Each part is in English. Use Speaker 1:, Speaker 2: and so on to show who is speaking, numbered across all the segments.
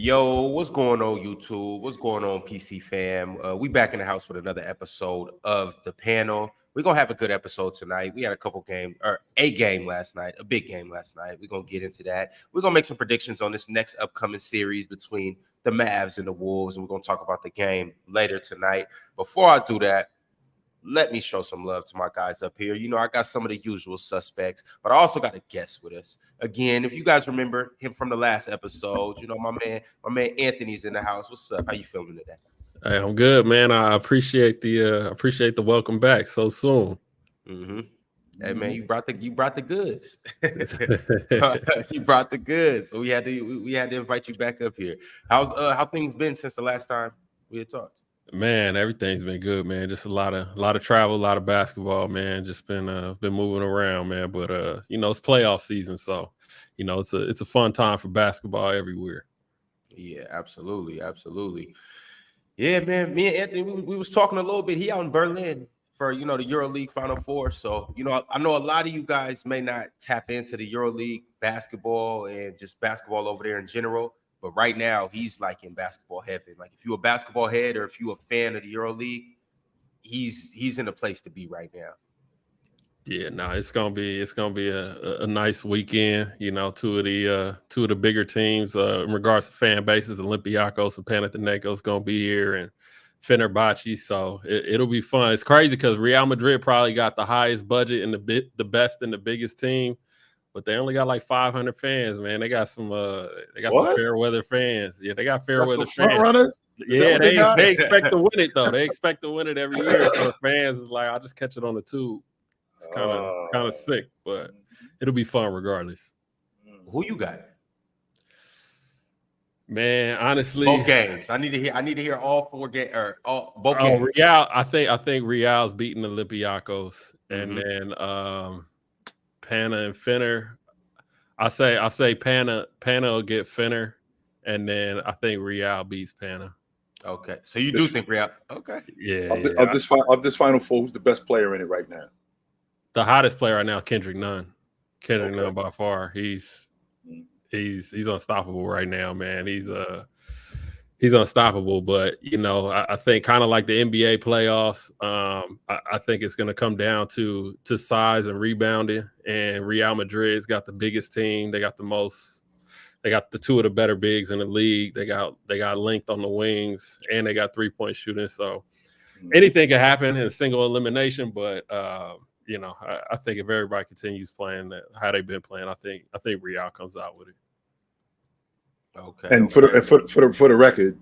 Speaker 1: Yo, what's going on, YouTube? What's going on, PC fam? We back in the house with another episode of The Panel. We're going to have a good episode tonight. We had a game last night, a big game last night. We're going to get into that. We're going to make some predictions on this next upcoming series between the Mavs and the Wolves, and we're going to talk about the game later tonight. Before I do that, let me show some love to my guys up here. You know, I got some of the usual suspects, but I also got a guest with us. Again, if you guys remember him from the last episode, you know, my man Anthony's in the house. What's up? How you feeling today?
Speaker 2: Hey, I'm good, man. I appreciate the welcome back so soon.
Speaker 1: Mm-hmm. Hey man, you brought the goods. You brought the goods. So we had to invite you back up here. How things been since the last time we had talked?
Speaker 2: Man, everything's been good, man. Just a lot of travel, a lot of basketball, man. Just been moving around, man. But you know, it's playoff season, so you know, it's a fun time for basketball everywhere.
Speaker 1: Yeah, absolutely. Yeah, man. Me and Anthony, we was talking a little bit. He out in Berlin for, you know, the EuroLeague Final Four. So, you know, I know a lot of you guys may not tap into the EuroLeague basketball and just basketball over there in general. But right now, he's like in basketball heaven. Like if you're a basketball head or if you're a fan of the EuroLeague, he's in a place to be right now.
Speaker 2: Yeah, no, it's gonna be a nice weekend. You know, two of the bigger teams in regards to fan bases, Olympiacos and Panathinaikos gonna be here, and Fenerbahce. So it'll be fun. It's crazy because Real Madrid probably got the highest budget and the best and the biggest team, but they only got like 500 fans, man. They got some some fair weather fans. Yeah, they got fair weather fans.
Speaker 3: Front runners?
Speaker 2: Yeah, they expect to win it though. They expect to win it every year. So the fans is like, I'll just catch it on the tube. It's kind of sick, but it'll be fun regardless.
Speaker 1: Who you got?
Speaker 2: Man, honestly,
Speaker 1: both games. I need to hear all four games or both games.
Speaker 2: Real, I think Real's beating Olympiacos, and then Pana and Fener. I say Pana will get Fener, and then I think Real beats Pana.
Speaker 1: Okay, so you do think Real? Okay,
Speaker 2: yeah.
Speaker 3: Of this Final Four, who's the best player in it right now?
Speaker 2: The hottest player right now, Kendrick Nunn. Nunn by far. He's unstoppable right now, man. He's unstoppable. But you know, I think kind of like the NBA playoffs. I think it's going to come down to size and rebounding. And Real Madrid's got the biggest team. They got the two of the better bigs in the league. They got length on the wings, and they got 3-point shooting. So anything can happen in a single elimination. But you know, I think if everybody continues playing how they've been playing, I think Real comes out with it.
Speaker 3: Okay. And for the record,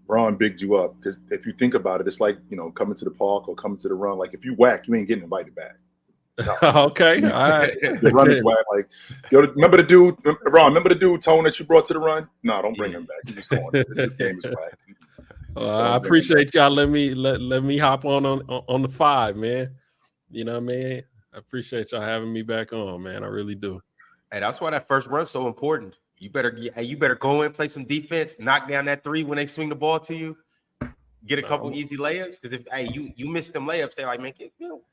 Speaker 3: Ron bigged you up because if you think about it, it's like, you know, coming to the park or coming to the run. Like if you whack, you ain't getting invited back.
Speaker 2: No. Okay, all right.
Speaker 3: The run is whack. Like, yo, remember the dude, Ron? Remember the dude Tone that you brought to the run? No, don't bring him back. He's just going. This game is whack.
Speaker 2: I appreciate y'all. Let me hop on the 5, man. You know what I mean? I appreciate y'all having me back on, man. I really do.
Speaker 1: Hey, that's why that first run's so important. You better go in, play some defense, knock down that 3 when they swing the ball to you, get a couple easy layups. Because if you miss them layups, they're like, man,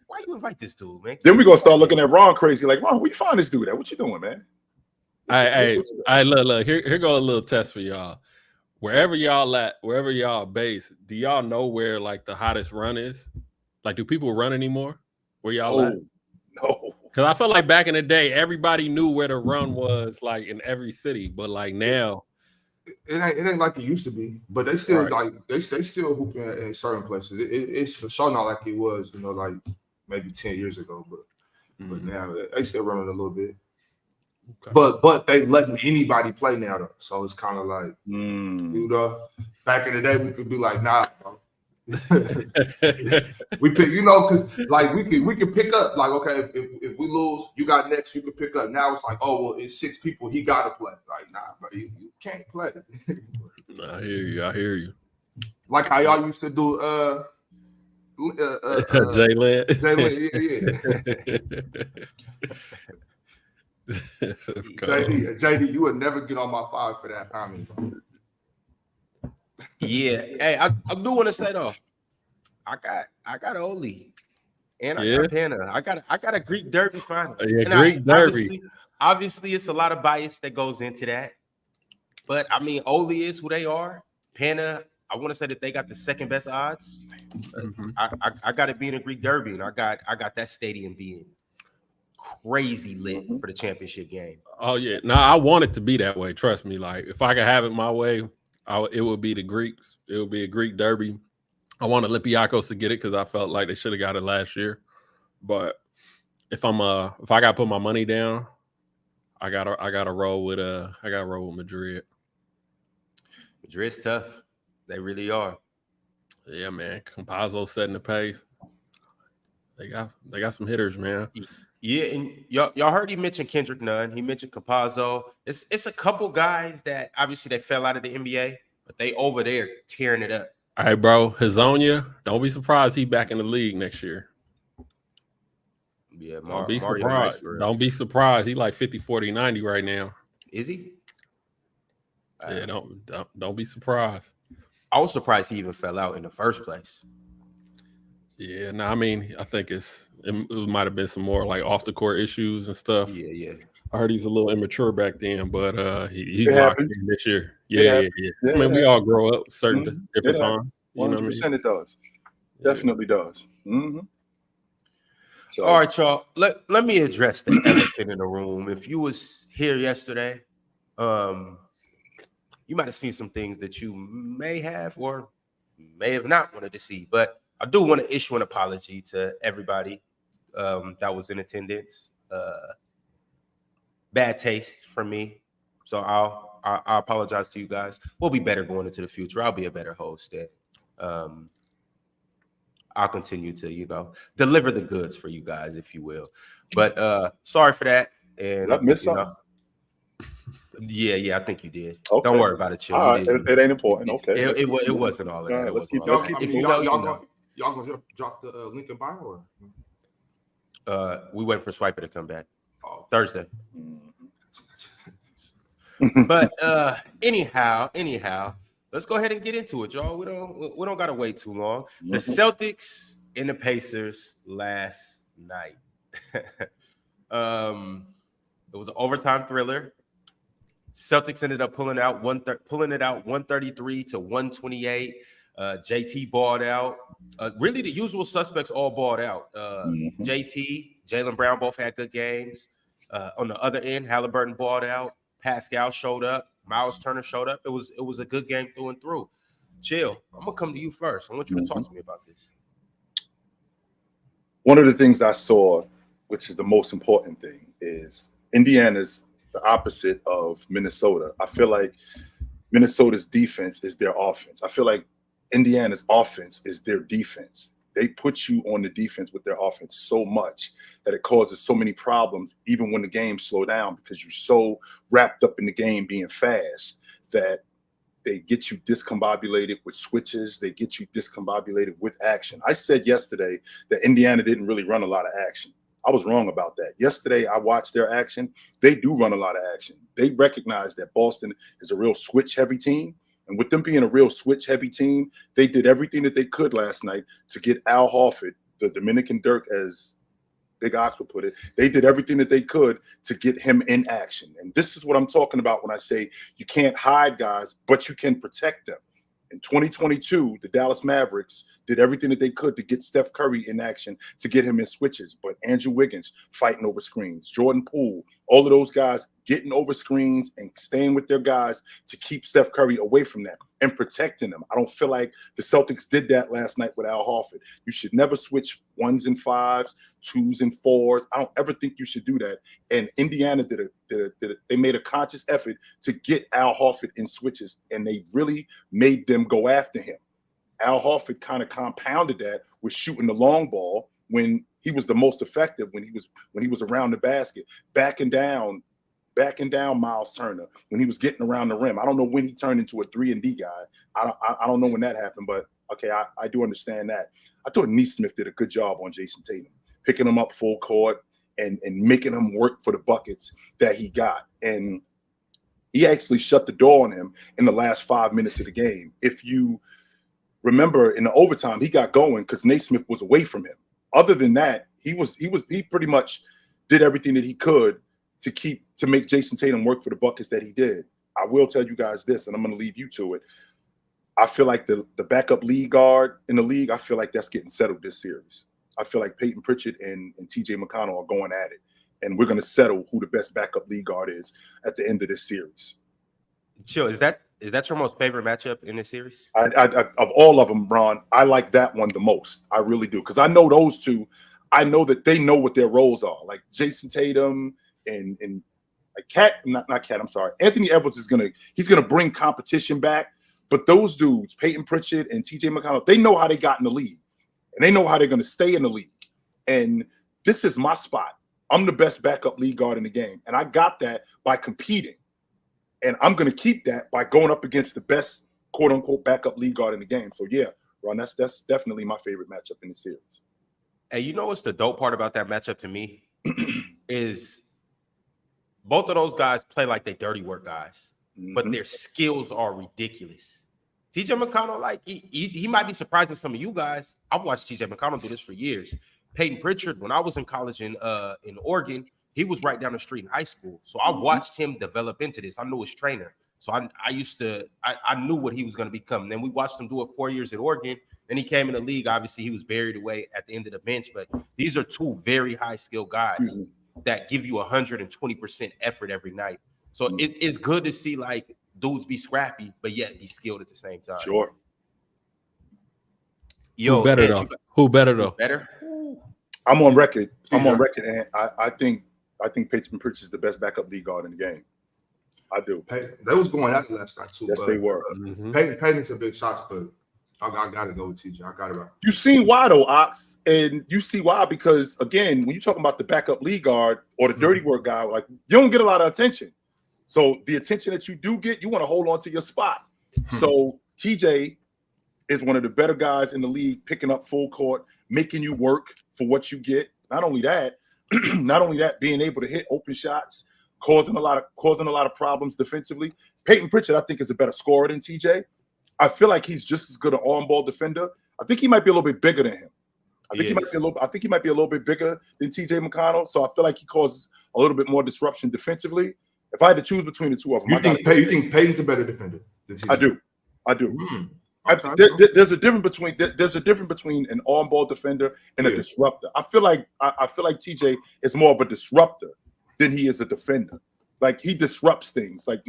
Speaker 1: why you invite this dude, man?
Speaker 3: Then we gonna start looking at Ron crazy, like, Ron, where you find this dude at? What you doing, man?
Speaker 2: Hey, look, here go a little test for y'all. Wherever y'all base, do y'all know where like the hottest run is? Like, do people run anymore? Where y'all at?
Speaker 3: No.
Speaker 2: Because I feel like back in the day, everybody knew where the run was, like in every city. But like now,
Speaker 4: it ain't like it used to be. But they still they still hooping in certain places. It's for sure not like it was, you know, like maybe 10 years ago. But now they still running a little bit. Okay. But they letting anybody play now though. So it's kind of like, you know, back in the day we could be like, nah, bro. We pick, you know, because like we can pick up, like, okay, if we lose, you got next, you can pick up. Now it's like, oh well, it's 6 people, he got to play. Like, nah, bro, you can't play.
Speaker 2: I hear you.
Speaker 4: Like how y'all used to do
Speaker 2: Jalen,
Speaker 4: yeah. JD, you would never get on my 5 for that comment.
Speaker 1: Yeah, hey, I do want to say though, I got Oli, and I got Pana. I got a Greek Derby final.
Speaker 2: Yeah, and Greek Derby.
Speaker 1: Obviously, it's a lot of bias that goes into that. But I mean, Oli is who they are. Pana, I want to say that they got the second best odds.
Speaker 2: Mm-hmm.
Speaker 1: I got it being a Greek derby, and I got that stadium being crazy lit for the championship game.
Speaker 2: Oh yeah, no, I want it to be that way. Trust me. Like if I could have it my way, it would be the Greeks. It would be a Greek derby. I want Olympiacos to get it because I felt like they should have got it last year. But if I gotta put my money down, I gotta roll with Madrid.
Speaker 1: Madrid's tough. They really are.
Speaker 2: Yeah, man. Campazzo setting the pace. They got some hitters, man.
Speaker 1: Yeah, and y'all heard he mentioned Kendrick Nunn. He mentioned Campazzo. It's a couple guys that obviously they fell out of the NBA, but they over there tearing it up.
Speaker 2: All right, bro. Hazonia, don't be surprised he back in the league next year.
Speaker 1: Yeah,
Speaker 2: don't be surprised. Don't be surprised. He like 50, 40, 90 right now.
Speaker 1: Is he?
Speaker 2: Yeah, don't be surprised.
Speaker 1: I was surprised he even fell out in the first place.
Speaker 2: Yeah, no, I mean, I think it might have been some more like off the court issues and stuff.
Speaker 1: Yeah.
Speaker 2: I heard he's a little immature back then, but he's locked in this year. Yeah. I mean, we all grow up certain different times.
Speaker 3: 100% it does. Definitely does. Mm-hmm. So,
Speaker 1: all right, y'all. Let me address the elephant in the room. If you was here yesterday, you might have seen some things that you may have or may have not wanted to see. But I do want to issue an apology to everybody that was in attendance. Bad taste from me. So I'll apologize to you guys. We'll be better going into the future. I'll be a better host. And I'll continue to, deliver the goods for you guys, if you will. But sorry for that. And
Speaker 3: did I miss something?
Speaker 1: Yeah, I think you did.
Speaker 3: Okay.
Speaker 1: Don't worry about it, chill.
Speaker 3: All right, it ain't important. Okay.
Speaker 1: It wasn't all of that.
Speaker 3: Let's keep
Speaker 4: Y'all gonna drop the link in bio? Or?
Speaker 1: We wait for Swiper to come back. Thursday.
Speaker 3: Mm-hmm.
Speaker 1: But anyhow, let's go ahead and get into it, y'all. We don't gotta wait too long. The Celtics and the Pacers last night. It was an overtime thriller. Celtics ended up pulling it out 133 to 128. JT balled out. Really, the usual suspects all balled out. JT, Jaylen Brown both had good games. On the other end, Haliburton balled out. Pascal showed up. Miles Turner showed up. It was a good game through and through. Chill. I'm gonna come to you first. I want you to talk to me about this.
Speaker 3: One of the things I saw, which is the most important thing, is Indiana's the opposite of Minnesota. I feel like Minnesota's defense is their offense. I feel like Indiana's offense is their defense. They put you on the defense with their offense so much that it causes so many problems, even when the games slow down, because you're so wrapped up in the game being fast that they get you discombobulated with switches. They get you discombobulated with action. I said yesterday that Indiana didn't really run a lot of action. I was wrong about that. Yesterday, I watched their action. They do run a lot of action. They recognize that Boston is a real switch-heavy team. And with them being a real switch-heavy team, they did everything that they could last night to get Al Horford, the Dominican Dirk, as Big Ox would put it. They did everything that they could to get him in action. And this is what I'm talking about when I say you can't hide guys, but you can protect them. In 2022, the Dallas Mavericks did everything that they could to get Steph Curry in action, to get him in switches. But Andrew Wiggins fighting over screens, Jordan Poole, all of those guys getting over screens and staying with their guys to keep Steph Curry away from them and protecting them. I don't feel like the Celtics did that last night with Al Horford. You should never switch 1s and 5s, 2s and 4s. I don't ever think you should do that. And Indiana they made a conscious effort to get Al Horford in switches, and they really made them go after him. Al Horford kind of compounded that with shooting the long ball when he was the most effective, when he was around the basket, backing down Miles Turner when he was getting around the rim. I don't know when he turned into a 3-and-D guy. I don't know when that happened, but okay, I do understand that. I thought Nesmith did a good job on Jason Tatum, picking him up full court and making him work for the buckets that he got. And he actually shut the door on him in the last 5 minutes of the game. If you remember, in the overtime, he got going because Nesmith was away from him. Other than that, he pretty much did everything that he could to make Jason Tatum work for the buckets that he did. I will tell you guys this, and I'm going to leave you to it. I feel like the backup lead guard in the league, I feel like that's getting settled this series. I feel like Payton Pritchard and TJ McConnell are going at it, and we're going to settle who the best backup lead guard is at the end of this series.
Speaker 1: Chill, is that your most favorite matchup in this series?
Speaker 3: I of all of them, Ron, I like that one the most. I really do, because I know those two. I know that they know what their roles are. Like Jason Tatum and like not Cat. I'm sorry, Anthony Edwards is he's gonna bring competition back. But those dudes, Payton Pritchard and TJ McConnell, they know how they got in the league, and they know how they're gonna stay in the league. And this is my spot. I'm the best backup lead guard in the game, and I got that by competing. And I'm going to keep that by going up against the best, quote-unquote, backup lead guard in the game. So, yeah, Ron, that's definitely my favorite matchup in the series.
Speaker 1: Hey, you know what's the dope part about that matchup to me? Is both of those guys play like they dirty work guys, but their skills are ridiculous. TJ McConnell, like, he might be surprising some of you guys. I've watched TJ McConnell do this for years. Payton Pritchard, when I was in college in Oregon, he was right down the street in high school. So I watched him develop into this. I knew his trainer. So I knew what he was going to become. Then we watched him do it 4 years at Oregon. Then he came in the league. Obviously, he was buried away at the end of the bench. But these are two very high-skilled guys that give you 120% effort every night. So it's good to see, like, dudes be scrappy, but yet be skilled at the same time.
Speaker 3: Sure.
Speaker 1: Yo,
Speaker 2: Who better, though? Who better?
Speaker 1: Better?
Speaker 3: I'm on record. And I think Payton Pritchard is the best backup lead guard in the game. I do.
Speaker 4: They was going at it last night too.
Speaker 3: Yes, they were.
Speaker 4: Payton's a big shots, but I got to go with TJ. I got it right.
Speaker 3: You seen why though, Ox, and you see why because again, when you're talking about the backup lead guard or the dirty work guy, like you don't get a lot of attention. So the attention that you do get, you want to hold on to your spot. So TJ is one of the better guys in the league, picking up full court, making you work for what you get. Not only that, being able to hit open shots, causing a lot of problems defensively. Payton Pritchard, I think, is a better scorer than TJ. I feel like he's just as good an on-ball defender. I think he might be a little bit bigger than him. I think he might be a little bit bigger than TJ McConnell. So I feel like he causes a little bit more disruption defensively. If I had to choose between the two of them,
Speaker 4: you think Payton's a better defender than TJ?
Speaker 3: I do.
Speaker 4: Okay.
Speaker 3: There's a difference between an on-ball defender and a disruptor. I feel like TJ is more of a disruptor than he is a defender. Like he disrupts things. Like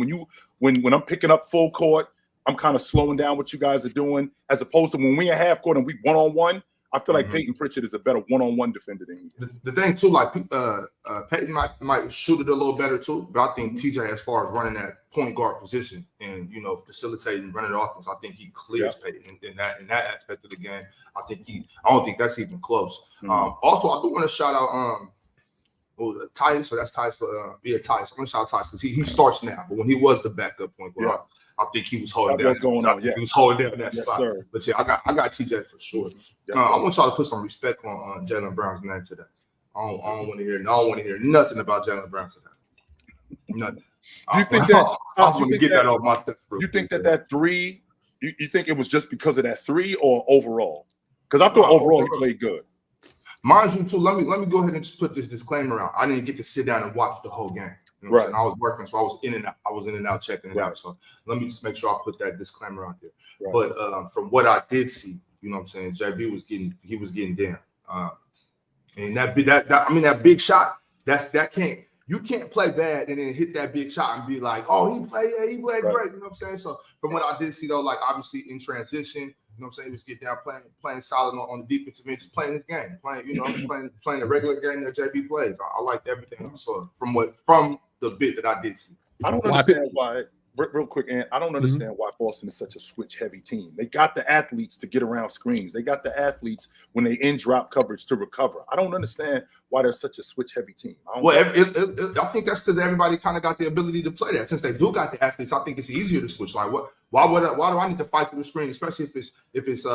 Speaker 3: when I'm picking up full court, I'm kind of slowing down what you guys are doing, as opposed to when we in half court and we one-on-one. I feel like Payton Pritchard is a better one-on-one defender than he is.
Speaker 4: The thing too, like Payton might shoot it a little better too, but I think TJ, as far as running that point guard position and facilitating, running the offense, I think he clears Payton in that aspect of the game. I don't think that's even close. Also, I do want to shout out Tyrese. So that's Tyrese. Tyrese. I'm gonna shout out Tyrese because he starts now, but when he was the backup point guard. I think he was holding down.
Speaker 3: What's going on? Yeah,
Speaker 4: he was holding down that spot.
Speaker 3: Sir.
Speaker 4: But yeah, I got TJ for sure.
Speaker 3: Yes,
Speaker 4: I want y'all to put some respect on Jaylen Brown's name today. I don't want to hear nothing about Jaylen Brown today. Nothing.
Speaker 3: Do you think that?
Speaker 4: I was going to get that off my chest.
Speaker 3: You think that three? You think it was just because of that three, or overall? Because I thought overall he played good.
Speaker 4: Mind you, too. Let me go ahead and just put this disclaimer out. I didn't get to sit down and watch the whole game.
Speaker 3: Right.
Speaker 4: I was working, so I was in and out, checking it out. So let me just make sure I put that disclaimer out there. Right. But from what I did see, JB was getting down. And that big shot, you can't play bad and then hit that big shot and be like, oh, he played great. You know what I'm saying? So from what I did see though, like obviously in transition, he was getting down playing solid on the defensive end, just playing his game, playing the regular game that JB plays. I liked everything I saw from the bit that I did see.
Speaker 3: I don't understand why. Real quick, and I don't understand why Boston is such a switch-heavy team. They got the athletes to get around screens. They got the athletes when they in drop coverage to recover. I don't understand why they're such a switch-heavy team. I
Speaker 4: think that's because everybody kind of got the ability to play that. Since they do got the athletes, I think it's easier to switch. Like, why do I need to fight through the screen, especially if it's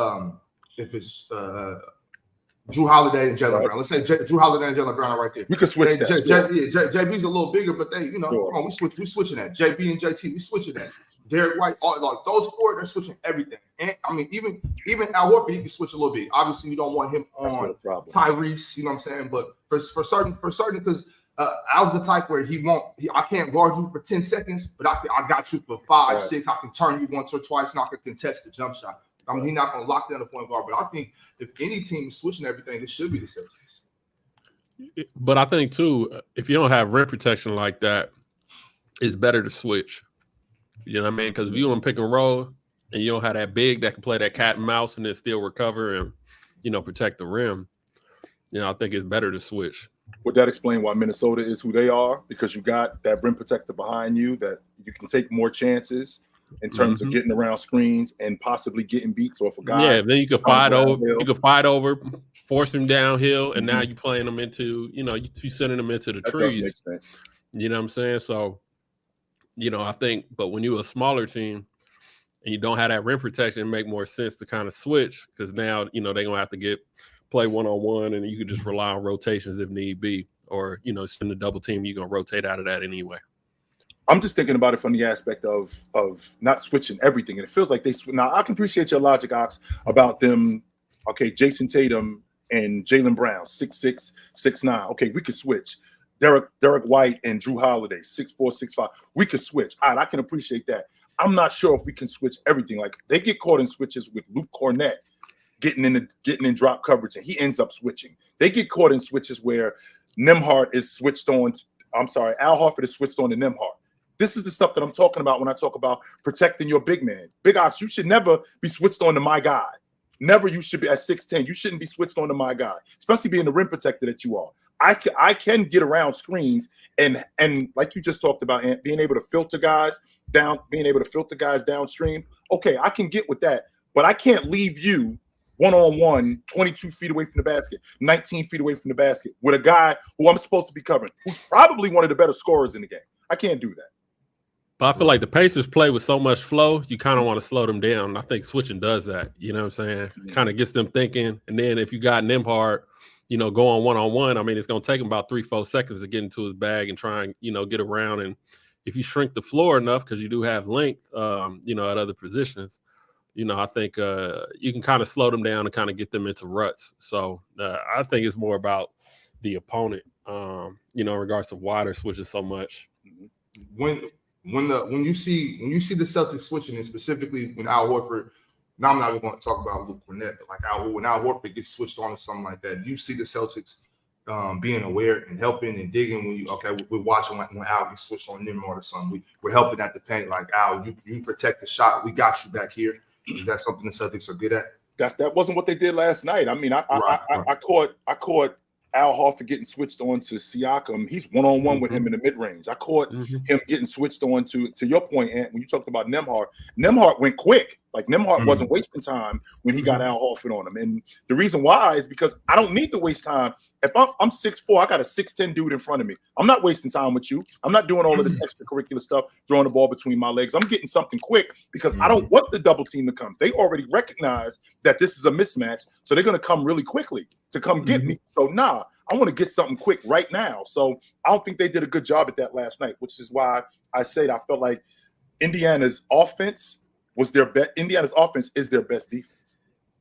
Speaker 4: Jrue Holiday and Jaylen Brown. Let's say Jrue Holiday and Jaylen Brown are right there.
Speaker 3: We could switch that.
Speaker 4: JB's a little bigger, but they, come on, we switching that. JB and JT, we switching that. Derek White, like those four, they're switching everything. And I mean, even Al Horford, he can switch a little bit. Obviously, you don't want him on Tyrese, you know what I'm saying? But for certain, because Al's the type where I can't guard you for 10 seconds, but I got you for 5, 6. I can turn you once or twice, and I can contest the jump shot. I mean, he's not going to lock down the point guard, but I think if any team is switching everything, it should be the Celtics.
Speaker 2: But I think, too, if you don't have rim protection like that, it's better to switch. You know what I mean? Because if you want to pick and roll and you don't have that big that can play that cat and mouse and then still recover and, protect the rim, I think it's better to switch.
Speaker 3: Would that explain why Minnesota is who they are? Because you got that rim protector behind you that you can take more chances in terms of getting around screens and possibly getting beats off a guy.
Speaker 2: Yeah, then you can fight over. You can fight over, force him downhill, and now you're playing them into, you sending them into the trees.
Speaker 3: Does make sense.
Speaker 2: You know what I'm saying? So, I think, but when you're a smaller team and you don't have that rim protection, it make more sense to kind of switch because now, they're gonna have to play one-on-one, and you could just rely on rotations if need be, or send a double team. You're gonna rotate out of that anyway.
Speaker 3: I'm just thinking about it from the aspect of not switching everything, and it feels like they now. I can appreciate your logic, Ox, about them. Okay, Jason Tatum and Jaylen Brown, 6'6", 6'9". Okay, we could switch. Derek White and Jrue Holiday, 6'4", 6'5". We could switch. All right, I can appreciate that. I'm not sure if we can switch everything. Like they get caught in switches with Luke Cornett getting in drop coverage, and he ends up switching. They get caught in switches where Nembhard is switched on. Al Horford is switched on to Nembhard. This is the stuff that I'm talking about when I talk about protecting your big man. Big Ox, you should never be switched on to my guy. Never. You should be at 6'10". You shouldn't be switched on to my guy, especially being the rim protector that you are. I can get around screens and like you just talked about, being able to filter guys downstream. Okay, I can get with that, but I can't leave you one-on-one, 22 feet away from the basket, 19 feet away from the basket with a guy who I'm supposed to be covering, who's probably one of the better scorers in the game. I can't do that.
Speaker 2: But I feel like the Pacers play with so much flow, you kind of want to slow them down. I think switching does that. You know what I'm saying? Kind of gets them thinking. And then if you got Nembhard, going one-on-one, I mean, it's going to take him about 3-4 seconds to get into his bag and try and, get around. And if you shrink the floor enough, because you do have length, at other positions, I think you can kind of slow them down and kind of get them into ruts. So I think it's more about the opponent, in regards to why they're switching so much.
Speaker 4: When you see the Celtics switching, and specifically when Al Horford, now I'm not even going to talk about Luke Cornett, but like when Al Horford gets switched on to something like that, do you see the Celtics being aware and helping and digging when we're watching when Al gets switched on Nembhard or something? We're helping at the paint, like Al, you protect the shot. We got you back here. Is that something the Celtics are good at?
Speaker 3: That wasn't what they did last night. I mean, I caught Al Horford getting switched on to Siakam. He's one-on-one with him in the mid-range. I caught him getting switched on to your point, Ant, when you talked about Nembhard. Nembhard went quick. Like Nembhard wasn't wasting time when he got Al Horford on him. And the reason why is because I don't need to waste time. If I'm 6'4", I got a 6'10" dude in front of me. I'm not wasting time with you. I'm not doing all of this extracurricular stuff, throwing the ball between my legs. I'm getting something quick because I don't want the double team to come. They already recognize that this is a mismatch, so they're going to come really quickly to come get me. So I want to get something quick right now. So I don't think they did a good job at that last night, which is why I said I felt like Indiana's offense is their best defense.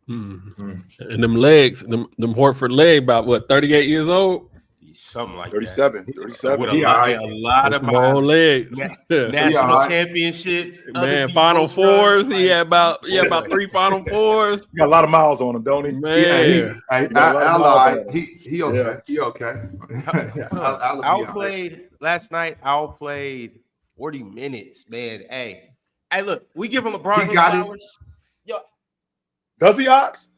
Speaker 2: And them legs, them Horford leg, about what, 38 years old?
Speaker 1: Something like
Speaker 3: 37.
Speaker 1: that. 37. With a lot of
Speaker 2: long legs.
Speaker 1: National championships.
Speaker 2: Man, Final Fours. He had about 3 Final Fours.
Speaker 3: He got a lot of miles on him, don't he?
Speaker 2: Man.
Speaker 4: He okay. He okay.
Speaker 1: Al played last night. Al played 40 minutes, man. Hey, look, we give him LeBron his flowers.
Speaker 3: Does he, Ox?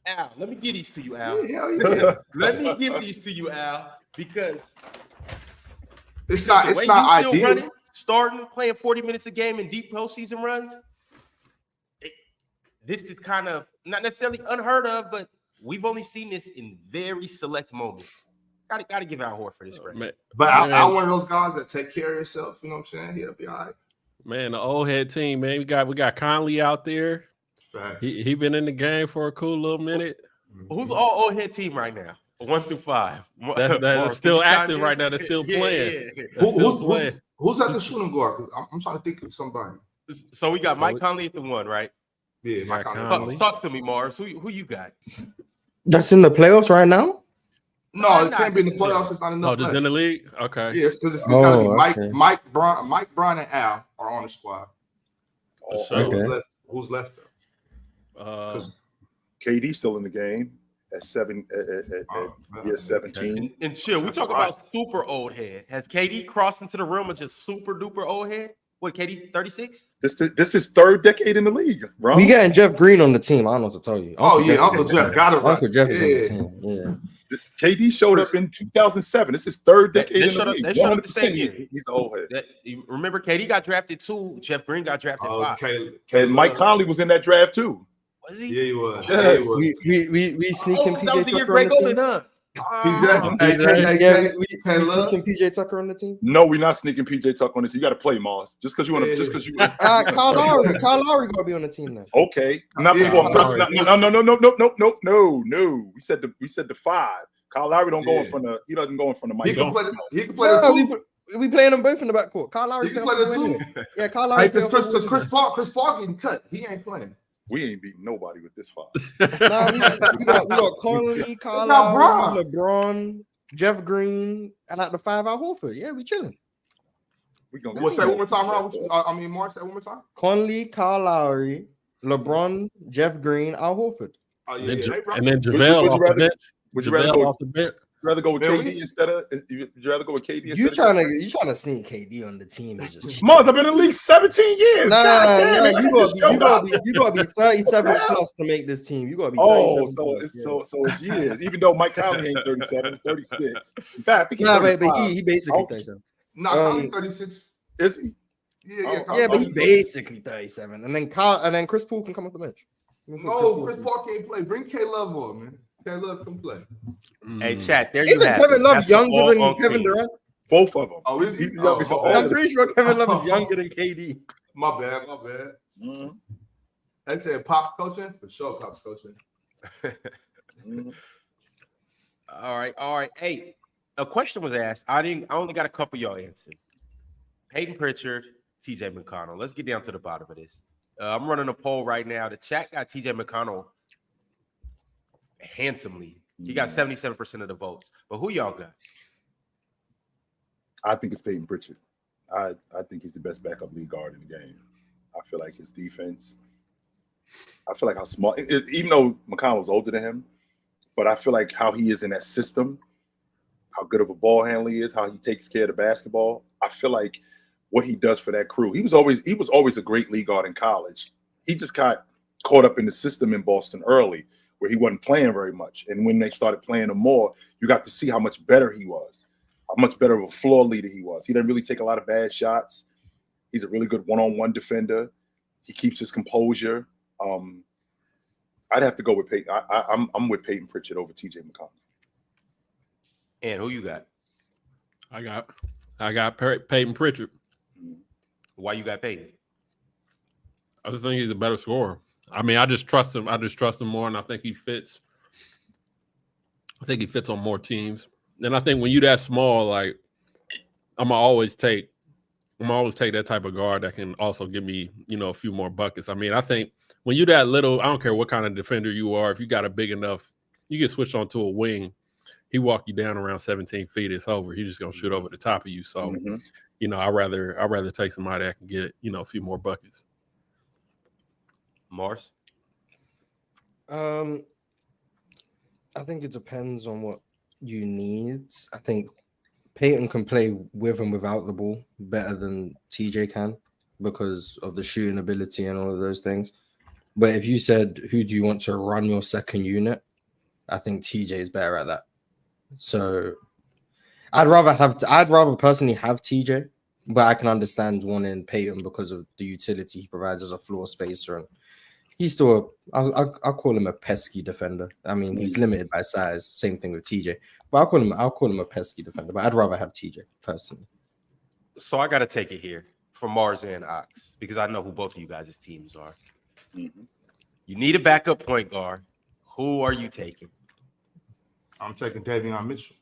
Speaker 1: Al, let me give these to you, Al.
Speaker 4: Yeah.
Speaker 1: Let me give these to you, Al, because
Speaker 4: it's not ideal.
Speaker 1: Running, starting, playing 40 minutes a game in deep postseason runs. This is kind of not necessarily unheard of, but we've only seen this in very select moments. Got to give Al Horford his credit.
Speaker 4: But Al one of those guys that take care of himself. You know what I'm saying? He'll be all right.
Speaker 2: Man, the old head team, man. We got Conley out there. He been in the game for a cool little minute.
Speaker 1: Who's all old head team right now? 1 through 5.
Speaker 2: That's still active right now. They're still playing.
Speaker 4: Who's at the shooting guard? Because I'm trying to think of somebody.
Speaker 1: So we got Mike Conley at the 1, right?
Speaker 4: Yeah, Mike
Speaker 2: Conley.
Speaker 1: Talk to me, Mars. Who you got?
Speaker 5: That's in the playoffs right now?
Speaker 4: No, it can't be in the playoffs. It's not enough.
Speaker 2: Oh, just in the league? Okay.
Speaker 4: Yeah, it's because it's got to be
Speaker 5: okay.
Speaker 4: Mike, Brown, and Al are on the squad.
Speaker 2: Okay.
Speaker 4: Who's left though?
Speaker 3: KD still in the game at 17.
Speaker 1: And chill, we talk about super old head. Has KD crossed into the realm of just super duper old head? What, KD's 36?
Speaker 3: This is third decade in the league, bro.
Speaker 5: We getting Jeff Green on the team. I don't know what to tell you.
Speaker 4: Uncle Jeff got it right.
Speaker 5: Uncle Jeff is on the team. Yeah.
Speaker 3: KD showed up in 2007. This is third decade in the league.
Speaker 1: 100%.
Speaker 3: He's an old head.
Speaker 1: Remember, KD got drafted 2. Jeff Green got drafted 5.
Speaker 3: And Mike Conley was in that draft too.
Speaker 1: Was he?
Speaker 4: Yeah, he was.
Speaker 3: Yes.
Speaker 5: We sneaking
Speaker 1: that was
Speaker 5: PJ
Speaker 1: the year
Speaker 5: Tucker on
Speaker 1: Greg
Speaker 5: the team.
Speaker 1: Oden, huh?
Speaker 5: We sneaking PJ Tucker on the team.
Speaker 3: No, we're not sneaking PJ Tucker on the team. You got to play, Mars. Just because you want to. Just because you.
Speaker 5: Kyle Lowry gonna be on the team now.
Speaker 3: Okay, not before. No. We said the 5. Kyle Lowry don't go in front of. He doesn't go in front of Mike.
Speaker 4: He can play the 2.
Speaker 5: We playing them both in the backcourt. Kyle Lowry
Speaker 4: can play the 2.
Speaker 5: Yeah, Kyle Lowry.
Speaker 4: Because Chris Paul getting cut. He ain't playing.
Speaker 3: We ain't beating nobody with this 5.
Speaker 5: Nah, we got Conley, Kyle Lowry, LeBron, Jeff Green, and at the 5 Al Horford. Yeah, we chilling.
Speaker 3: We gonna
Speaker 4: say one more time, Rob. Mark, say one more time.
Speaker 5: Conley, Kyle Lowry, LeBron, Jeff Green, Al Horford.
Speaker 4: Oh yeah,
Speaker 2: and then JaVale off the bench.
Speaker 3: Would you rather go
Speaker 2: off the bench?
Speaker 3: Rather go with KD instead of? Would you rather go with KD?
Speaker 5: You trying to sneak KD on the team? Is just
Speaker 3: Mars, I've been in the league 17 years.
Speaker 5: Nah, you gotta be 37 plus to make this team. You gotta be.
Speaker 3: So it's years. Even though Mike Conley ain't 37, 36. In fact, I think he's
Speaker 5: he basically 37.
Speaker 4: Nah, 36.
Speaker 3: Is he?
Speaker 5: Yeah, but he's basically 37. And then Chris Paul can come off the bench.
Speaker 4: No, Chris Paul can't play. Bring K-Love on, man. K-Love can play.
Speaker 1: Hey, chat. There you
Speaker 5: Isn't
Speaker 1: have
Speaker 5: Kevin
Speaker 1: it.
Speaker 5: Love
Speaker 1: That's
Speaker 5: younger than
Speaker 1: all
Speaker 5: Kevin Durant?
Speaker 3: Both of them.
Speaker 4: Oh, is he?
Speaker 5: I'm pretty sure Kevin Love is younger than KD.
Speaker 4: My bad.
Speaker 3: Mm-hmm.
Speaker 4: I said Pops coaching for sure. Pops coaching.
Speaker 1: All right. Hey, a question was asked. I only got a couple y'all answered. Payton Pritchard, TJ McConnell. Let's get down to the bottom of this. I'm running a poll right now. The chat got TJ McConnell handsomely. He got 77% of the votes. But who y'all got?
Speaker 3: I think it's Payton Pritchard. I think he's the best backup lead guard in the game. I feel like his defense. I feel like how smart, even though McConnell was older than him, but I feel like how he is in that system, how good of a ball handler he is, how he takes care of the basketball. I feel like what he does for that crew. He was always a great league guard in college. He just got caught up in the system in Boston early, where he wasn't playing very much. And when they started playing him more, you got to see how much better he was, how much better of a floor leader he was. He didn't really take a lot of bad shots. He's a really good one-on-one defender. He keeps his composure. I'd have to go with Payton. I'm with Payton Pritchard over TJ McConnell.
Speaker 1: And who you got?
Speaker 2: I got Payton Pritchard.
Speaker 1: Why you got Payton?
Speaker 2: I just think he's a better scorer. I mean, I just trust him. I just trust him more, and I think he fits. I think he fits on more teams. And I think when you that small, like I'm gonna always take that type of guard that can also give me, a few more buckets. I mean, I think when you that little, I don't care what kind of defender you are, if you got a big enough, you get switched onto a wing. He walk you down around 17 feet, it's over. He's just gonna shoot over the top of you. So, I'd rather take somebody that can get it, a few more buckets.
Speaker 1: Mars?
Speaker 5: I think it depends on what you need. I think Payton can play with and without the ball better than TJ can because of the shooting ability and all of those things. But if you said, who do you want to run your second unit? I think TJ is better at that. So I'd rather personally have TJ, but I can understand wanting Payton because of the utility he provides as a floor spacer. And he's still I'll call him a pesky defender. I mean, he's limited by size. Same thing with TJ. But I'll call him a pesky defender. But I'd rather have TJ personally.
Speaker 1: So I got to take it here from Mars and Ox because I know who both of you guys' teams are. You need a backup point guard. Who are you taking?
Speaker 4: I'm taking Davion Mitchell.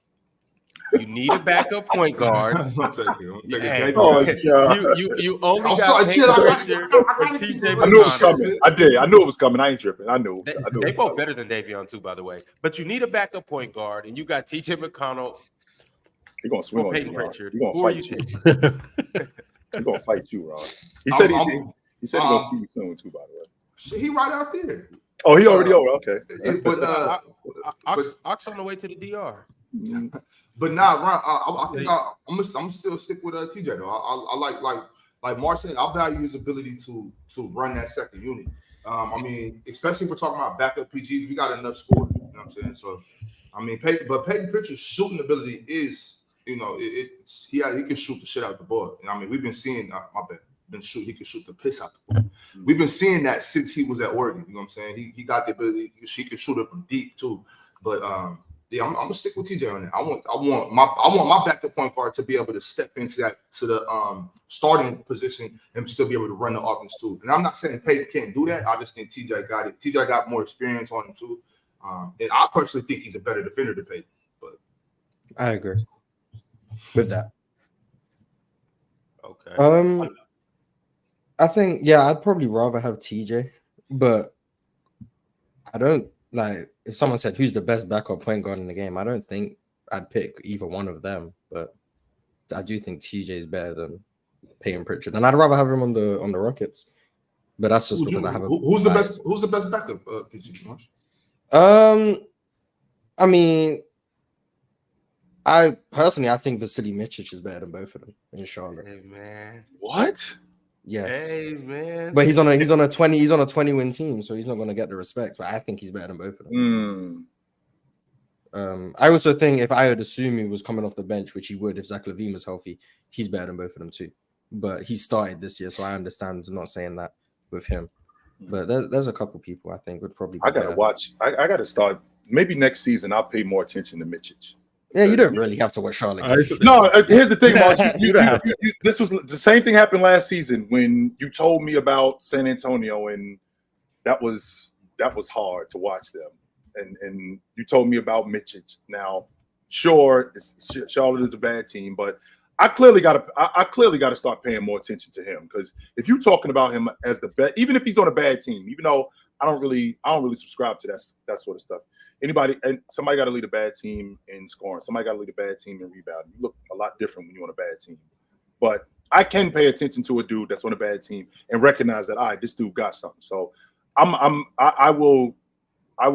Speaker 1: You need a backup point guard.
Speaker 4: I'm taking
Speaker 1: Hey,
Speaker 3: Oh, God.
Speaker 1: you only
Speaker 4: I'm
Speaker 1: got
Speaker 4: sorry,
Speaker 1: Payton
Speaker 4: chill, I
Speaker 1: Pritchard
Speaker 4: gotta
Speaker 1: and
Speaker 4: keep
Speaker 1: TJ
Speaker 4: it
Speaker 3: I knew it was
Speaker 1: McConnell.
Speaker 3: coming. I did. I knew it was coming. I ain't tripping. I knew.
Speaker 1: They both better than Davion too, by the way. But you need a backup point guard, and you got TJ McConnell
Speaker 3: He's gonna swing
Speaker 1: or
Speaker 3: on
Speaker 1: Payton
Speaker 3: you, Ron.
Speaker 1: Pritchard.
Speaker 3: He's gonna
Speaker 1: Who are
Speaker 3: fight
Speaker 1: you
Speaker 3: you.
Speaker 1: taking?
Speaker 3: He's gonna fight you, Ron. He said he said he's gonna see you soon too. By the way.
Speaker 4: Shit, he right out there.
Speaker 3: Oh, he already over. Okay.
Speaker 4: But
Speaker 1: Ox on the way to the DR.
Speaker 4: But nah, Ron, I think I'm gonna still stick with TJ though. I like Mark said, I value his ability to run that second unit. I mean, especially if we're talking about backup PGs, we got enough scoring. You know what I'm saying? So, I mean, Payton Pritchard's shooting ability is, he can shoot the shit out the ball. And I mean, we've been seeing. He can shoot the piss out the ball. We've been seeing that since he was at Oregon. You know what I'm saying? He got the ability. He can shoot it from deep too. But yeah, I'm gonna stick with TJ on that. I want my backup point guard to be able to step into the starting position and still be able to run the offense too. And I'm not saying Payton can't do that. I just think TJ got it. TJ got more experience on him too. And I personally think he's a better defender than Payton. But
Speaker 5: I agree with that.
Speaker 1: Okay.
Speaker 5: I think I'd probably rather have TJ, but I don't like if someone said who's the best backup point guard in the game. I don't think I'd pick either one of them, but I do think TJ is better than Payton Pritchard, and I'd rather have him on the Rockets. But that's just because I have
Speaker 4: who's the best backup PG?
Speaker 5: I mean, I think Vasily Micic is better than both of them in Charlotte.
Speaker 1: Hey man.
Speaker 3: What?
Speaker 5: Yes.
Speaker 1: Hey man.
Speaker 5: But he's on a 20 win team, so he's not going to get the respect. But I think he's better than both of them. I also think if I would assume he was coming off the bench, which he would if Zach LaVine was healthy, he's better than both of them too. But he started this year, so I understand not saying that with him. But there's a couple people I think would probably.
Speaker 3: I gotta watch. I gotta start. Maybe next season I'll pay more attention to Micic.
Speaker 5: Yeah, you don't really have to watch Charlotte.
Speaker 3: No, here's the thing, Mark. This was the same thing happened last season when you told me about San Antonio, and that was hard to watch them. And you told me about Micic. Now, sure, Charlotte is a bad team, but I clearly got to start paying more attention to him, because if you're talking about him as the best, even if he's on a bad team, even though I don't really subscribe to that sort of stuff. Somebody got to lead a bad team in scoring. Somebody got to lead a bad team in rebounding. You look a lot different when you're on a bad team. But I can pay attention to a dude that's on a bad team and recognize that this dude got something. So I will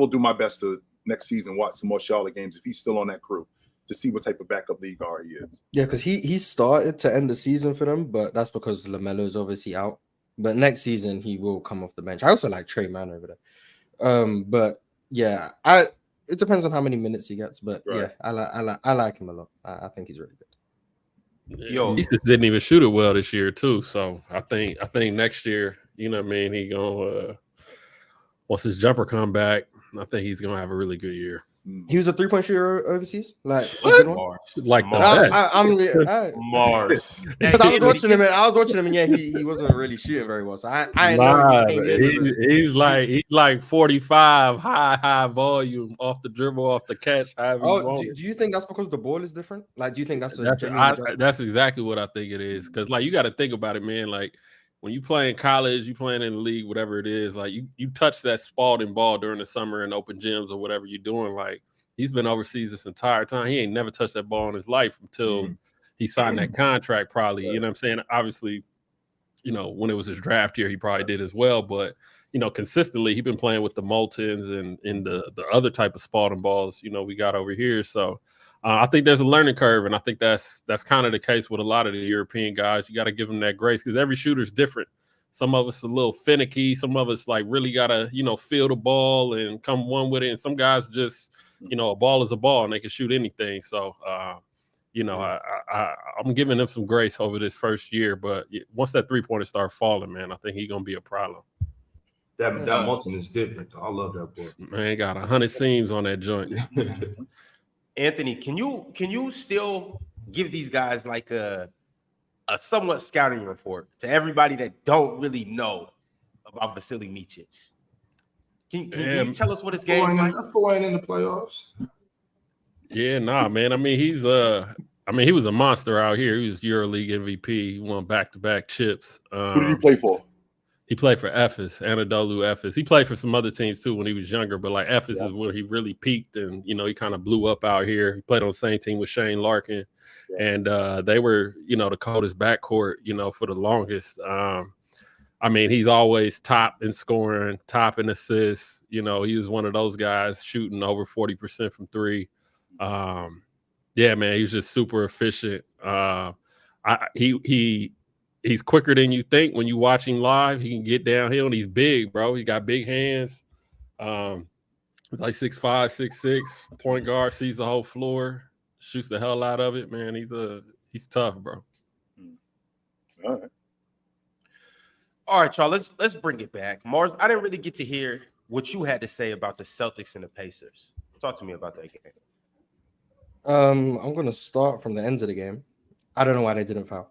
Speaker 3: do my best to next season watch some more Charlotte games if he's still on that crew, to see what type of backup league guard he is. Yeah,
Speaker 5: because he started to end the season for them, but that's because LaMelo's obviously out. But next season he will come off the bench. I also like Trey Mann over there. But yeah, it depends on how many minutes he gets. But right. Yeah, I like him a lot. I think he's really good.
Speaker 2: Yo, he just didn't even shoot it well this year too. So I think next year, you know what I mean, he gonna once his jumper come back, I think he's gonna have a really good year.
Speaker 5: He was a 3-point shooter overseas, like
Speaker 1: Mars.
Speaker 2: Like the
Speaker 1: best. Mars.
Speaker 5: Because I was watching him, and yeah, he wasn't really shooting very well. So I know
Speaker 2: he's like 45, high volume, off the dribble, off the catch.
Speaker 5: Do you think that's because the ball is different? Like, do you think that's
Speaker 2: that's exactly what I think it is? Because like you got to think about it, man. Like when you play in college, you playing in the league, whatever it is, like you touch that Spalding ball during the summer in open gyms or whatever you're doing. Like he's been overseas this entire time. He ain't never touched that ball in his life until he signed that contract, probably. You know what I'm saying? Obviously, you know, when it was his draft year, he probably did as well. But, you know, consistently, he's been playing with the Moultons and the other type of Spalding balls, you know, we got over here. So I think there's a learning curve, and I think that's kind of the case with a lot of the European guys. You got to give them that grace because every shooter's different. Some of us a little finicky. Some of us like really got to, you know, feel the ball and come one with it. And some guys just, you know, a ball is a ball and they can shoot anything. So, you know, I'm giving them some grace over this first year. But once that three-pointer start falling, man, I think he's going to be a problem.
Speaker 4: That Moulton is different. I love that boy.
Speaker 2: Man, got 100 seams on that joint.
Speaker 1: Anthony, can you still give these guys like a somewhat scouting report to everybody that don't really know about Vasily Micic? Can you tell us what his game is like?
Speaker 4: That's boy in the playoffs.
Speaker 2: Yeah, nah, man. I mean, he was a monster out here. He was EuroLeague MVP. He won back-to-back chips.
Speaker 3: Who did he play for?
Speaker 2: He played for Efes, Anadolu Efes. He played for some other teams too when he was younger, but like Efes is where he really peaked, and he kind of blew up out here. He played on the same team with Shane Larkin, and they were the coldest backcourt for the longest. I mean, he's always top in scoring, top in assists. He was one of those guys shooting over 40% from three. Yeah, man, he was just super efficient. He's quicker than you think when you watch him live. He can get downhill, and he's big, bro. He got big hands. Like 6'5", 6'6", point guard, sees the whole floor, shoots the hell out of it, man. He's tough, bro.
Speaker 1: All right, y'all. Let's bring it back. Mars, I didn't really get to hear what you had to say about the Celtics and the Pacers. Talk to me about that game.
Speaker 5: I'm gonna start from the end of the game. I don't know why they didn't foul.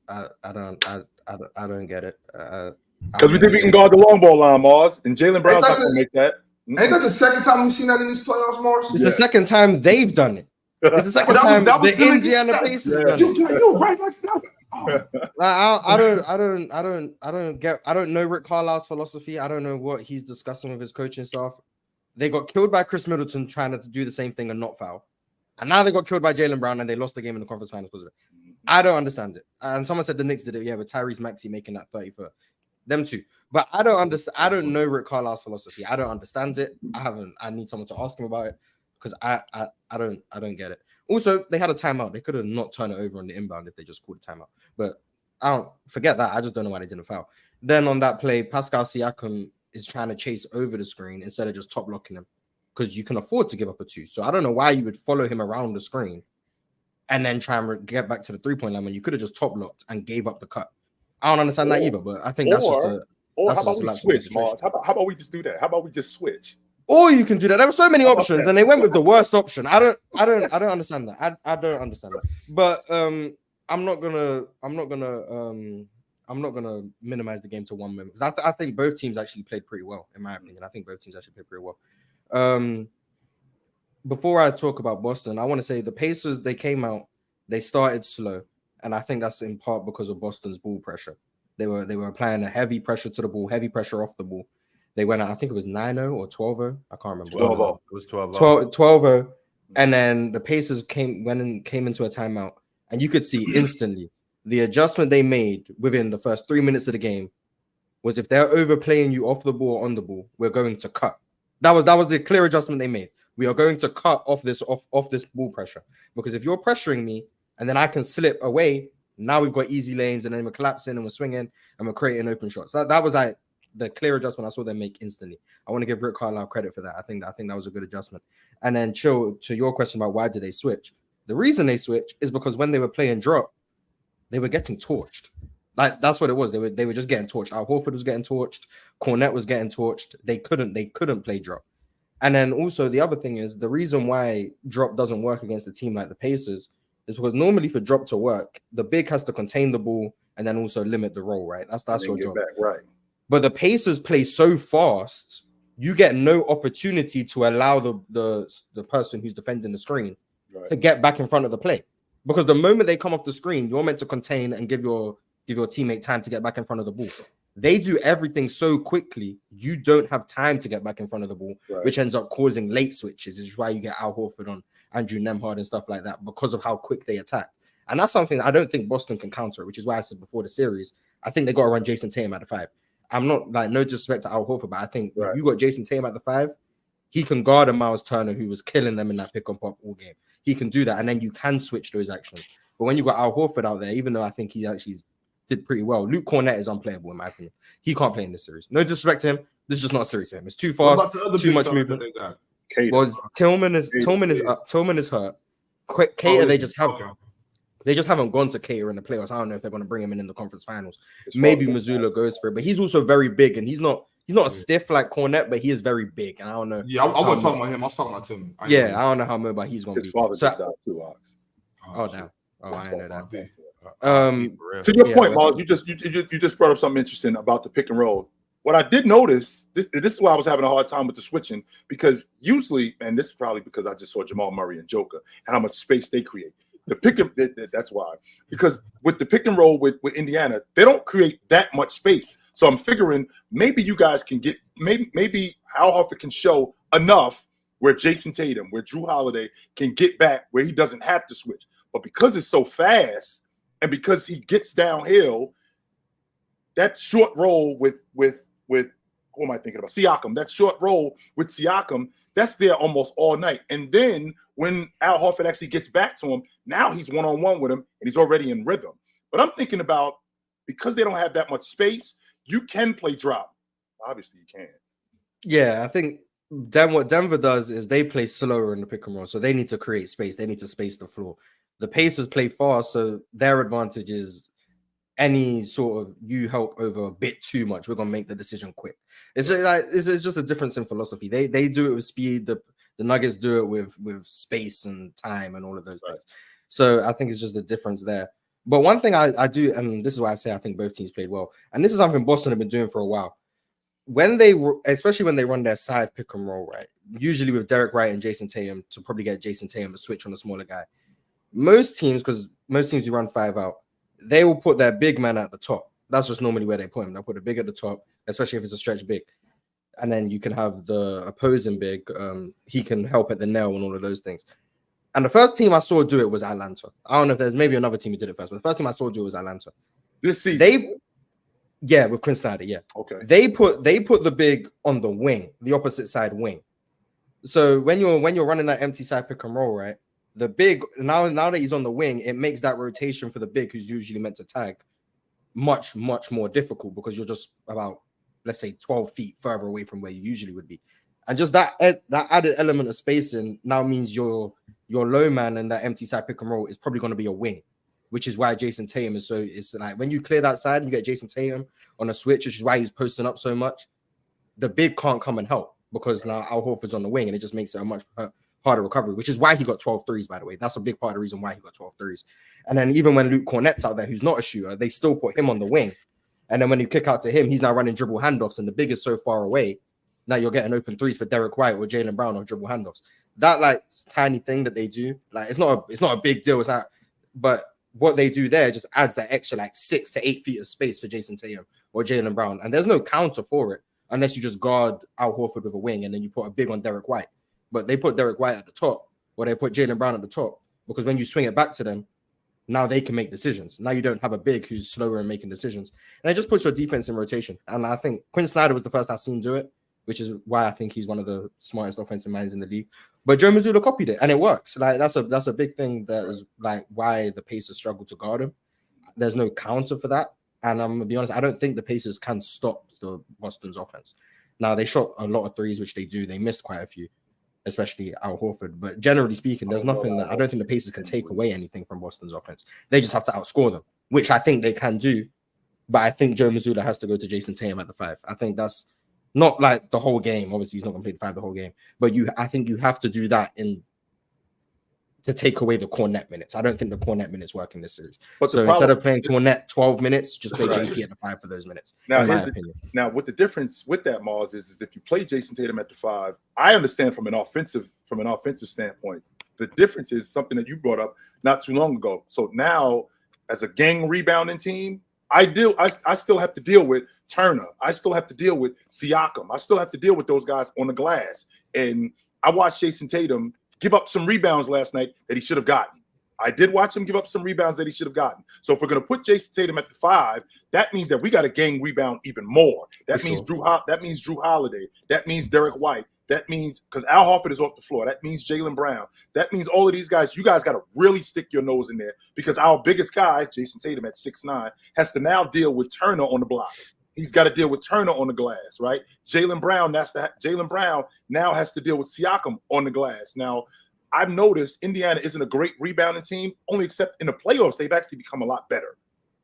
Speaker 5: I don't get it.
Speaker 3: Because we think we can guard the long ball line, Mars, and Jaylen Brown's not gonna make that.
Speaker 4: Ain't that the second time we've seen that in these playoffs, Mars?
Speaker 5: It's the second time they've done it. It's the second time the Indiana Pacers done it.
Speaker 4: You're right, like that.
Speaker 5: I don't know Rick Carlisle's philosophy. I don't know what he's discussing with his coaching staff. They got killed by Chris Middleton trying to do the same thing and not foul. And now they got killed by Jaylen Brown and they lost the game in the conference finals because of it. I don't understand it. And someone said the Knicks did it, with Tyrese Maxey making that 30 for them too. But I don't understand. I don't know Rick Carlisle's philosophy. I don't understand it. I need someone to ask him about it because I don't get it. Also, they had a timeout. They could have not turned it over on the inbound if they just called a timeout. But I don't forget that. I just don't know why they didn't foul. Then on that play, Pascal Siakam is trying to chase over the screen instead of just top locking him because you can afford to give up a 2. So I don't know why you would follow him around the screen and then try and get back to the 3-point line when you could have just top locked and gave up the cut. I don't understand that either, but I think that's just a.
Speaker 3: Or how about we switch, Mars? How about we just do that? How about we just switch?
Speaker 5: Or you can do that. There were so many options, and they went with the worst option. I don't understand that. I don't understand that. But I'm not gonna minimize the game to one moment because I think both teams actually played pretty well, in my opinion. I think both teams actually played pretty well. Before I talk about Boston, I want to say the Pacers, they came out, they started slow, and I think that's in part because of Boston's ball pressure. They were applying a heavy pressure to the ball, heavy pressure off the ball. They went out, I think it was 9-0 or 12-0. I can't remember.
Speaker 1: 12-0. It was 12-0.
Speaker 5: 12-0. And then the Pacers came into a timeout, and you could see instantly the adjustment they made within the first 3 minutes of the game was if they're overplaying you off the ball or on the ball, we're going to cut. That was the clear adjustment they made. We are going to cut off this ball pressure because if you're pressuring me and then I can slip away, now we've got easy lanes and then we're collapsing and we're swinging and we're creating open shots. That was the clear adjustment I saw them make instantly. I want to give Rick Carlisle credit for that. I think that was a good adjustment. And then Chill, to your question about why did they switch? The reason they switched is because when they were playing drop, they were getting torched. Like that's what it was. They were just getting torched. Al Horford was getting torched. Cornette was getting torched. They couldn't play drop. And then also the other thing is the reason why drop doesn't work against a team like the Pacers is because normally for drop to work, the big has to contain the ball and then also limit the roll, right? That's your job.
Speaker 3: Right.
Speaker 5: But the Pacers play so fast, you get no opportunity to allow the person who's defending the screen to get back in front of the play. Because the moment they come off the screen, you're meant to contain and give your teammate time to get back in front of the ball. They do everything so quickly, you don't have time to get back in front of the ball, which ends up causing late switches. This is why you get Al Horford on Andrew Nembhard and stuff like that because of how quick they attack. And that's something I don't think Boston can counter, which is why I said before the series, I think they got to run Jason Tatum at the 5. I'm not no disrespect to Al Horford, but I think if you got Jason Tatum at the 5, he can guard a Miles Turner who was killing them in that pick and pop all game. He can do that, and then you can switch those actions. But when you got Al Horford out there, even though I think he actually did pretty well, Luke Cornette is unplayable in my opinion. He can't play in this series. No disrespect to him. This is just not a series for him. It's too fast, too much movement. Well, Tillman is up. Tillman is hurt. Cater, they just haven't gone to Cater in the playoffs. I don't know if they're going to bring him in the conference finals. Maybe Missoula goes for it, but he's also very big, and he's not a stiff like Cornette, but he is very big, and I don't know.
Speaker 4: Yeah, I wasn't talking about him. I was talking about Tillman.
Speaker 5: I don't know how mobile he's going to be.
Speaker 3: His father just died too, Ox.
Speaker 5: Oh, damn. Oh, I didn't know that.
Speaker 3: To your point, Miles, you just brought up something interesting about the pick and roll. what I did notice, this is why I was having a hard time with the switching, because usually, and this is probably because I just saw Jamal Murray and Joker and how much space they create. The pick and that's why, because with the pick and roll with Indiana, they don't create that much space. So I'm figuring maybe you guys can get maybe Al Horford can show enough where Jason Tatum, where Jrue Holiday can get back where he doesn't have to switch. But because it's so fast and because he gets downhill, that short roll with who am I thinking about? Siakam. That short roll with Siakam, that's there almost all night. And then when Al Horford actually gets back to him, now he's one-on-one with him and he's already in rhythm. But I'm thinking about, because they don't have that much space, you can play drop. Obviously you can.
Speaker 5: Yeah, I think what Denver does is they play slower in the pick and roll. So they need to create space. They need to space the floor. The Pacers play fast, so their advantage is any sort of you help over a bit too much, we're gonna make the decision quick. It's just like it's just a difference in philosophy. They do it with speed. The Nuggets do it with space and time and all of those things. So I think it's just a difference there. But one thing I do, and this is why I say I think both teams played well, and this is something Boston have been doing for a while. When especially when they run their side pick and roll, right? Usually with Derek White and Jason Tatum to probably get Jason Tatum to switch on the smaller guy. Most teams who run 5 out, they will put their big man at the top. That's just normally where they put him. They'll put a big at the top, especially if it's a stretch big. And then you can have the opposing big. He can help at the nail and all of those things. And the first team I saw do it was Atlanta. I don't know if there's maybe another team who did it first, but the first team I saw do it was Atlanta.
Speaker 3: This season?
Speaker 5: With Quinn Snyder, yeah.
Speaker 3: Okay.
Speaker 5: They put the big on the wing, the opposite side wing. So when you're running that empty side pick and roll, right? The big, now that he's on the wing, it makes that rotation for the big who's usually meant to tag much, much more difficult because you're just about, let's say, 12 feet further away from where you usually would be. And just that added element of spacing now means your low man and that empty side pick and roll is probably going to be a wing, which is why Jason Tatum it's like when you clear that side and you get Jason Tatum on a switch, which is why he's posting up so much, the big can't come and help because now Al Horford's on the wing and it just makes it a much harder recovery, which is why he got 12 threes, by the way. That's a big part of the reason why he got 12 threes. And then even when Luke Cornett's out there, who's not a shooter, they still put him on the wing. And then when you kick out to him, he's now running dribble handoffs and the big is so far away. Now you're getting open threes for Derek White or Jaylen Brown or dribble handoffs. That like tiny thing that they do, like it's not a big deal. It's not, but what they do there just adds that extra like 6 to 8 feet of space for Jason Tatum or Jaylen Brown. And there's no counter for it unless you just guard Al Horford with a wing and then you put a big on Derek White. But they put Derek White at the top or they put Jaylen Brown at the top because when you swing it back to them, now they can make decisions. Now you don't have a big who's slower in making decisions. And it just puts your defense in rotation. And I think Quinn Snyder was the first I've seen do it, which is why I think he's one of the smartest offensive minds in the league. But Joe Mazzulla copied it, and it works. Like that's a big thing that is like why the Pacers struggle to guard him. There's no counter for that, and I'm gonna be honest, I don't think the Pacers can stop the Boston's offense. Now they shot a lot of threes, which they do. They missed quite a few, especially Al Horford. But generally speaking, there's nothing that I don't think the Pacers can take away anything from Boston's offense. They just have to outscore them, which I think they can do. But I think Joe Mazzulla has to go to Jason Tatum at the 5. I think that's not like the whole game. Obviously, he's not going to play the 5 the whole game. But I think you have to do that to take away the Cornet minutes. I don't think the Cornet minutes work in this series. But so instead of playing Cornet 12 minutes, just play JT at the 5 for those minutes.
Speaker 3: Now, what the difference with that, Mars, is if you play Jason Tatum at the 5, I understand from an offensive standpoint. The difference is something that you brought up not too long ago. So now, as a gang rebounding team, I still have to deal with Turner. I still have to deal with Siakam. I still have to deal with those guys on the glass. And I watched Jason Tatum give up some rebounds last night that he should have gotten. I did watch him give up some rebounds that he should have gotten. So if we're going to put Jason Tatum at the 5, that means that we got to gang rebound even more. That means Jrue Holiday. That means Derek White. That means because Al Horford is off the floor. That means Jaylen Brown. That means all of these guys. You guys got to really stick your nose in there because our biggest guy, Jason Tatum at 6'9", has to now deal with Turner on the block. He's got to deal with Turner on the glass, right? Jaylen Brown now has to deal with Siakam on the glass. Now, I've noticed Indiana isn't a great rebounding team, only except in the playoffs they've actually become a lot better.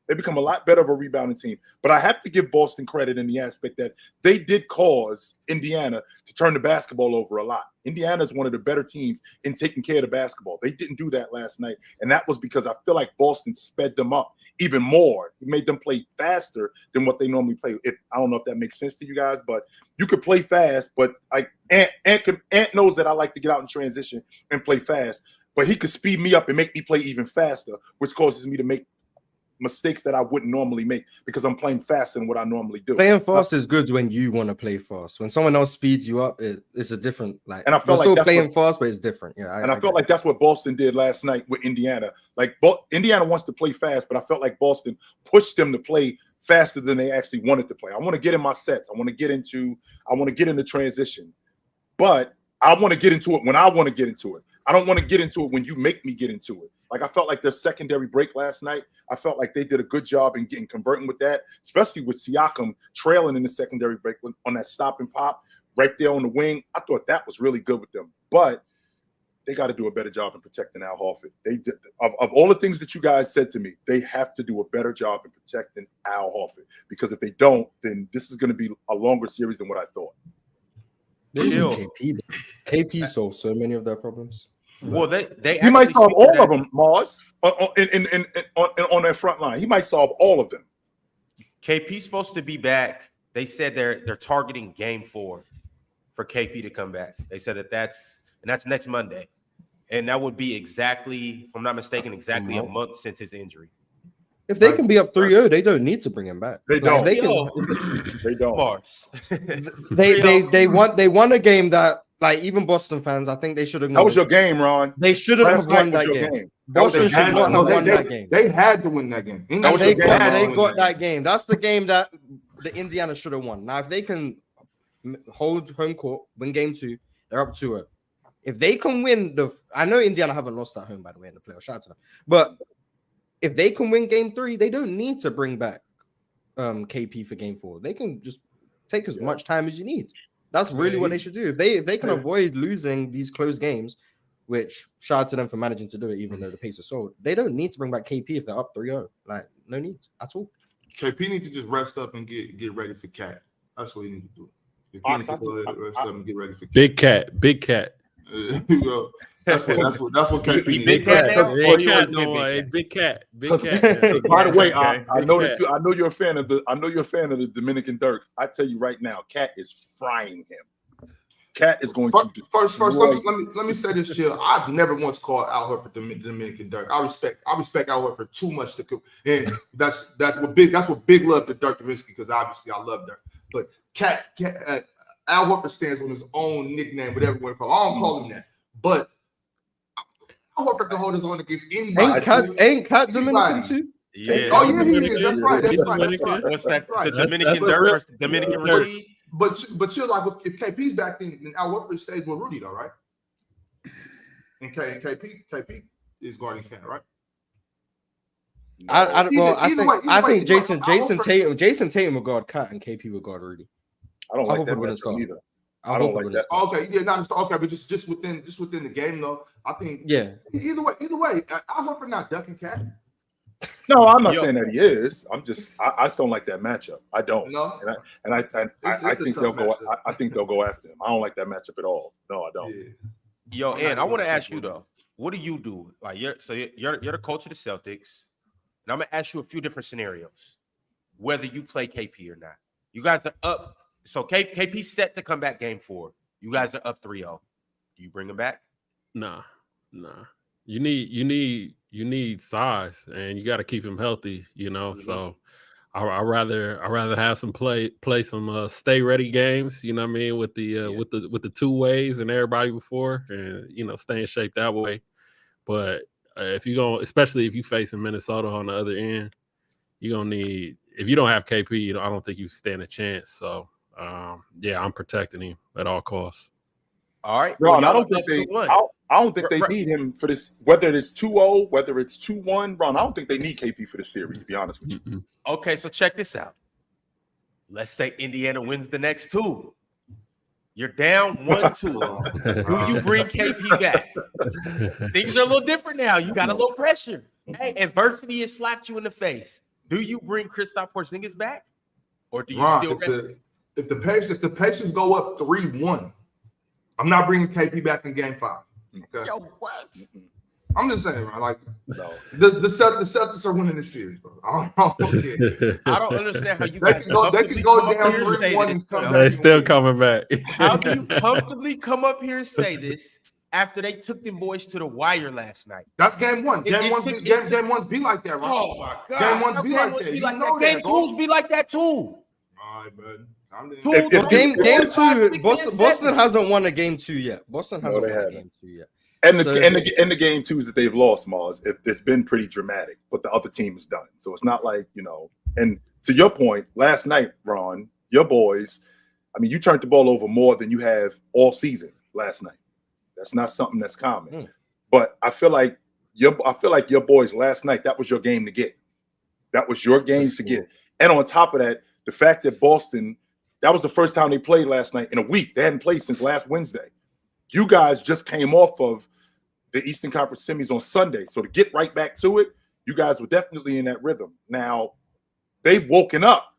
Speaker 3: They become a lot better of a rebounding team. But I have to give Boston credit in the aspect that they did cause Indiana to turn the basketball over a lot. Indiana is one of the better teams in taking care of the basketball. They didn't do that last night, and that was because I feel like Boston sped them up even more. It made them play faster than what they normally play. I don't know if that makes sense to you guys, but you could play fast, but Ant knows that I like to get out in transition and play fast, but he could speed me up and make me play even faster, which causes me to make mistakes that I wouldn't normally make because I'm playing faster than what I normally do.
Speaker 5: Playing fast is good when you want to play fast. When someone else speeds you up, it's a different
Speaker 3: And I felt
Speaker 5: you're still playing fast, but it's different. Yeah,
Speaker 3: I felt like that's what Boston did last night with Indiana. Like Indiana wants to play fast, but I felt like Boston pushed them to play faster than they actually wanted to play. I want to get in my sets. I want to get into transition, but I want to get into it when I want to get into it. I don't want to get into it when you make me get into it. Like I felt like the secondary break last night, I felt like they did a good job in converting with that, especially with Siakam trailing in the secondary break on that stop and pop right there on the wing. I thought that was really good with them, but they got to do a better job in protecting Al Horford. They did, of all the things that you guys said to me, they have to do a better job in protecting Al Horford, because if they don't, then this is going to be a longer series than what I thought.
Speaker 5: KP solved so many of their problems.
Speaker 1: Well, they
Speaker 3: he might solve all of them, Mars, on their front line. He might solve all of them.
Speaker 1: KP's supposed to be back. They said they're targeting Game 4 for KP to come back. They said that's next Monday, and that would be exactly, if I'm not mistaken, exactly a month since his injury.
Speaker 5: If they can be up 3-0, they don't need to bring him back.
Speaker 3: They don't.
Speaker 5: They
Speaker 3: don't.
Speaker 1: Mars.
Speaker 5: they won a game that, like, even Boston fans, I think they should have.
Speaker 3: That was your game, Ron.
Speaker 5: They shouldn't have won that game. Boston should not have won that game.
Speaker 4: They had to win that game.
Speaker 5: They got that game. That's the game that the Indiana should have won. Now, if they can hold home court, win game 2, they're up 2-0. If they can win I know Indiana haven't lost at home, by the way, in the playoffs. Shout out to them. But if they can win game 3, they don't need to bring back KP for game 4. They can just take as much time as you need. That's really what they should do. If they can avoid losing these close games, which shout out to them for managing to do it, even though the pace is sold, they don't need to bring back KP if they're up 3-0. Like, no need at all.
Speaker 4: KP needs to just rest up and get ready for Cat. That's what he needs to do. Rest up and get ready for Cat.
Speaker 2: Big cat.
Speaker 4: That's what KP needs.
Speaker 1: Big cat now?
Speaker 2: Big cat.
Speaker 3: By the way, I know you're a fan of the Dominican Dirk. I tell you right now, Cat is frying him. Cat is going to
Speaker 4: first. Let me say this, chill. I've never once called Al Horford the Dominican Dirk. I respect Al Horford too much to cook, and that's what big love to Dirk Nowitzki, because obviously I love Dirk. But Al Horford stands on his own nickname, whatever you want to call him. I don't call him that, but Al Horford can hold his own against anybody.
Speaker 5: Ain't Cat Dominican too?
Speaker 1: Yeah.
Speaker 4: Oh yeah, he is. That's right.
Speaker 1: What's that? The Dominican Dirk versus Dominican Reed.
Speaker 4: But you're like, if KP's back, then Al Horford stays with Rudy, though, right? And KP is guarding Cat, right?
Speaker 5: I think Jason Tatum will guard Cat and KP will guard Rudy.
Speaker 3: I don't like that matchup either. I don't like that.
Speaker 4: Okay, yeah, not okay, but just within the game, though. I think Either way, Al Horford not ducking Cat.
Speaker 3: No, I'm not saying that he is. I just don't like that matchup. I don't.
Speaker 4: No.
Speaker 3: I think they'll go. I think they'll go after him. I don't like that matchup at all. No, I don't.
Speaker 1: Yo, and I want to ask you though, what do you do? Like, you're the coach of the Celtics, and I'm gonna ask you a few different scenarios, whether you play KP or not. You guys are up. So KP's set to come back game 4. You guys are up 3-0. Do you bring him back?
Speaker 2: Nah. You need size, and you got to keep him healthy. So I rather have some play some stay ready games. You know what I mean, with the 2 ways and everybody before, and stay in shape that way. But especially if you facing Minnesota on the other end, you're gonna need. If you don't have KP, I don't think you stand a chance. So I'm protecting him at all costs.
Speaker 1: All right,
Speaker 3: Ron, I don't think they need him for this. Whether it's 2-0, whether it's 2-1, Ron, I don't think they need KP for this series, to be honest with you.
Speaker 2: Mm-mm.
Speaker 1: Okay, so check this out. Let's say Indiana wins the next 2. You're down 1-2. Do you bring KP back? Things are a little different now. You got a little pressure. Hey, adversity has slapped you in the face. Do you bring Kristaps Porzingis back, or do you
Speaker 4: Ron,
Speaker 1: still rest him?
Speaker 4: if the Pacers go up 3-1, I'm not bringing KP back in Game 5. Okay?
Speaker 1: Yo, what?
Speaker 4: I'm just saying, man. Like,
Speaker 3: No.
Speaker 4: the Celtics are winning this series, bro. I
Speaker 1: don't understand how you guys
Speaker 4: they can go down 3-1 and come back.
Speaker 2: They still coming back.
Speaker 1: How do you comfortably come up here and say this after they took them boys to the wire last night?
Speaker 4: That's Game 1. Game ones be like that, right?
Speaker 1: Oh my God!
Speaker 4: Game ones be like that. You know that.
Speaker 1: Game twos be like that too.
Speaker 4: All right, man.
Speaker 5: Game 2, Boston hasn't won a Game 2 yet. Boston hasn't won a Game 2 yet.
Speaker 3: And the game twos that they've lost, Mars, it's been pretty dramatic, but the other team is done. So it's not like, and to your point, last night, Ron, your boys, I mean, you turned the ball over more than you have all season last night. That's not something that's common. But I feel like your boys last night, that was your game to get. That was your game to get. And on top of that, the fact that Boston, that was the first time they played last night in a week. They hadn't played since last Wednesday. You guys just came off of the Eastern Conference semis on Sunday. So to get right back to it, you guys were definitely in that rhythm. Now, they've woken up.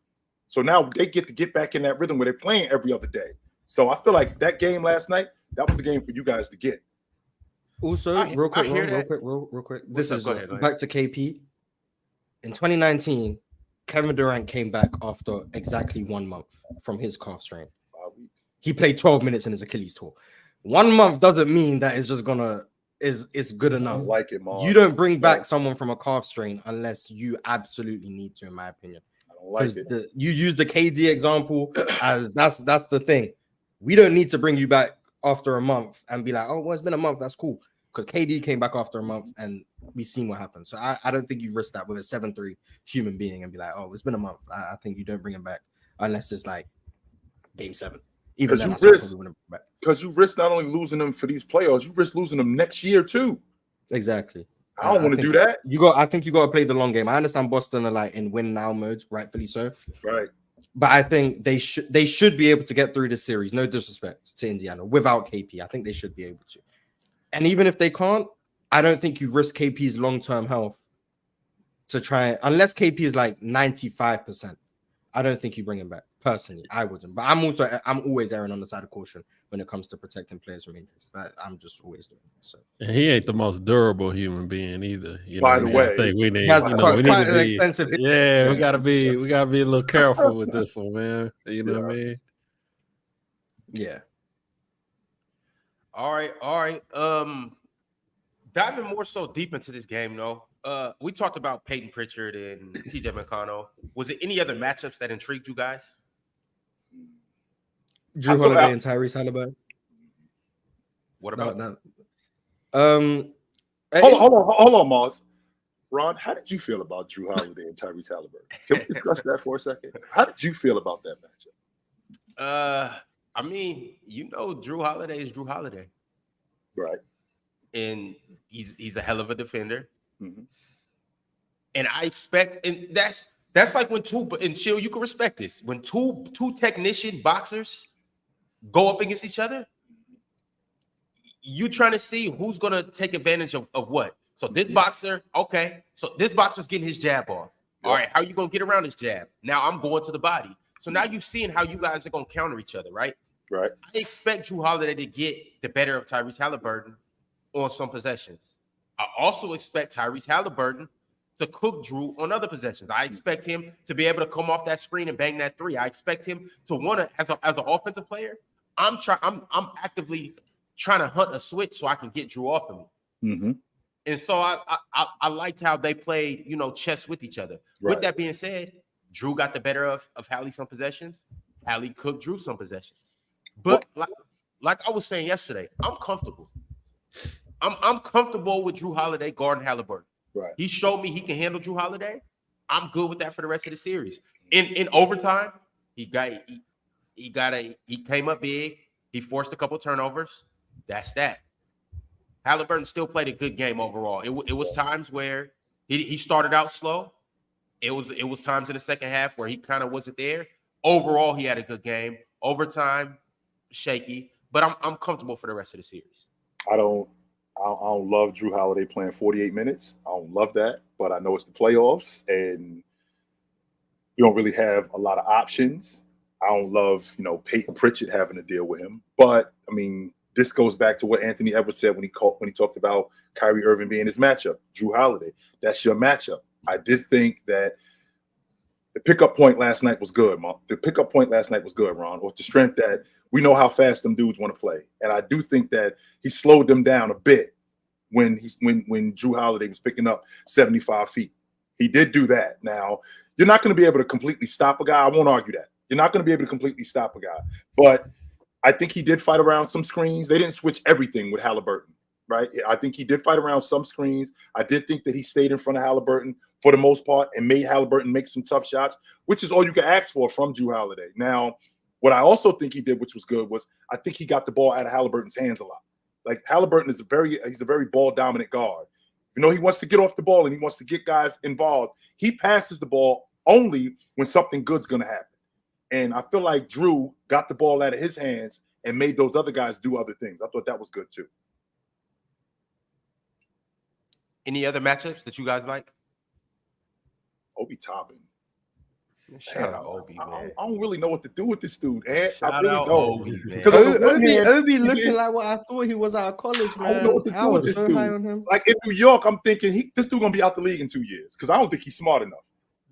Speaker 3: So now they get back in that rhythm where they're playing every other day. So I feel like that game last night, that was the game for you guys to get.
Speaker 5: Also, real quick. This is back to KP. In 2019, Kevin Durant came back after exactly 1 month from his calf strain. He played 12 minutes in his Achilles tour. 1 month doesn't mean that it's just it's good enough.
Speaker 3: I don't like it, Mom.
Speaker 5: You don't bring back someone from a calf strain unless you absolutely need to, in my opinion.
Speaker 3: I don't like it.
Speaker 5: You use the KD example as that's the thing. We don't need to bring you back after a month and be like, oh, well, it's been a month. That's cool. Because KD came back after a month and we've seen what happened. So I don't think you risk that with a 7-3 human being and be like, oh, it's been a month. I think you don't bring him back unless it's like Game 7.
Speaker 3: Because you risk not only losing them for these playoffs, you risk losing them next year too.
Speaker 5: Exactly.
Speaker 3: I don't want to do that.
Speaker 5: I think you got to play the long game. I understand Boston are like in win now mode, rightfully so.
Speaker 3: Right.
Speaker 5: But I think they should be able to get through this series. No disrespect to Indiana without KP. I think they should be able to. And even if they can't, I don't think you risk KP's long-term health to try, unless KP is like 95%. I don't think you bring him back. Personally, I wouldn't. But I'm always erring on the side of caution when it comes to protecting players from injuries. I'm just always doing it. So
Speaker 2: and he ain't the most durable human being either.
Speaker 3: By the way,
Speaker 2: I think we need.
Speaker 5: He has
Speaker 2: we
Speaker 5: quite
Speaker 2: need to
Speaker 5: an
Speaker 2: be.
Speaker 5: extensive.
Speaker 2: Yeah, we gotta be a little careful with this one, man. You know what I mean?
Speaker 5: Yeah.
Speaker 1: All right. Diving more so deep into this game, though. We talked about Payton Pritchard and TJ McConnell. Was it any other matchups that intrigued you guys?
Speaker 5: Jrue Holiday and Tyrese Haliburton.
Speaker 1: What about
Speaker 3: Hold on, Moss. Ron, how did you feel about Jrue Holiday and Tyrese Haliburton? Can we discuss that for a second? How did you feel about that matchup?
Speaker 1: I mean, Jrue Holiday is Jrue Holiday.
Speaker 3: Right.
Speaker 1: And he's a hell of a defender.
Speaker 3: Mm-hmm.
Speaker 1: And I expect, and that's like when Chill, you can respect this. When two technician boxers go up against each other, you trying to see who's gonna take advantage of what. So this boxer, okay. So this boxer's getting his jab off. All right, how you gonna get around his jab? Now I'm going to the body. So now you've seen how you guys are gonna counter each other, right?
Speaker 3: Right.
Speaker 1: I expect Jrue Holiday to get the better of Tyrese Haliburton on some possessions. I also expect Tyrese Haliburton to cook Jrue on other possessions. I expect him to be able to come off that screen and bang that three. I expect him to want to, as an offensive player, I'm actively trying to hunt a switch so I can get Jrue off of me.
Speaker 3: Mm-hmm.
Speaker 1: And so I liked how they played, chess with each other. Right. With that being said, Jrue got the better of Hallie some possessions. Hallie cooked Jrue some possessions. But like I was saying yesterday, I'm comfortable. I'm comfortable with Jrue Holiday guarding Haliburton.
Speaker 3: Right.
Speaker 1: He showed me he can handle Jrue Holiday. I'm good with that for the rest of the series. In overtime, he came up big. He forced a couple turnovers. That's that. Haliburton still played a good game overall. It was times where he started out slow. It was times in the second half where he kind of wasn't there. Overall, he had a good game. Overtime, shaky, but I'm comfortable for the rest of the series.
Speaker 3: I don't love Jrue Holiday playing 48 minutes. I don't love that, but I know it's the playoffs, and We don't really have a lot of options. I don't love, Payton Pritchard having to deal with him. But I mean, this goes back to what Anthony Edwards said when he talked about Kyrie Irving being his matchup. Jrue Holiday, that's your matchup. I did think that the pickup point last night was good, Ron. The pickup point last night was good, Ron, with the strength that we know how fast them dudes want to play. And I do think that he slowed them down a bit when Jrue Holiday was picking up 75 feet. He did do that. Now, you're not going to be able to completely stop a guy. I won't argue that. You're not going to be able to completely stop a guy. But I think he did fight around some screens. They didn't switch everything with Haliburton, right? I think he did fight around some screens. I did think that he stayed in front of Haliburton for the most part and made Haliburton make some tough shots, which is all you can ask for from Jrue Holiday. Now, what I also think he did, which was good, was I think he got the ball out of Haliburton's hands a lot. Like Haliburton is he's a very ball dominant guard. He wants to get off the ball and he wants to get guys involved. He passes the ball only when something good's going to happen. And I feel like Jrue got the ball out of his hands and made those other guys do other things. I thought that was good too.
Speaker 1: Any other matchups that you guys like?
Speaker 3: Obi Toppin.
Speaker 1: Shout out Obi, man.
Speaker 3: I don't really know what to do with this dude, man.
Speaker 1: Shout
Speaker 3: I really
Speaker 1: out
Speaker 3: don't.
Speaker 1: Obi, man.
Speaker 5: Obi looking like what I thought he was out of college, man.
Speaker 3: I don't know what to do with this
Speaker 5: so
Speaker 3: dude.
Speaker 5: high on him.
Speaker 3: Like in New York, I'm thinking this dude gonna be out the league in 2 years because I don't think he's smart enough.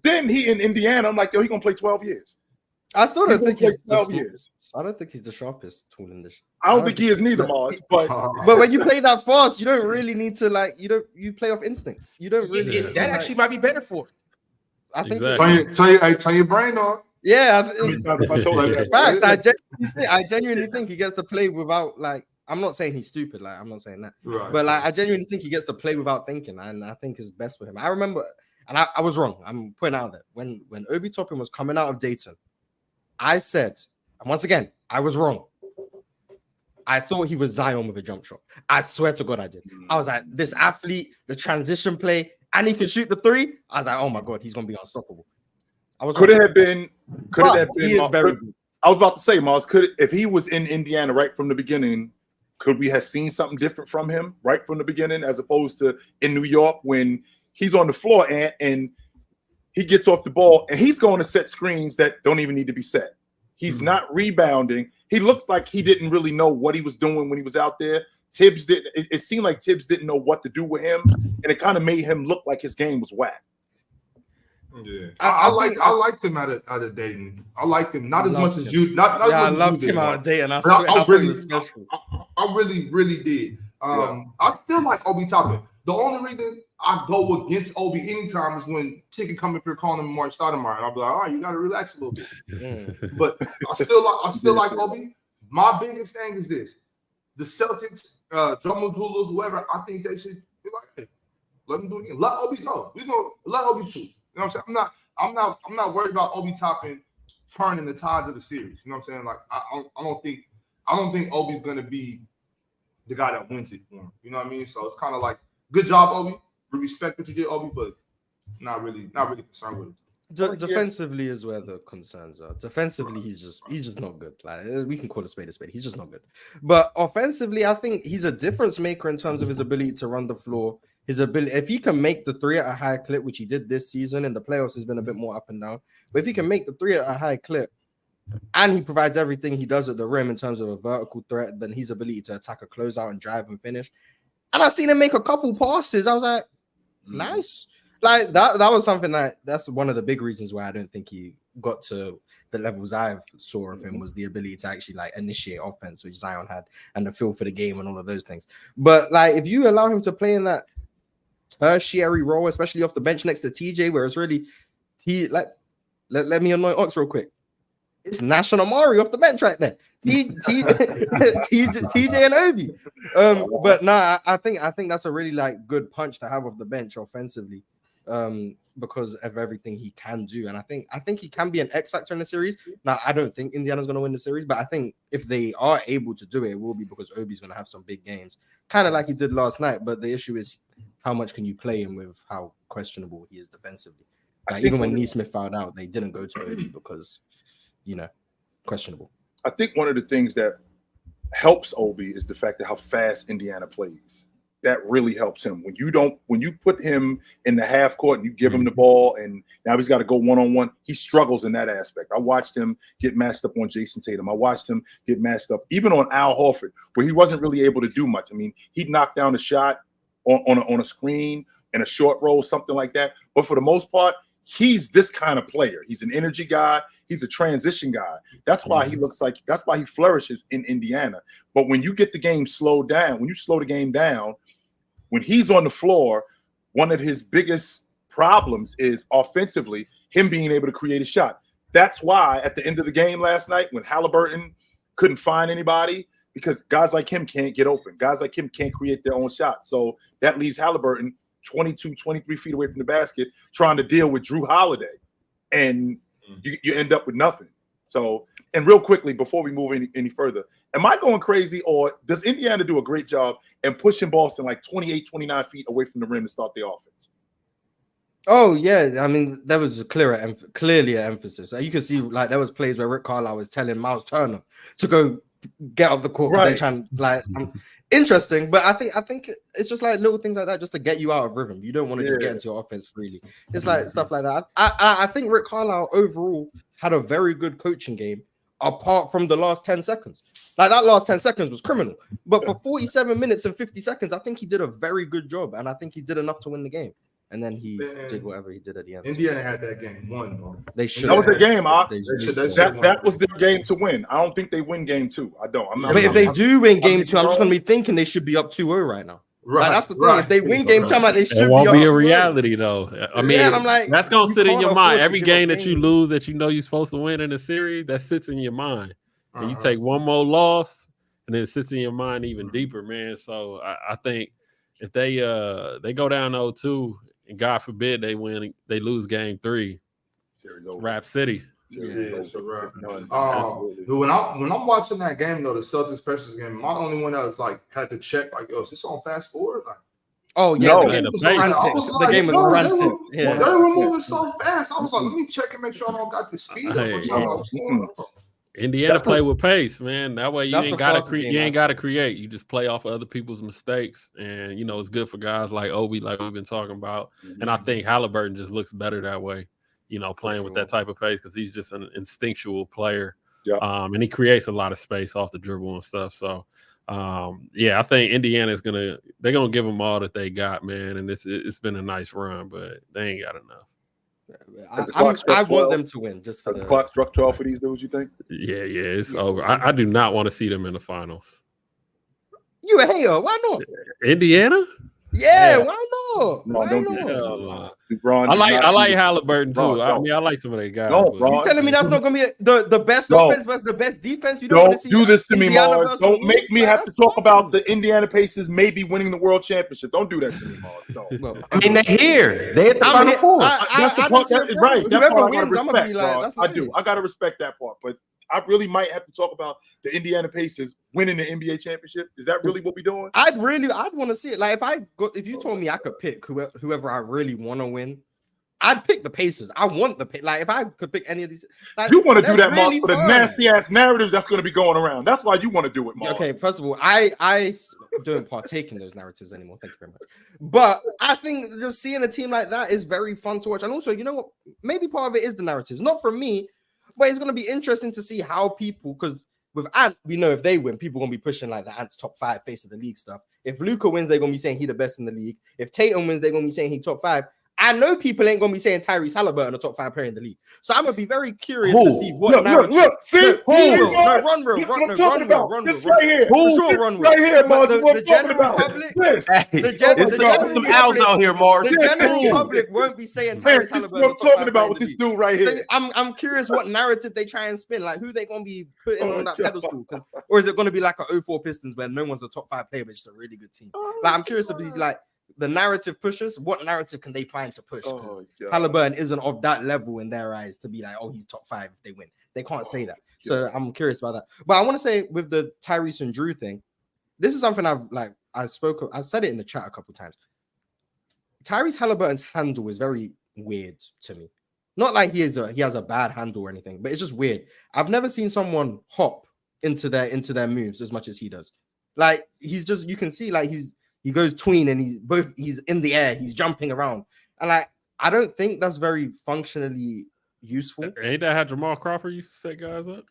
Speaker 3: Then he in Indiana, I'm like, yo, he gonna play 12 years.
Speaker 5: I still don't think he's
Speaker 3: 12 years.
Speaker 5: I don't think he's the sharpest tool in this.
Speaker 3: I don't think he is neither, Mars. But
Speaker 5: when you play that fast, you don't really need to you play off instinct. You don't really.
Speaker 1: That actually might be better for him.
Speaker 5: I think.
Speaker 2: Exactly.
Speaker 4: Turn your brain on.
Speaker 5: Yeah,
Speaker 3: fact,
Speaker 5: I genuinely think he gets to play without I'm not saying he's stupid, I'm not saying that,
Speaker 4: Right.
Speaker 5: But I genuinely think he gets to play without thinking, and I think it's best for him. I remember, and I was wrong. I'm pointing out that when Obi Toppin was coming out of Dayton, I said, and once again, I was wrong. I thought he was Zion with a jump shot. I swear to God, I did. I was like, this athlete, the transition play, and he can shoot the three. I was like, oh my God, he's gonna be unstoppable. Could it have been? He is very good.
Speaker 3: I was about to say, Miles, if he was in Indiana right from the beginning, could we have seen something different from him right from the beginning, as opposed to in New York when he's on the floor and he gets off the ball and he's going to set screens that don't even need to be set. He's not rebounding. He looks like he didn't really know what he was doing when he was out there. Tibbs didn't. It seemed like Tibbs didn't know what to do with him, and it kind of made him look like his game was whack.
Speaker 4: Yeah, I liked him out of Dayton. I liked him not as much as you.
Speaker 5: I loved him out of Dayton. I
Speaker 4: really did. I still like Obi Toppin. The only reason I go against Obi anytime is when Teague come up here calling him Mark Stoudemire, and I'll be like, all right, you got to relax a little bit. But I still like Obi. My biggest thing is this: the Celtics, Drummond, Hulu, whoever. I think they should be like, hey, let them do it again. Let Obi go. We gonna let Obi shoot. You know what I'm saying? I'm not worried about Obi Toppin turning the tides of the series. You know what I'm saying? Like I don't think Obi's gonna be the guy that wins it for him. You know what I mean? So it's kind of like, good job, Obi. We respect what you did, Obi, but not really concerned with it.
Speaker 5: Defensively is where the concerns are. Defensively, he's just not good. Like, we can call a spade a spade. He's just not good. But offensively, I think he's a difference maker in terms of his ability to run the floor. His ability, if he can make the three at a high clip, which he did this season, in the playoffs has been a bit more up and down. But if he can make the three at a high clip, and he provides everything he does at the rim in terms of a vertical threat, then his ability to attack a closeout and drive and finish. And I've seen him make a couple passes. I was like, nice. Like that was something that's one of the big reasons why I don't think he got to the levels I saw of him, was the ability to actually initiate offense, which Zion had, and the feel for the game and all of those things. But if you allow him to play in that tertiary role, especially off the bench next to TJ, where it's really let me anoint Ox real quick. It's Nash and Amari off the bench right there. TJ and Obi. But no, I think that's a really good punch to have off the bench offensively, because of everything he can do. And I think he can be an X factor in the series. Now, I don't think Indiana's going to win the series, but I think if they are able to do it, it will be because Obi's going to have some big games, kind of like he did last night. But the issue is, how much can you play him with how questionable he is defensively? Even when Neesmith fouled out, they didn't go to Obi because, questionable.
Speaker 3: I think one of the things that helps Obi is the fact that how fast Indiana plays. that really helps him. When you put him in the half court and you give him the ball and now he's got to go one-on-one, he struggles in that aspect. I watched him get matched up on Jason Tatum. I watched him get matched up even on Al Horford, where he wasn't really able to do much. I mean, he'd knock down a shot on a screen in a short roll, something like that. But for the most part, he's this kind of player. He's an energy guy. He's a transition guy. That's why that's why he flourishes in Indiana. But when you get the game slowed down, when you slow the game down, when he's on the floor, one of his biggest problems is offensively him being able to create a shot. That's why at the end of the game last night, when Haliburton couldn't find anybody, because guys like him can't get open. Guys like him can't create their own shot. So that leaves Haliburton 22, 23 feet away from the basket trying to deal with Jrue Holiday. And you end up with nothing. So, and real quickly, before we move any further, am I going crazy or does Indiana do a great job in pushing Boston like 28, 29 feet away from the rim to start the offense?
Speaker 5: Oh, yeah. I mean, there was clearly an emphasis. You could see, like, there was plays where Rick Carlisle was telling Miles Turner to go get up the court. Right. They're trying, like, interesting. But I think it's just like little things like that just to get you out of rhythm. You don't want to just get into your offense freely. It's like stuff like that. I think Rick Carlisle overall had a very good coaching game apart from the last 10 seconds. Like, that last 10 seconds was criminal. But for 47 minutes and 50 seconds, I think he did a very good job. And I think he did enough to win the game. And then he did whatever he did at the end.
Speaker 4: Indiana had that game won, bro.
Speaker 5: They should.
Speaker 3: That was their game, Ox.
Speaker 4: That
Speaker 3: was their game to win. I don't think they win game 2. I don't.
Speaker 5: But if they do win game 2, I'm just going to be thinking they should be up 2-0 right now.
Speaker 4: Right.
Speaker 5: Like, that's the thing. If they win game 2, I'm like, they should be up 2-0.
Speaker 2: It won't be a reality, though. I mean,
Speaker 5: and I'm like,
Speaker 2: that's going to sit in your mind. Every game that you lose that you know you're supposed to win in a series, that sits in your mind. And you take one more loss, and then it sits in your mind even deeper, man. So I think if they go down 0-2, and God forbid they lose game 3.
Speaker 3: Series over.
Speaker 2: Rap City.
Speaker 4: It's when I'm watching that game though, the Celtics Pacers game, my only one that was like had to check like, yo, is this on fast forward? Like,
Speaker 5: oh yeah,
Speaker 3: no,
Speaker 5: the game was ranting. The game was ranting.
Speaker 4: They were moving so fast. I was like, let me check and make sure I don't got the speed up.
Speaker 2: Indiana play with pace, man. That way you ain't got to create. You just play off of other people's mistakes, and it's good for guys like Obi, like we've been talking about. And I think Haliburton just looks better that way, playing with that type of pace because he's just an instinctual player. Yeah. And he creates a lot of space off the dribble and stuff. So, I think Indiana's they're gonna give them all that they got, man. And it's been a nice run, but they ain't got enough.
Speaker 5: I want them to win just for the
Speaker 3: clock struck 12 for these dudes, you think?
Speaker 2: Yeah, it's over. I do not want to see them in the finals.
Speaker 5: You a hater? Why not?
Speaker 2: Indiana?
Speaker 5: Yeah, why not?
Speaker 3: No,
Speaker 5: why
Speaker 3: don't
Speaker 5: not?
Speaker 3: do that.
Speaker 2: No.
Speaker 3: LeBron,
Speaker 2: I like Haliburton too. I mean, I like some of their guys.
Speaker 3: No,
Speaker 5: you telling me that's not gonna be the best offense versus the best defense? You don't
Speaker 3: do this to me, Mars. Don't make me have to talk about the Indiana Pacers maybe winning the world championship. Don't do that to me, Mars.
Speaker 1: I mean, they're here. They at the Final Four.
Speaker 3: That's the part. Right. That part I gotta respect,
Speaker 5: bro.
Speaker 3: I do. I gotta respect that part, but I really might have to talk about the Indiana Pacers winning the NBA championship. Is that really what we're doing?
Speaker 5: I'd want to see it. Like if you told me I could pick whoever I really want to win, I'd pick the Pacers. I want the pick. Like if I could pick any of these, like,
Speaker 3: you want to do that, Mark,
Speaker 5: really
Speaker 3: for the nasty ass narrative that's going to be going around. That's why you want to do it, Mark.
Speaker 5: Okay, first of all, I don't partake in those narratives anymore. Thank you very much. But I think just seeing a team like that is very fun to watch. And also, you know what? Maybe part of it is the narratives, not from me. But it's going to be interesting to see how people, because with Ant, we know if they win, people are going to be pushing like the Ant's top 5 face of the league stuff. If Luka wins, they're going to be saying he the best in the league. If Tatum wins, they're going to be saying he top 5. I know people ain't going to be saying Tyrese Haliburton a top 5 player in the league. So I'm going to be very curious to see what narrative.
Speaker 3: Look, see?
Speaker 5: Run real.
Speaker 3: This right here.
Speaker 5: For sure, run real.
Speaker 3: Right here, Mars.
Speaker 5: The general public,
Speaker 1: there's some owls out here, Mars.
Speaker 5: The general public won't be saying Tyrese Haliburton.
Speaker 3: This is what I'm talking about with this dude right here.
Speaker 5: I'm curious what narrative they try and spin. Like, who they going to be putting on that pedestal? Or is it going to be like a 04 Pistons where no one's a top 5 player, but just a really good team? Like, I'm curious if these like the narrative pushes, what narrative can they find to push? Because Haliburton isn't of that level in their eyes to be like, oh, he's top 5 if they win. They can't say that. So I'm curious about that. But I want to say with the Tyrese and Jrue thing, this is something I've said it in the chat a couple times. Tyrese Haliburton's handle is very weird to me. Not like he has a bad handle or anything, but it's just weird. I've never seen someone hop into their moves as much as he does. Like he's just, you can see like he's He goes tween and he's in the air, he's jumping around. And like, I don't think that's very functionally useful.
Speaker 2: Ain't that how Jamal Crawford used to set guys up?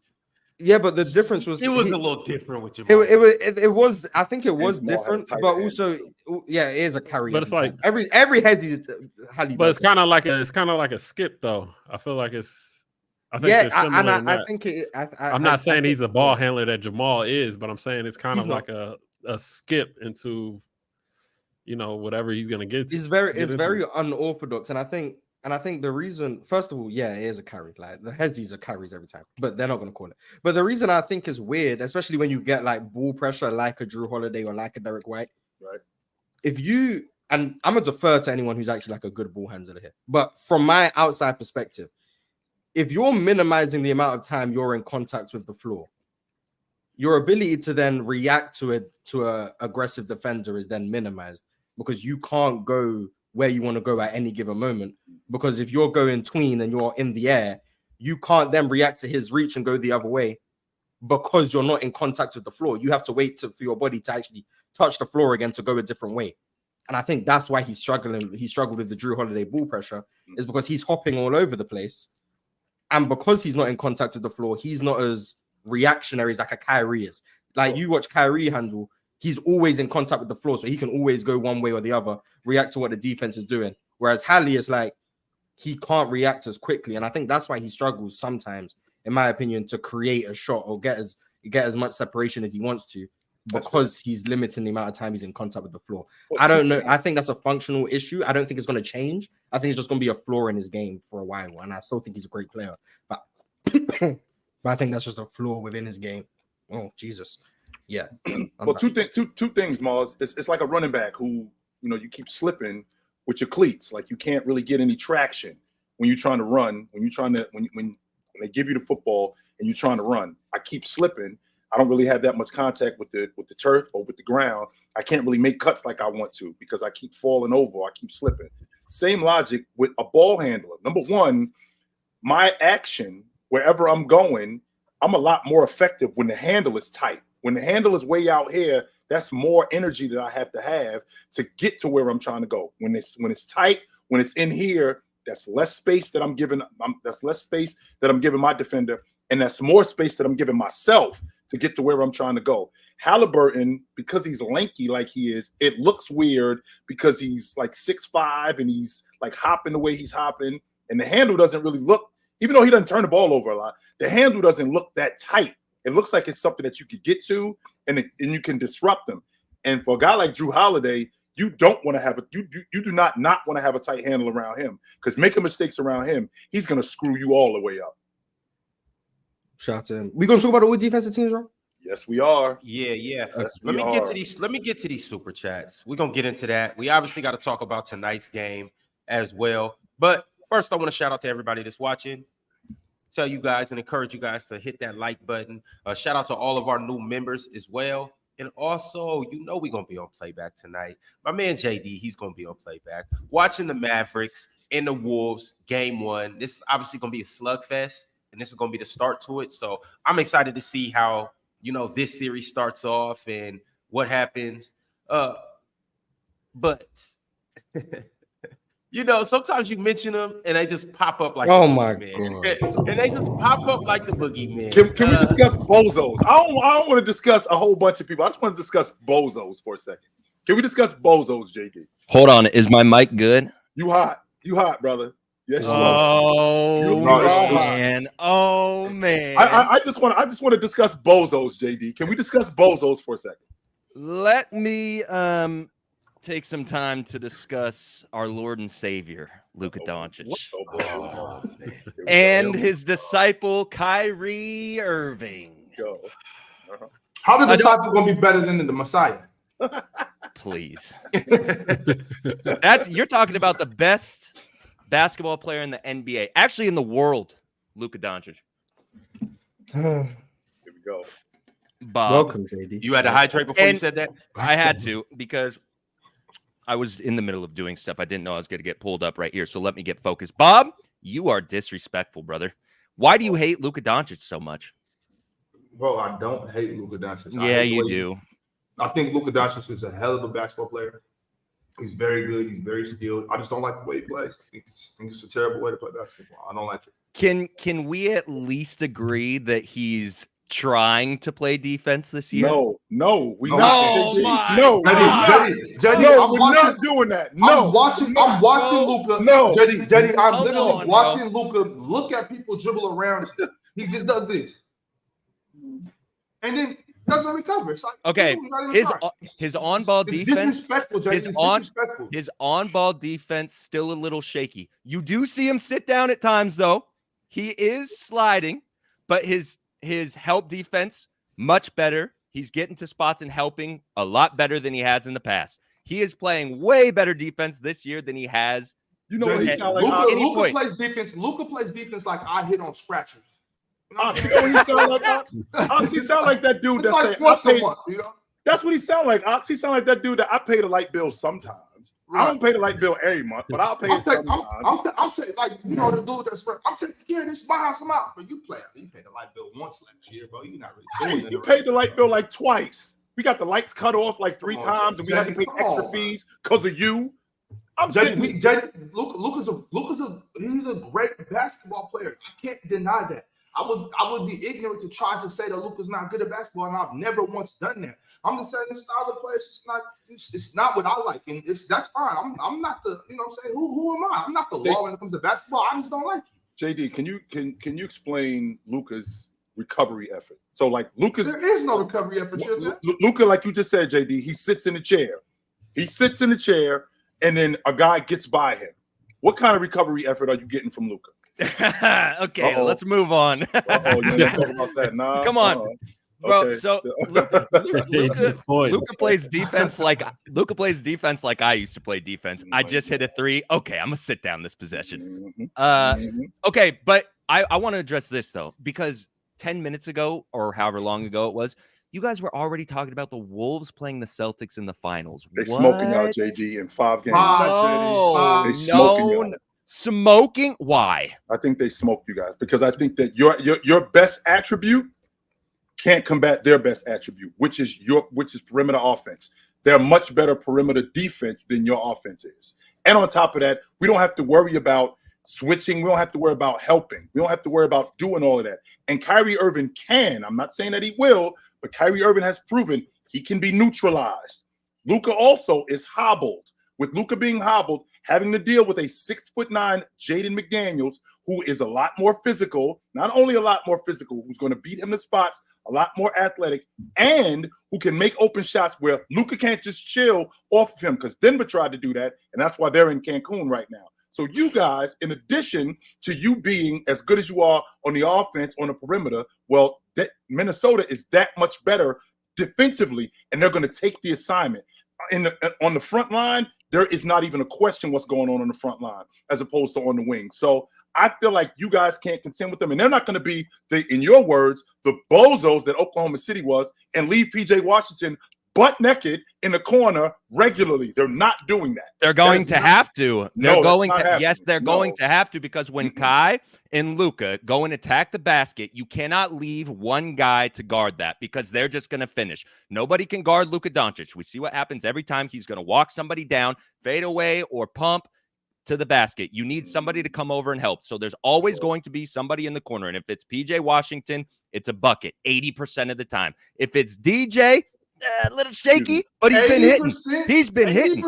Speaker 5: Yeah, but the difference was
Speaker 1: It was a little different with Jamal.
Speaker 5: It was. I think it was different, but
Speaker 3: end.
Speaker 5: also, yeah, it is a carry.
Speaker 2: But it's like
Speaker 5: every heady.
Speaker 2: But it's kind of like a skip though. I feel like it's. I think
Speaker 5: I think it.
Speaker 2: I'm not saying he's a ball handler that Jamal is, but I'm saying it's kind of like a skip into, whatever he's gonna get to.
Speaker 5: It's very unorthodox, and I think the reason, first of all, yeah, it is a carry. Like the Hezzies are carries every time, but they're not going to call it. But the reason I think is weird, especially when you get like ball pressure, like a Jrue Holiday or like a Derek White,
Speaker 3: right?
Speaker 5: And I'm gonna defer to anyone who's actually like a good ball handler here. But from my outside perspective, if you're minimizing the amount of time you're in contact with the floor, your ability to then react to a aggressive defender is then minimized because you can't go where you want to go at any given moment. Because if you're going tween and you're in the air, you can't then react to his reach and go the other way because you're not in contact with the floor. You have to wait for your body to actually touch the floor again to go a different way. And I think that's why he's struggling. He struggled with the Jrue Holiday ball pressure is because he's hopping all over the place. And because he's not in contact with the floor, he's not as reactionary as like a Kyrie is. Like you watch Kyrie handle, he's always in contact with the floor, so he can always go one way or the other, react to what the defense is doing. Whereas Halley is like, he can't react as quickly. And I think that's why he struggles sometimes, in my opinion, to create a shot or get as much separation as he wants to, because he's limiting the amount of time he's in contact with the floor. I don't know. I think that's a functional issue. I don't think it's going to change. I think it's just going to be a flaw in his game for a while. And I still think he's a great player. But, but I think that's just a flaw within his game. Oh, Jesus. Yeah.
Speaker 3: Well, two things, Mars. It's like a running back who, you keep slipping with your cleats. Like you can't really get any traction when you're trying to run, when they give you the football and you're trying to run. I keep slipping. I don't really have that much contact with the turf or with the ground. I can't really make cuts like I want to because I keep falling over. I keep slipping. Same logic with a ball handler. Number one, my action, wherever I'm going, I'm a lot more effective when the handle is tight. When the handle is way out here, that's more energy that I have to get to where I'm trying to go. When it's tight, when it's in here, that's less space that I'm giving. That's less space that I'm giving my defender, and that's more space that I'm giving myself to get to where I'm trying to go. Haliburton, because he's lanky like he is, it looks weird because he's like 6'5" and he's like hopping the way he's hopping, and the handle doesn't really look, even though he doesn't turn the ball over a lot, the handle doesn't look that tight. It looks like it's something that you could get to and you can disrupt them. And for a guy like Jrue Holiday, you don't want to have you do not want to have a tight handle around him, because making mistakes around him, he's going to screw you all the way up.
Speaker 5: Shout out to him. We gonna talk about all defensive teams, bro?
Speaker 3: Yes, we are.
Speaker 1: Yeah.
Speaker 3: Yes,
Speaker 1: Let me get to these super chats. We're gonna get into that. We obviously got to talk about tonight's game as well. But first, I want to shout out to everybody that's watching. Tell you guys and encourage you guys to hit that like button. Shout out to all of our new members as well. And also, we're going to be on playback tonight. My man JD, he's going to be on playback. Watching the Mavericks and the Wolves game 1. This is obviously going to be a slugfest, and this is going to be the start to it. So I'm excited to see how, this series starts off and what happens. But sometimes you mention them and they just pop up like
Speaker 5: oh my
Speaker 1: God. And they just pop up like the boogeyman.
Speaker 3: Can we discuss bozos? I don't want to discuss a whole bunch of people. I just want to discuss bozos for a second. Can we discuss bozos, JD?
Speaker 6: Hold on. Is my mic good?
Speaker 3: You hot, brother. Yes, you
Speaker 6: are. Man. Oh man.
Speaker 3: I just want to discuss bozos, JD. Can we discuss bozos for a second?
Speaker 6: Let me take some time to discuss our Lord and Savior, Luka Doncic, and his disciple, Kyrie Irving.
Speaker 4: How the disciple going to be better than the Messiah?
Speaker 6: Please. You're talking about the best basketball player in the NBA, actually in the world, Luka Doncic.
Speaker 3: Here we go.
Speaker 6: Bob,
Speaker 5: welcome, JD.
Speaker 1: You had to hydrate before you said that?
Speaker 6: I had to, because I was in the middle of doing stuff. I didn't know I was going to get pulled up right here. So let me get focused. Bob, you are disrespectful, brother. Why do you hate Luka Doncic so much?
Speaker 4: Bro, I don't hate Luka Doncic.
Speaker 6: Yeah, you do.
Speaker 4: I think Luka Doncic is a hell of a basketball player. He's very good. He's very skilled. I just don't like the way he plays. I think it's a terrible way to play basketball. I don't like it.
Speaker 6: Can we at least agree that he's trying to play defense this year?
Speaker 3: No, we're
Speaker 6: Oh
Speaker 3: not.
Speaker 6: my
Speaker 3: No,
Speaker 6: God.
Speaker 4: JD,
Speaker 3: no, we're not doing that. No,
Speaker 4: I'm watching Luka.
Speaker 3: No.
Speaker 4: JD, I'm
Speaker 6: Come
Speaker 4: literally
Speaker 6: on,
Speaker 4: watching Luka look at people dribble around him. He just does this, and then doesn't recover. It's like,
Speaker 6: Okay,
Speaker 4: dude, you're not even
Speaker 6: his
Speaker 4: trying.
Speaker 6: his on-ball
Speaker 4: It's
Speaker 6: defense,
Speaker 4: disrespectful, JD. It's disrespectful.
Speaker 6: his on-ball defense still a little shaky. You do see him sit down at times, though. He is sliding, but his help defense much better. He's getting to spots and helping a lot better than he has in the past. He is playing way better defense this year than he has.
Speaker 3: You know what he
Speaker 6: JD,
Speaker 3: sound like?
Speaker 4: Luka plays defense. Luka plays defense like I hit on scratchers. You know
Speaker 3: Ox, you know what he sound like? Ox, he sound like that dude
Speaker 4: It's
Speaker 3: that
Speaker 4: like
Speaker 3: say,
Speaker 4: once
Speaker 3: I
Speaker 4: a
Speaker 3: paid.
Speaker 4: month, you know?
Speaker 3: That's what he sound like. Ox, he sound like that dude that I pay the light bill sometimes. I don't pay the light bill every month, but I'll pay it sometimes.
Speaker 4: I'm saying, like, you know, the dude that's I'm taking care of this my house, I'm out. But you pay the light bill once last year, bro. You're not really doing
Speaker 3: Hey,
Speaker 4: it.
Speaker 3: you paid the light bill like twice. We got the lights cut off like 3
Speaker 4: Come on,
Speaker 3: times, and we had to pay
Speaker 4: Come
Speaker 3: extra
Speaker 4: on,
Speaker 3: fees because of you. I'm
Speaker 4: JD,
Speaker 3: saying,
Speaker 4: Luka's a great basketball player. I can't deny that. I would be ignorant to try to say that Luka's not good at basketball, and I've never once done that. I'm just saying the style of play is it's not what I like, and that's fine. I'm not the, you know what I'm saying, who am I? I'm not the law when it comes to basketball. I just don't like it.
Speaker 3: JD, can you explain Luka's recovery effort? So like Luka's,
Speaker 4: There is no recovery effort.
Speaker 3: Luka, like you just said, JD, he sits in the chair. He sits in the chair, and then a guy gets by him. What kind of recovery effort are you getting from Luka?
Speaker 6: Okay,
Speaker 3: Uh-oh.
Speaker 6: let's move on.
Speaker 3: Oh, you ain't talking about that. Nah,
Speaker 6: Come on. Bro,
Speaker 3: Okay.
Speaker 6: so Luka plays defense like I used to play defense. I just hit a 3. Okay, I'm gonna sit down this possession. Okay, but I want to address this though, because 10 minutes ago or however long ago it was, you guys were already talking about the Wolves playing the Celtics in the finals.
Speaker 3: They smoking out JD in 5 games.
Speaker 6: No,
Speaker 3: They smoking out.
Speaker 6: Smoking? Why?
Speaker 3: I think they smoked you guys because I think that your best attribute can't combat their best attribute, which is perimeter offense. They're much better perimeter defense than your offense is. And on top of that, we don't have to worry about switching. We don't have to worry about helping. We don't have to worry about doing all of that. And Kyrie Irving can. I'm not saying that he will, but Kyrie Irving has proven he can be neutralized. Luka also is hobbled. With Luka being hobbled, having to deal with a 6'9" Jaden McDaniels, who is a lot more physical, not only a lot more physical, who's going to beat him to spots, a lot more athletic, and who can make open shots where Luka can't just chill off of him, because Denver tried to do that, and that's why they're in Cancun right now. So you guys, in addition to you being as good as you are on the offense, on the perimeter, well, Minnesota is that much better defensively, and they're going to take the assignment. On the front line, there is not even a question what's going on the front line as opposed to on the wing. So I feel like you guys can't contend with them, and they're not going to be, in your words, the bozos that Oklahoma City was and leave PJ Washington butt naked in the corner regularly. They're not doing that.
Speaker 6: They're going to have to. They're going to. Yes, they're going to have to, because when Kai and Luka go and attack the basket, you cannot leave one guy to guard that, because they're just going to finish. Nobody can guard Luka Doncic. We see what happens every time. He's going to walk somebody down, fade away, or pump to the basket. You need somebody to come over and help. So there's always going to be somebody in the corner. And if it's PJ Washington, it's a bucket 80% of the time. If it's DJ, a little shaky, but he's been hitting. He's been hitting.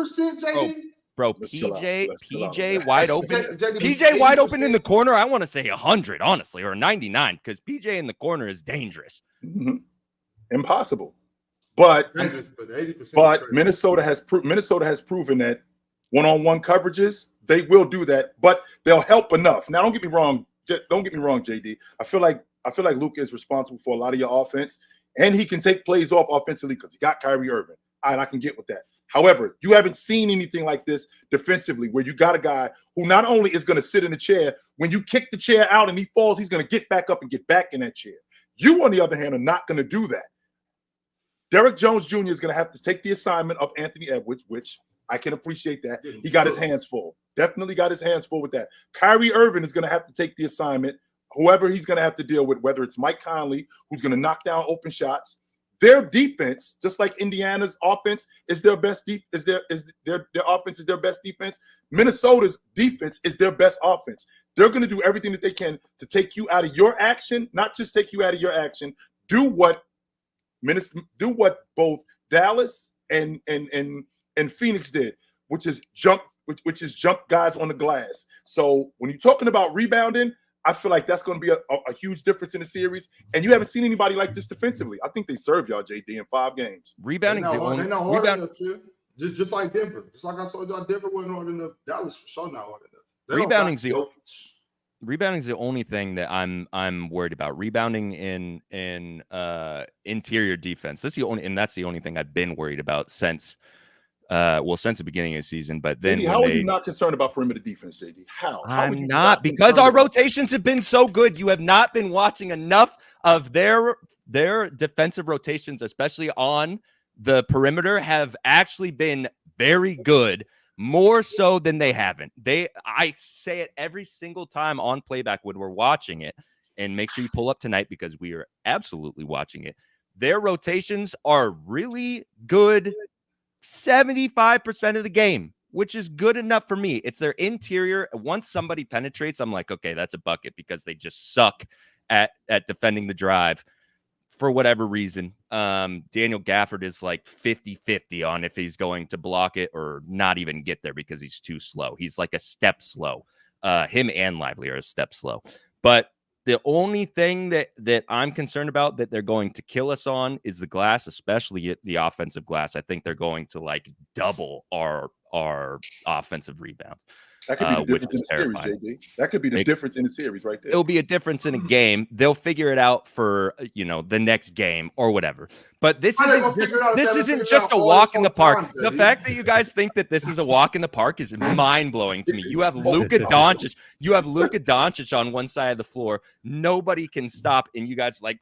Speaker 6: Bro, PJ wide open. PJ wide open in the corner. I want to say 100, honestly, or 99, because PJ in the corner is dangerous.
Speaker 3: Impossible. But Minnesota has proven that one-on-one coverages, they will do that, but they'll help enough. Now, don't get me wrong, JD. I feel like Luka is responsible for a lot of your offense, and he can take plays off offensively because he got Kyrie Irving. All right, I can get with that. However, you haven't seen anything like this defensively, where you got a guy who not only is going to sit in the chair, when you kick the chair out and he falls, he's going to get back up and get back in that chair. You, on the other hand, are not going to do that. Derrick Jones Jr. is going to have to take the assignment of Anthony Edwards, which I can appreciate that. He got his hands full. Definitely got his hands full with that. Kyrie Irving is going to have to take the assignment, whoever he's going to have to deal with, whether it's Mike Conley, who's going to knock down open shots, their defense, just like Indiana's offense is their best their offense is their best defense. Minnesota's defense is their best offense. They're going to do everything that they can to take you out of your action, not just take you out of your action. Do what both Dallas and Phoenix did, which is jump guys on the glass. So when you're talking about rebounding, I feel like that's going to be a huge difference in the series. And you haven't seen anybody like this defensively. I think they served y'all, JD, in 5 games.
Speaker 6: Rebounding is the only
Speaker 4: rebound. Just like Denver. Just like I told y'all, Denver wasn't hard enough. Dallas for sure not hard enough.
Speaker 6: Rebounding's the only thing that I'm worried about. Rebounding in interior defense. That's the only thing I've been worried about since the beginning of the season. But then,
Speaker 3: JD, how are you not concerned about perimeter defense, JD? How
Speaker 6: I'm not, because our rotations have been so good. You have not been watching enough of their defensive rotations, especially on the perimeter, have actually been very good. More so than they haven't. I say it every single time on playback when we're watching it, and make sure you pull up tonight because we are absolutely watching it. Their rotations are really good 75% of the game, which is good enough for me. It's their interior. Once somebody penetrates, I'm like, okay, that's a bucket, because they just suck at defending the drive. For whatever reason, Daniel Gafford is like 50-50 on if he's going to block it or not even get there because he's too slow. He's like a step slow. Him and Lively are a step slow. But the only thing that I'm concerned about that they're going to kill us on is the glass, especially the offensive glass. I think they're going to like double our offensive rebound.
Speaker 3: That could be the difference in the series, JD. That could be the difference in the series right there.
Speaker 6: It'll be a difference in a game. They'll figure it out for, the next game or whatever. But this isn't just a walk in the park. The fact that you guys think that this is a walk in the park is mind-blowing to me. You have Luka Doncic. You have Luka Doncic on one side of the floor. Nobody can stop, and you guys are like,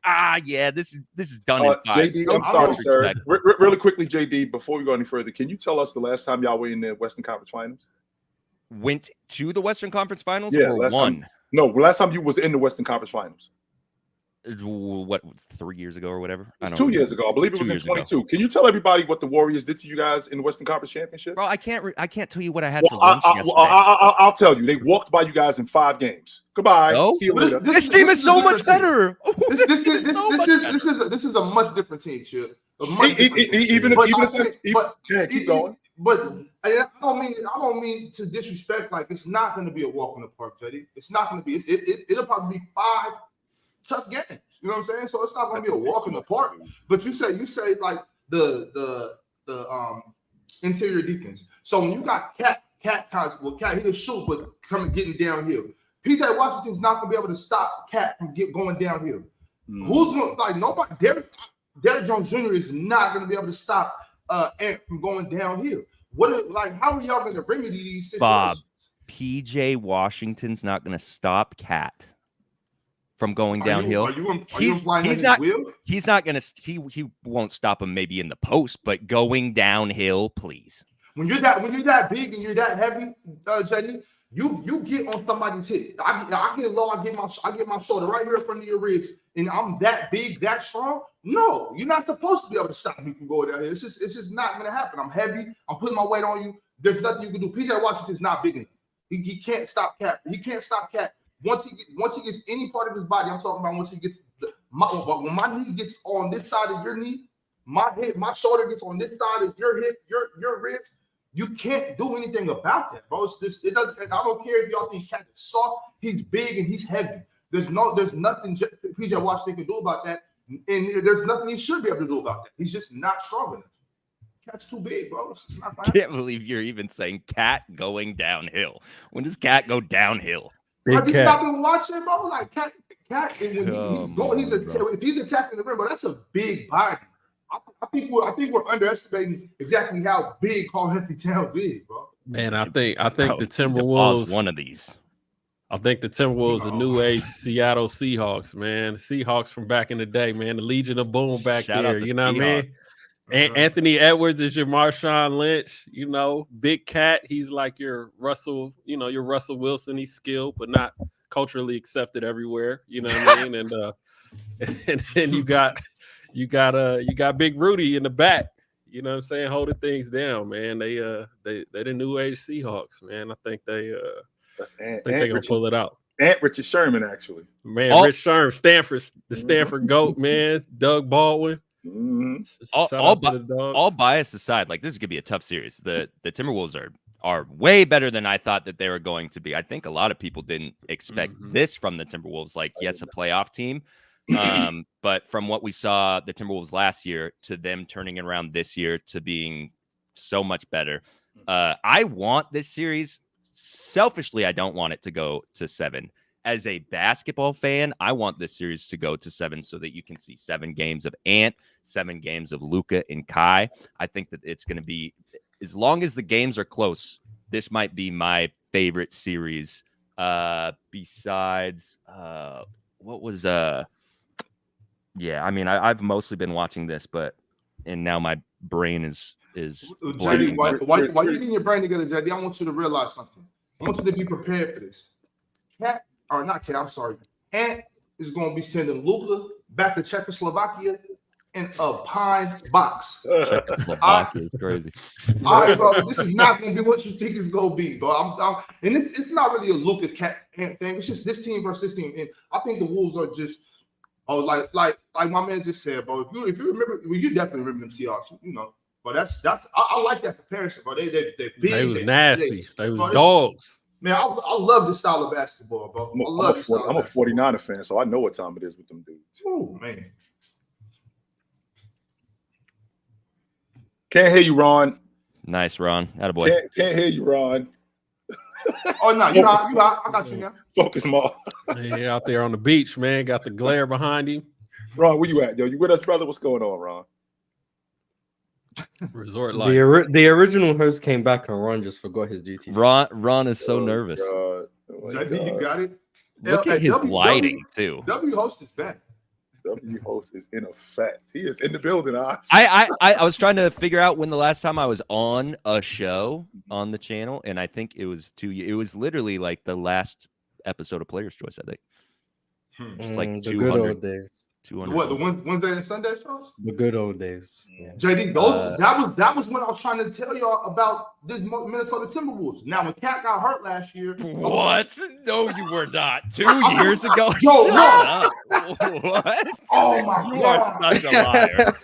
Speaker 6: this is done in 5.
Speaker 3: JD, I'm sorry, sir. Really quickly, JD, before we go any further, can you tell us the last time y'all were in the Western Conference Finals?
Speaker 6: Went to the Western Conference Finals
Speaker 3: or
Speaker 6: won?
Speaker 3: Last time you was in the Western Conference Finals.
Speaker 6: What, 3 years ago or whatever?
Speaker 3: It was 2 years ago. I believe it was in 22. Can you tell everybody what the Warriors did to you guys in the Western Conference Championship?
Speaker 6: Bro, I can't tell you what I had for lunch yesterday.
Speaker 3: I'll tell you. They walked by you guys in 5 games. Goodbye.
Speaker 6: No?
Speaker 3: See you later.
Speaker 6: This team is so much better.
Speaker 4: This is a much different team, Chip.
Speaker 3: Keep going.
Speaker 4: But I don't mean to disrespect. Like, it's not going to be a walk in the park, Teddy. It's not going to be. It'll probably be 5 tough games. You know what I'm saying? So it's not going to be a walk in the park. But you say like the interior defense. So when you got Cat he can shoot, but getting downhill. PJ Washington's not going to be able to stop Cat from going downhill. Who's going like nobody? Derrick Jones Jr. is not going to be able to stop Ant from going downhill. How are y'all going to remedy these situations?
Speaker 6: Bob, PJ Washington's not going to stop Cat from going downhill. He won't stop him maybe in the post, but going downhill, please.
Speaker 4: When you're that big and you're that heavy, JD, you get on somebody's hip. I get low. I get my shoulder right here in front of your ribs, and I'm that big, that strong. No, you're not supposed to be able to stop me from going down here. It's just not going to happen. I'm heavy. I'm putting my weight on you. There's nothing you can do. PJ Washington's not big enough. He can't stop Cat. He can't stop Cat. Once he gets any part of his body, I'm talking about once he gets when my knee gets on this side of your knee, my shoulder gets on this side of your hip, your ribs. You can't do anything about that, bro. It doesn't. I don't care if y'all think Cat is soft. He's big and he's heavy. There's nothing PJ Washington can do about that, and there's nothing he should be able to do about that. He's just not strong enough. Cat's too big, bro. It's not
Speaker 6: I can't believe you're even saying Cat going downhill. When does Cat go downhill?
Speaker 4: Have you not been watching, bro? Like Cat, if he's attacking the rim, bro, that's a big body. I think we're underestimating exactly how big Karl-Anthony Towns is, bro.
Speaker 2: Man, I think the Timberwolves
Speaker 6: one of these.
Speaker 2: I think the Timberwolves are new age Seattle Seahawks, man. The Seahawks from back in the day, man. The Legion of Boom back there. You know what I mean? Anthony Edwards is your Marshawn Lynch, Big Cat. He's like your Russell, your Russell Wilson. He's skilled, but not culturally accepted everywhere. You know what I mean? And then you got you got Big Rudy in the back. You know what I'm saying? Holding things down, man. They the new age Seahawks, man. I think they're gonna pull it out.
Speaker 3: Richard Sherman, actually.
Speaker 2: Man, Rich Sherman, the Stanford GOAT, man. Doug Baldwin.
Speaker 6: All bias aside, like this is gonna be a tough series. The Timberwolves are way better than I thought that they were going to be. I think a lot of people didn't expect this from the Timberwolves. Like, yes, a playoff team. But from what we saw the Timberwolves last year to them turning it around this year to being so much better. I want this series. Selfishly, I don't want it to go to 7. As a basketball fan, I want this series to go to 7 so that you can see 7 games of Ant, 7 games of Luka and Kai. I think that it's going to be, as long as the games are close, this might be my favorite series. Besides, what was yeah, I mean, I've mostly been watching this, and now my brain is
Speaker 4: JD, why you getting your brain together, JD? I want you to realize something. I want you to be prepared for this. Ant is going to be sending Luka back to Czechoslovakia in a pine box.
Speaker 6: Czechoslovakia is crazy.
Speaker 4: All right, bro. This is not going to be what you think it's going to be, bro. And it's not really a Luka Ant thing. It's just this team versus this team. And I think the Wolves are just, like my man just said, bro. If you remember, you definitely remember them Seahawks, you know. But that's I like that comparison, bro. They big.
Speaker 2: They was nasty. They was dogs.
Speaker 4: Man, I love this style of basketball, bro.
Speaker 3: I'm a 49er fan, so I know what time it is with them dudes.
Speaker 4: Oh, man.
Speaker 3: Can't hear you, Ron.
Speaker 6: Nice, Ron. Attaboy.
Speaker 3: Can't hear you, Ron.
Speaker 4: Oh, no, you got, I got you now.
Speaker 3: Focus, Ma.
Speaker 2: He out there on the beach, man. Got the glare behind him.
Speaker 3: Ron, where you at, yo? You with us, brother? What's going on, Ron?
Speaker 2: Resort life.
Speaker 5: The original host came back and Ron just forgot his duties.
Speaker 6: Ron is so nervous.
Speaker 4: JD, you got it.
Speaker 6: Look at his lighting too.
Speaker 4: W host is back.
Speaker 3: W host is in effect. He is in the building.
Speaker 6: I was trying to figure out when the last time I was on a show on the channel, and I think it was 2 years. It was literally like the last episode of Player's Choice. I think it's like
Speaker 5: the good old days.
Speaker 6: 200.
Speaker 4: What, the Wednesday and Sunday shows?
Speaker 5: The good old days.
Speaker 4: Yeah. JD, that was when I was trying to tell y'all about this Minnesota Timberwolves. Now, when Cat got hurt last year,
Speaker 6: what? No, you were not. 2 years ago.
Speaker 4: Yo,
Speaker 6: no. What?
Speaker 4: Oh my
Speaker 6: you
Speaker 4: God!
Speaker 6: Are such a liar.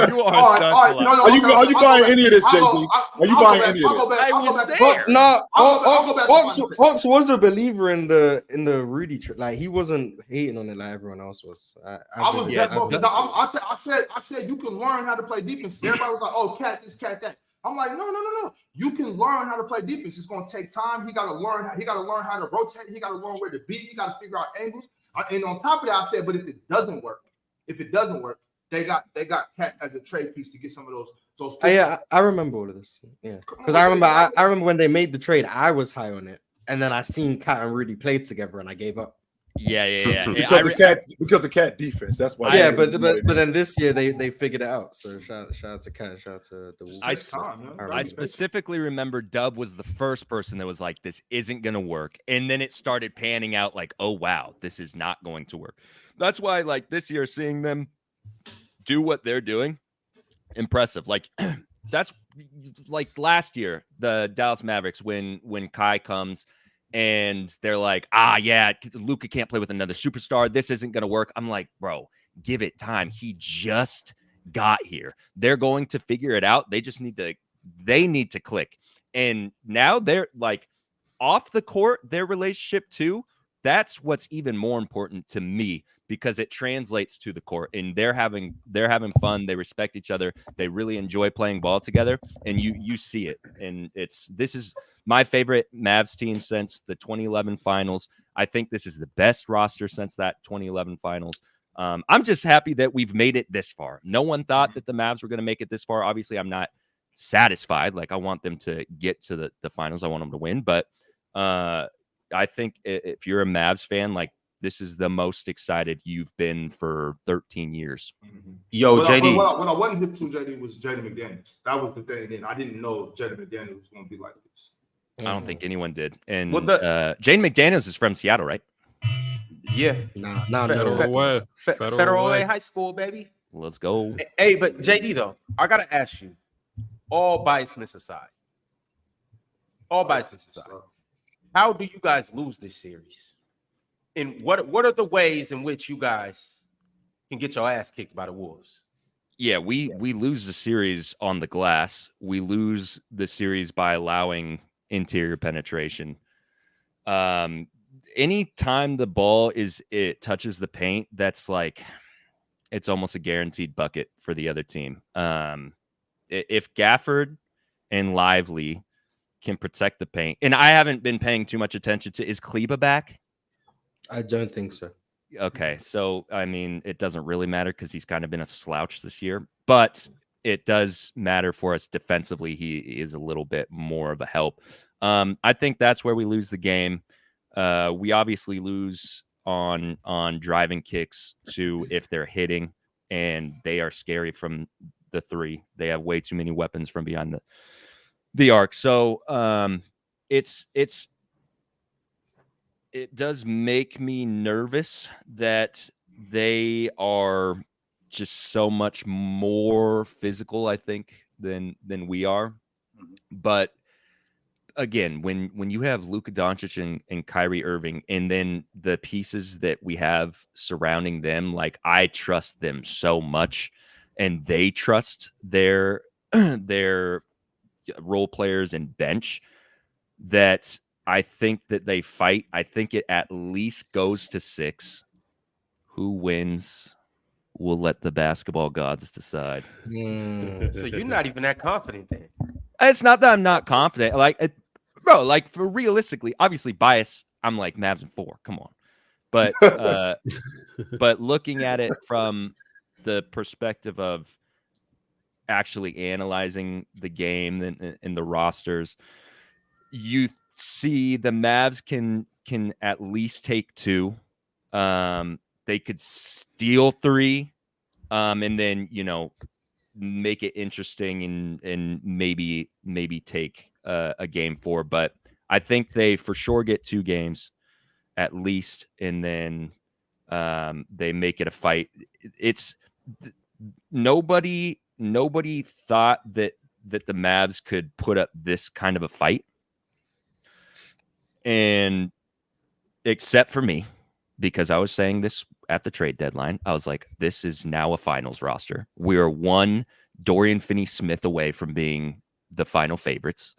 Speaker 6: You are such a liar.
Speaker 3: No, are you buying any of this, JD? Are you buying any of this?
Speaker 6: I was there.
Speaker 5: No, Ox was a believer in the Rudy trick. Like, he wasn't hating on it like everyone else was.
Speaker 4: I said you can learn how to play defense. Everybody was like, "Oh, Cat this, Cat that." I'm like, no. You can learn how to play defense. It's going to take time. He got to learn how to rotate. He got to learn where to be. He got to figure out angles. And on top of that, I said, but if it doesn't work, they got Cat as a trade piece to get some of those.
Speaker 5: Yeah, I remember all of this. Yeah, because I remember when they made the trade, I was high on it, and then I seen Cat and Rudy play together, and I gave up.
Speaker 6: Yeah.
Speaker 3: Because of Cat defense. That's why.
Speaker 5: Yeah, but then this year they figured it out. So shout out to Cat, shout out to the Wolves.
Speaker 6: I specifically remember Dub was the first person that was like, "This isn't going to work," and then it started panning out. Like, "Oh wow, this is not going to work." That's why, like this year, seeing them do what they're doing, impressive. Like that's like last year, the Dallas Mavericks when Kai comes. And they're like, yeah, Luka can't play with another superstar. This isn't going to work. I'm like, bro, give it time. He just got here. They're going to figure it out. They need to click. And now they're like off the court, their relationship too. That's what's even more important to me because it translates to the court and they're having fun. They respect each other. They really enjoy playing ball together and you see it. And this is my favorite Mavs team since the 2011 finals. I think this is the best roster since that 2011 finals. I'm just happy that we've made it this far. No one thought that the Mavs were going to make it this far. Obviously, I'm not satisfied. Like I want them to get to the finals. I want them to win, but I think if you're a Mavs fan, like this is the most excited you've been for 13 years.
Speaker 4: Mm-hmm.
Speaker 1: Yo, JD.
Speaker 4: What I wasn't hip to, JD, was Jaden McDaniels. That was the thing. And I didn't know Jaden McDaniels was going to be like this.
Speaker 6: I don't think anyone did. And Jaden McDaniels is from Seattle, right?
Speaker 1: Yeah.
Speaker 5: No.
Speaker 1: Federal Way High School, baby.
Speaker 6: Let's go.
Speaker 1: Hey, but JD though, I gotta ask you, all biasness aside, how do you guys lose this series? And what are the ways in which you guys can get your ass kicked by the Wolves?
Speaker 6: Yeah, we lose the series on the glass. We lose the series by allowing interior penetration. Any time the ball it touches the paint, that's like it's almost a guaranteed bucket for the other team. If Gafford and Lively can protect the paint, and I haven't been paying too much attention to, is Kleba back?
Speaker 5: I don't think so.
Speaker 6: Okay, so I mean, it doesn't really matter because he's kind of been a slouch this year, but it does matter for us defensively. He is a little bit more of a help. I think that's where we lose the game. We obviously lose on driving kicks too if they're hitting, and they are scary from the three. They have way too many weapons from behind the arc. So it does make me nervous that they are just so much more physical, I think, than we are. But again, when you have Luka Doncic and Kyrie Irving, and then the pieces that we have surrounding them, like I trust them so much, and they trust their role players and bench, that I think that they fight. I think it at least goes to 6. Who wins? We'll let the basketball gods decide.
Speaker 1: So you're not even that confident then?
Speaker 6: It's not that I'm not confident. Bro, like for realistically, obviously bias, I'm like Mavs in 4. Come on. But but looking at it from the perspective of actually analyzing the game and the rosters, you see the Mavs can at least take 2. They could steal 3, and then make it interesting and maybe take a game 4. But I think they for sure get 2 games at least, and then they make it a fight. It's nobody thought that the Mavs could put up this kind of a fight, and except for me, because I was saying this at the trade deadline. I was like, this is now a finals roster. We are one Dorian Finney-Smith away from being the final favorites.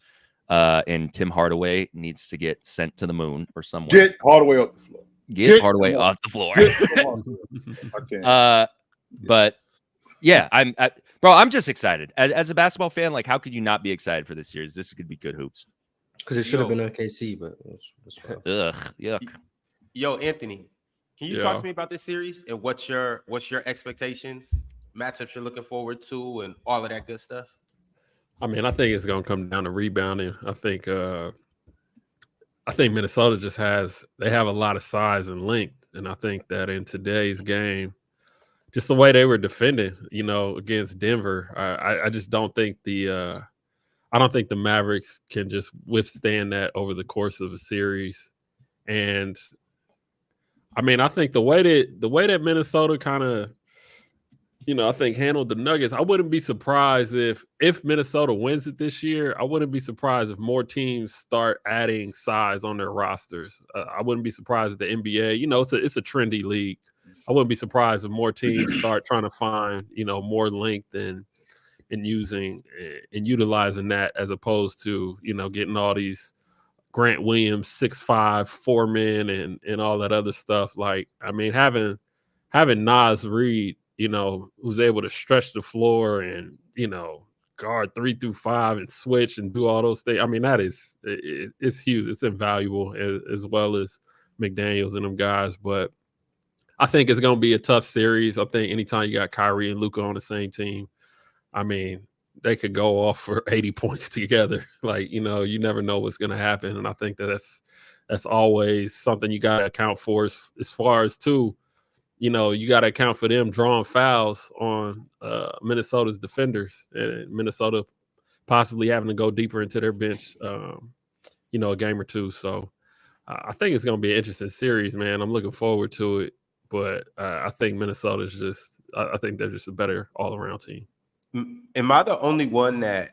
Speaker 6: And Tim Hardaway needs to get sent to the moon or somewhere.
Speaker 3: Get Hardaway off the floor.
Speaker 6: Get Hardaway off the floor.
Speaker 3: Okay.
Speaker 6: But yeah, I'm just excited. As a basketball fan, like, how could you not be excited for this series? This could be good hoops.
Speaker 5: Because it should have been OKC, but
Speaker 6: Ugh, yuck.
Speaker 1: Yo, Anthony, can you talk to me about this series and what's your expectations, matchups you're looking forward to, and all of that good stuff?
Speaker 2: I mean, I think it's going to come down to rebounding. I think Minnesota just they have a lot of size and length, and I think that in today's game, just the way they were defending, against Denver, I just don't think the Mavericks can just withstand that over the course of a series. And I mean, I think the way that Minnesota kind of, I think handled the Nuggets, I wouldn't be surprised if Minnesota wins it this year. I wouldn't be surprised if more teams start adding size on their rosters. I wouldn't be surprised if the NBA, it's a trendy league. I wouldn't be surprised if more teams start trying to find, more length and using and utilizing that, as opposed to, getting all these Grant Williams 6'5" 4-man and all that other stuff. Like, I mean, having Naz Reid, who's able to stretch the floor and, guard 3 through 5 and switch and do all those things. I mean, it's huge. It's invaluable, as well as McDaniels and them guys. But I think it's going to be a tough series. I think anytime you got Kyrie and Luka on the same team, I mean, they could go off for 80 points together. Like, you never know what's going to happen. And I think that's always something you got to account for as far as, too, you got to account for them drawing fouls on Minnesota's defenders, and Minnesota possibly having to go deeper into their bench, a game or two. So I think it's going to be an interesting series, man. I'm looking forward to it. but I think Minnesota's just. I think they're just a better all-around team.
Speaker 1: Am I the only one that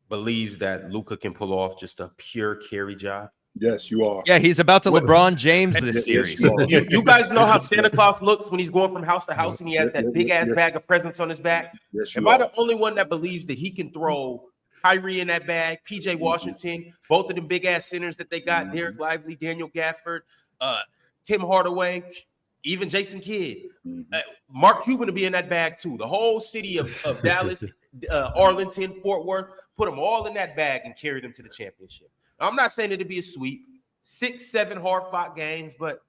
Speaker 1: believes that Luka can pull off just a pure carry job?
Speaker 3: Yes, you are.
Speaker 6: Yeah, he's about to LeBron James this series.
Speaker 1: You guys know how Santa Claus looks when he's going from house to house and he has that big ass bag of presents on his back?
Speaker 3: Yes,
Speaker 1: Am I the only one that believes that he can throw Kyrie in that bag, PJ Washington, both of them big ass centers that they got, Derek Lively, Daniel Gafford, Tim Hardaway, even Jason Kidd, Mark Cuban to be in that bag too. The whole city of Dallas, Arlington, Fort Worth, put them all in that bag and carry them to the championship. Now, I'm not saying it'd be a sweep, 6-7 hard-fought games, but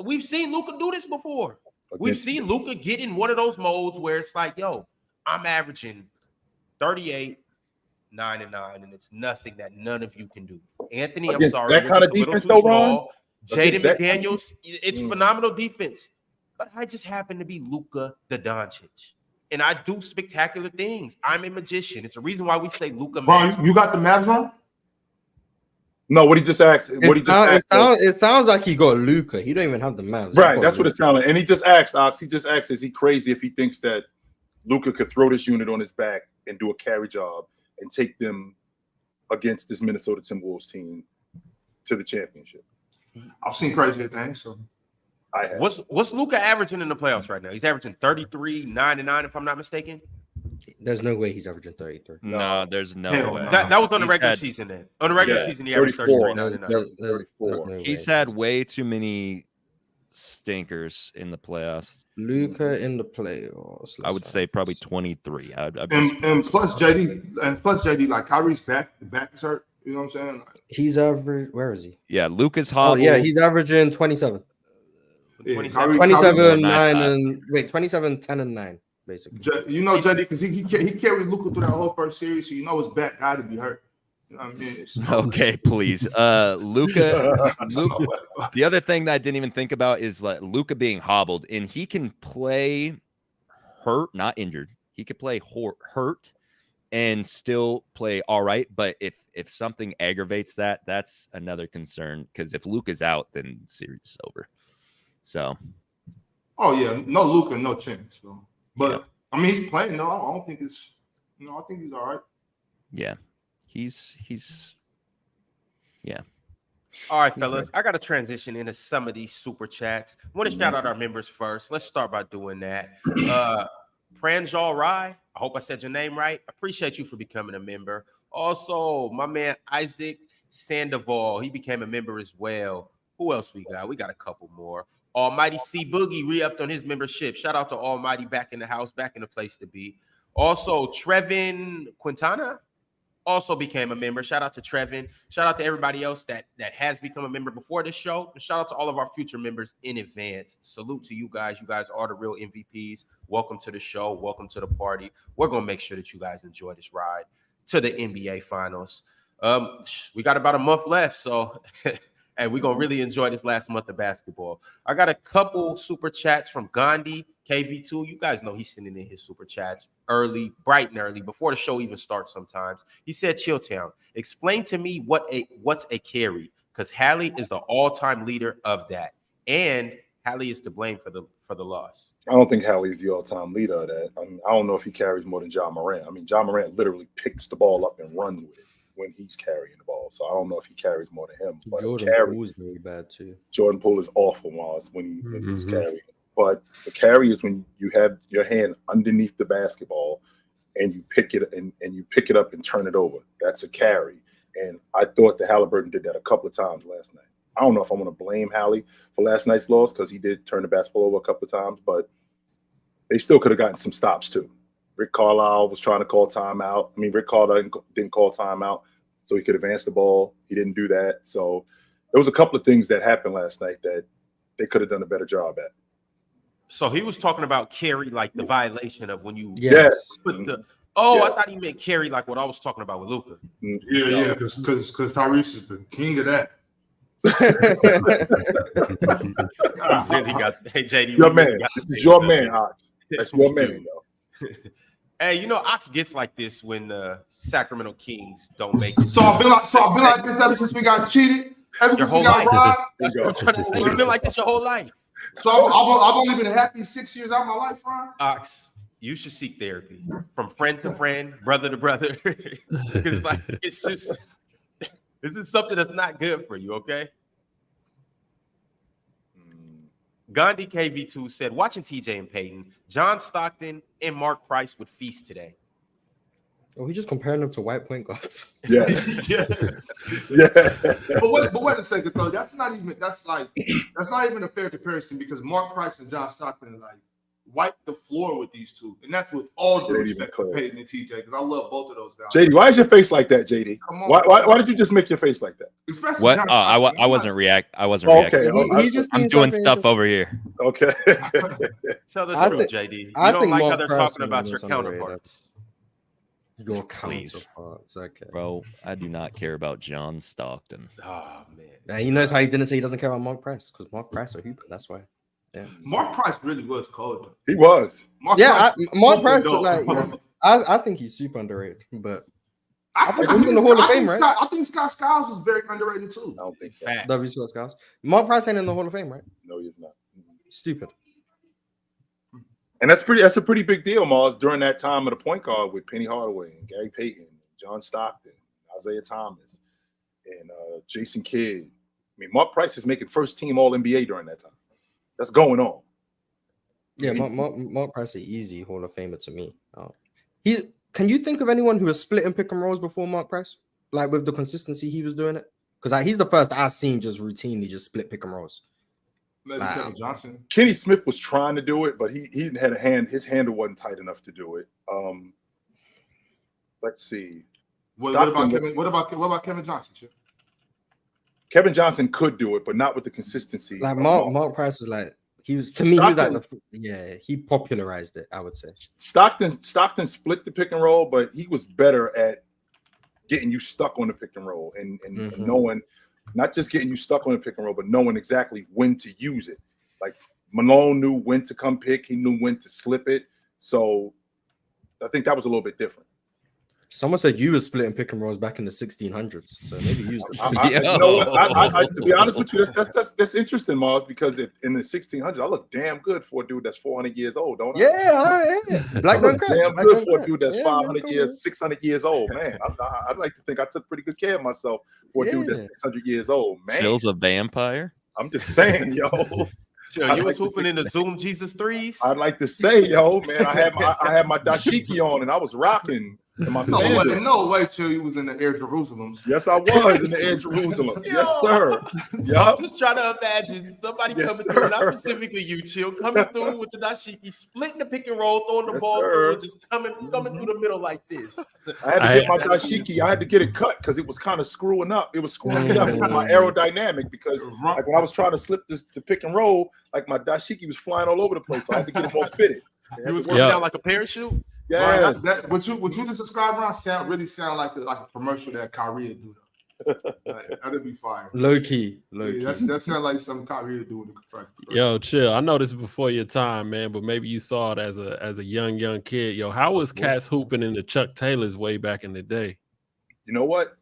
Speaker 1: we've seen Luka do this before. We've seen Luka get in one of those modes where it's like, yo, I'm averaging 38, 9-9, and it's nothing that none of you can do. Anthony, I'm sorry.
Speaker 3: That kind of defense, though, Ron?
Speaker 1: Jaden McDaniels, it's phenomenal defense. But I just happen to be Luka Doncic. And I do spectacular things. I'm a magician. It's a reason why we say Luka.
Speaker 4: Ron, you got the Mavs on?
Speaker 3: No, what he just asked.
Speaker 5: It sounds like he got Luka. He don't even have the Mavs.
Speaker 3: Right, that's what it's sounding. And he just asked, Ox. He just asked, is he crazy if he thinks that Luka could throw this unit on his back and do a carry job and take them against this Minnesota Timberwolves team to the championship?
Speaker 4: I've seen crazier things. So
Speaker 3: I have.
Speaker 1: What's Luka averaging in the playoffs right now? He's averaging 33, 9-9, if I'm not mistaken.
Speaker 5: There's no way he's averaging 33.
Speaker 6: No, there's no way.
Speaker 1: That was on the regular season then. On the regular season, he averaged 33, 9-9.
Speaker 6: He's had way too many stinkers in the playoffs.
Speaker 5: Luka in the playoffs.
Speaker 6: I would say probably 23.
Speaker 4: And plus JD, like Kyrie's back, the back is hurt. You know what I'm saying?
Speaker 5: He's average. Where is he?
Speaker 6: Yeah, Luka's hobbled.
Speaker 5: Oh, yeah, he's averaging 27.
Speaker 4: Yeah,
Speaker 5: 27, 9, and wait, 27, 10, and 9, basically.
Speaker 4: You know, JD, because he carried Luka through that whole first series, so you know his back got to be hurt. You know what I mean?
Speaker 6: Okay, please. Luka. The other thing that I didn't even think about is like Luka being hobbled, and he can play hurt, not injured. He could play hurt and still play all right. But if something aggravates that, that's another concern. Because if Luka's out, then the series is over. So.
Speaker 4: Oh yeah, no Luka, no chance. So, but
Speaker 6: yeah.
Speaker 4: I mean, he's playing. No, I don't think it's. I think he's all right.
Speaker 6: Yeah, he's. Yeah.
Speaker 1: All right, fellas. I got to transition into some of these super chats. I want to shout out our members first. Let's start by doing that. Pranjal Rai, I hope I said your name right. Appreciate you for becoming a member. Also, my man Isaac Sandoval, he became a member as well. Who else we got? We got a couple more. Almighty C Boogie re-upped on his membership. Shout out to Almighty, back in the house, back in the place to be. Also, Trevin Quintana also became a member. Shout out to Trevin. Shout out to everybody else that has become a member before this show. And shout out to all of our future members in advance. Salute to you guys. You guys are the real MVPs. Welcome to the show. Welcome to the party. We're going to make sure that you guys enjoy this ride to the NBA Finals. We got about a month left, so and we're going to really enjoy this last month of basketball. I got a couple super chats from Gandhi, KV2. You guys know he's sending in his super chats early, bright and early, before the show even starts sometimes. He said, Chilltown, explain to me what's a carry, because Hallie is the all-time leader of that, and Hallie is to blame for the loss.
Speaker 3: I don't think Hallie is the all-time leader of that. I mean, I don't know if he carries more than John Morant. I mean, John Morant literally picks the ball up and runs with it when he's carrying the ball. So I don't know if he carries more than him. But
Speaker 5: Jordan Poole is very bad too.
Speaker 3: Jordan Poole is awful when he's carrying. But the carry is when you have your hand underneath the basketball and you pick it and you pick it up and turn it over. That's a carry. And I thought that Haliburton did that a couple of times last night. I don't know if I'm going to blame Hallie for last night's loss because he did turn the basketball over a couple of times, but they still could have gotten some stops too. Rick Carlisle was trying to call timeout. I mean, Rick Carlisle didn't call timeout, so he could advance the ball. He didn't do that. So there was a couple of things that happened last night that they could have done a better job at.
Speaker 1: So he was talking about carry, like the violation of when you put the. Oh, I thought he meant carry like what I was talking about with Luka.
Speaker 4: Yeah, because Tyrese is the king of that.
Speaker 1: Hey, JD,
Speaker 3: your man. This is your man, Ox. That's your man, though.
Speaker 1: Hey, you know, Ox gets like this when the Sacramento Kings don't make it.
Speaker 4: So I've been like this ever since we got cheated. Ever
Speaker 1: Your
Speaker 4: since
Speaker 1: whole
Speaker 4: we got
Speaker 1: life.
Speaker 4: robbed.
Speaker 1: That's what I'm trying to say. You've been like this your whole life.
Speaker 4: So I've only been happy 6 years out of my life, Ron.
Speaker 1: Ox, you should seek therapy from friend to friend, brother to brother. Because like it's just this is something that's not good for you, okay? Gandhi KV2 said, watching TJ and Payton, John Stockton and Mark Price would feast today.
Speaker 5: Oh, we just comparing them to white point guards.
Speaker 3: Yeah.
Speaker 4: Yeah. But wait a second, though. That's not even a fair comparison because Mark Price and John Stockton like wipe the floor with these two, and that's with all due respect to Payton and TJ because I love both of those guys.
Speaker 3: JD, why is your face like that, JD?
Speaker 4: Come on,
Speaker 3: why did you just make your face like that?
Speaker 4: Especially
Speaker 6: What?
Speaker 4: John
Speaker 6: I
Speaker 4: Stockton.
Speaker 6: wasn't reacting.
Speaker 3: Okay,
Speaker 6: I'm doing stuff over here.
Speaker 3: Okay.
Speaker 1: Tell the
Speaker 5: I
Speaker 1: truth,
Speaker 5: think-
Speaker 1: JD. You
Speaker 5: I
Speaker 1: don't
Speaker 5: think
Speaker 1: like how
Speaker 5: Mark
Speaker 1: they're
Speaker 5: Price
Speaker 1: talking
Speaker 5: is
Speaker 1: about your
Speaker 5: underrated.
Speaker 1: counterparts.
Speaker 5: Your
Speaker 6: Please.
Speaker 5: counterparts, okay.
Speaker 6: Bro, I do not care about John Stockton.
Speaker 1: Oh man.
Speaker 5: Now, he knows how he didn't say he doesn't care about Mark Price because Mark Price are Hooper. That's why. Yeah.
Speaker 4: Mark Price really was cold. Though.
Speaker 3: He was.
Speaker 5: Mark Price,
Speaker 4: dope.
Speaker 5: like, I think he's super underrated, but
Speaker 4: I
Speaker 5: think he's in the Hall of Fame, right?
Speaker 4: I think Scott Skiles was very underrated too.
Speaker 3: I don't think so.
Speaker 1: Fact.
Speaker 5: W. Scott Skiles. Mark Price ain't in the Hall of Fame, right?
Speaker 3: No, he's not.
Speaker 5: Stupid.
Speaker 3: And that's a pretty big deal, Mars, during that time of the point guard with Penny Hardaway and Gary Payton, John Stockton, Isaiah Thomas, and Jason Kidd. I mean, Mark Price is making first team All-NBA during that time. That's going on.
Speaker 5: Yeah, Mark Price is easy Hall of Famer to me. Can you think of anyone who was splitting pick and rolls before Mark Price? Like with the consistency he was doing it? Because he's the first I've seen just routinely just split pick and rolls.
Speaker 4: Maybe Kevin Johnson.
Speaker 3: Kenny Smith was trying to do it, but he didn't have a hand. His handle wasn't tight enough to do it. Let's see.
Speaker 4: What about Kevin Johnson? Chip?
Speaker 3: Kevin Johnson could do it, but not with the consistency.
Speaker 5: Like Mark Price was like he was to me. He was like he popularized it. I would say
Speaker 3: Stockton split the pick and roll, but he was better at getting you stuck on the pick and roll and knowing, not just getting you stuck on the pick and roll, but knowing exactly when to use it. Like Malone knew when to come pick, he knew when to slip it. So I think that was a little bit different.
Speaker 5: Someone said you were splitting pick and rolls back in the 1600s, so maybe you used it.
Speaker 3: To be honest with you, that's interesting, Mars, because in the 1600s, I look damn good for a dude that's 400 years old, don't I?
Speaker 5: Yeah. Black don't crack.
Speaker 3: Damn good for a dude that's 500 years, 600 years old, man. I'd like to think I took pretty good care of myself for a dude that's 600 years old, man.
Speaker 6: Chill's a vampire.
Speaker 3: I'm just saying, yo.
Speaker 1: Sure, you was hooping in the Zoom Jesus threes.
Speaker 3: I'd like to say, yo, man, I had my dashiki on and I was rocking.
Speaker 4: No way, Chill, you was in the Air Jerusalem.
Speaker 3: Yes, I was in the Air Jerusalem. Yes, sir. Yep.
Speaker 1: I'm just trying to imagine somebody coming through, not specifically you, Chill, coming through with the dashiki, splitting the pick and roll, throwing the ball through, just coming through the middle like this.
Speaker 3: I had to get my dashiki. I had to get it cut because it was kind of screwing up. It was screwing me up with my aerodynamic because like when I was trying to slip the pick and roll, like my dashiki was flying all over the place. So I had to get it more fitted.
Speaker 1: It was working out like a parachute.
Speaker 3: Yes.
Speaker 4: Right, what you just described, Ron, sound like a commercial that Kyrie would do. That'd be fire.
Speaker 5: Low key.
Speaker 4: That sounds like something Kyrie would do in the contract.
Speaker 2: Yo, Chill. I know this is before your time, man, but maybe you saw it as a young kid. Yo, how was Cats hooping in the Chuck Taylors way back in the day?
Speaker 3: You know what?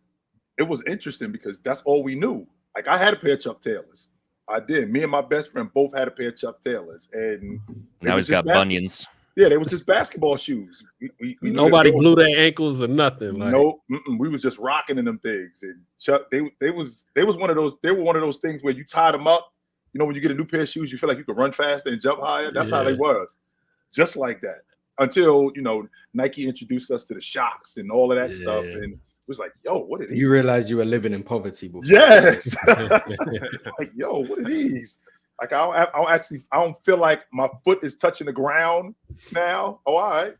Speaker 3: It was interesting because that's all we knew. Like I had a pair of Chuck Taylors. I did. Me and my best friend both had a pair of Chuck Taylors, and
Speaker 6: now he's got bunions.
Speaker 3: Yeah, they was just basketball shoes. We
Speaker 2: Nobody blew their ankles or nothing. Like.
Speaker 3: No, we was just rocking in them things. And Chuck, they were one of those things where you tied them up. You know, when you get a new pair of shoes, you feel like you can run faster and jump higher. That's how they was, just like that. Until Nike introduced us to the shocks and all of that stuff, and it was like, yo, what are these?
Speaker 5: You realize you were living in poverty before.
Speaker 3: Yes. Like, yo, what are these? Like I don't feel like my foot is touching the ground now. Oh, all right.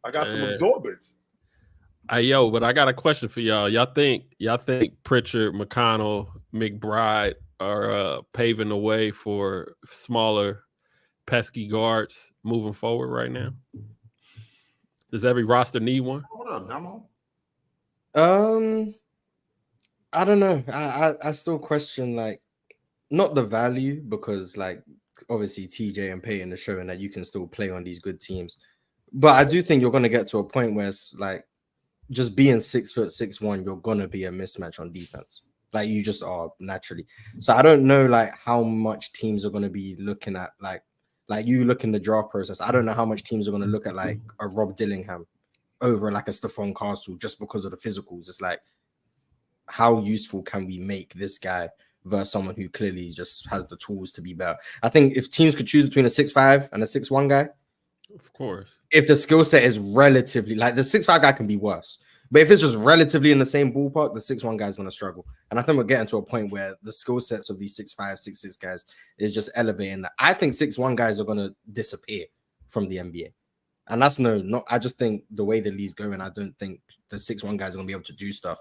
Speaker 3: I got some absorbents.
Speaker 2: Yo, but I got a question for y'all. Y'all think Pritchard, McConnell, McBride are paving the way for smaller, pesky guards moving forward right now? Does every roster need one?
Speaker 4: Hold up, Damo.
Speaker 5: I don't know. I still question like. Not the value because, like, obviously TJ and Payton are showing that you can still play on these good teams. But I do think you're going to get to a point where it's like just being 6'6'1", you're going to be a mismatch on defense. Like you just are naturally. So I don't know like how much teams are going to be looking at like you look in the draft process. I don't know how much teams are going to look at like a Rob Dillingham over like a Stephon Castle just because of the physicals. It's like, how useful can we make this guy versus someone who clearly just has the tools to be better? I think if teams could choose between a 6'5" and a 6'1" guy,
Speaker 2: of course,
Speaker 5: if the skill set is relatively like the 6'5" guy can be worse. But if it's just relatively in the same ballpark, the 6'1" guy is going to struggle. And I think we're getting to a point where the skill sets of these 6'5", 6'6" guys is just elevating. I think 6'1" guys are going to disappear from the NBA. And that's I just think the way the league's going, I don't think the 6'1" guys are going to be able to do stuff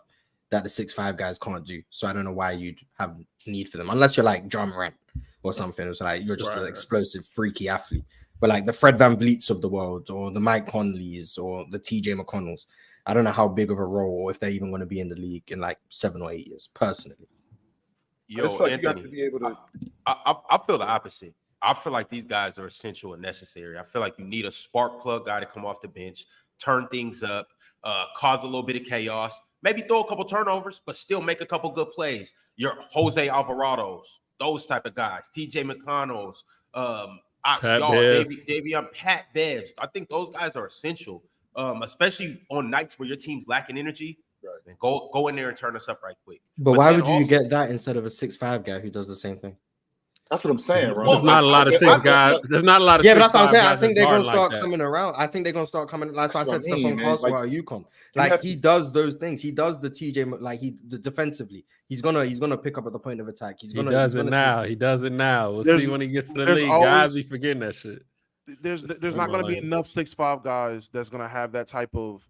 Speaker 5: that the 6'5" guys can't do. So I don't know why you'd have need for them, unless you're like John Morant or something. It's like you're just an explosive, freaky athlete. But like the Fred VanVleets of the world, or the Mike Conleys, or the TJ McConnells, I don't know how big of a role, or if they're even going to be in the league in like 7 or 8 years, personally.
Speaker 1: Yo, Anthony, you got to be able to... I feel the opposite. I feel like these guys are essential and necessary. I feel like you need a spark plug guy to come off the bench, turn things up, cause a little bit of chaos, maybe throw a couple turnovers, but still make a couple good plays. Your Jose Alvarados, those type of guys, TJ McConnells, Davion, Pat Bevs. I think those guys are essential. Especially on nights where your team's lacking energy, right? And go in there and turn us up right quick.
Speaker 5: But why would you get that instead of a 6'5" guy who does the same thing?
Speaker 3: That's what I'm saying, bro.
Speaker 2: There's not a lot of 6 guys. There's not a lot of
Speaker 5: but that's what I'm saying. I think they're gonna start
Speaker 2: like
Speaker 5: coming around. I think they're gonna start coming. Like I said, Stephon Castle out of UConn.
Speaker 3: Like
Speaker 5: he does those things. He does the TJ. Like defensively, he's gonna pick up at the point of attack. He does it
Speaker 2: now. We'll see when he gets to the league. Guys be forgetting that shit.
Speaker 7: There's not going to be enough 6'5" guys that's going to have that type of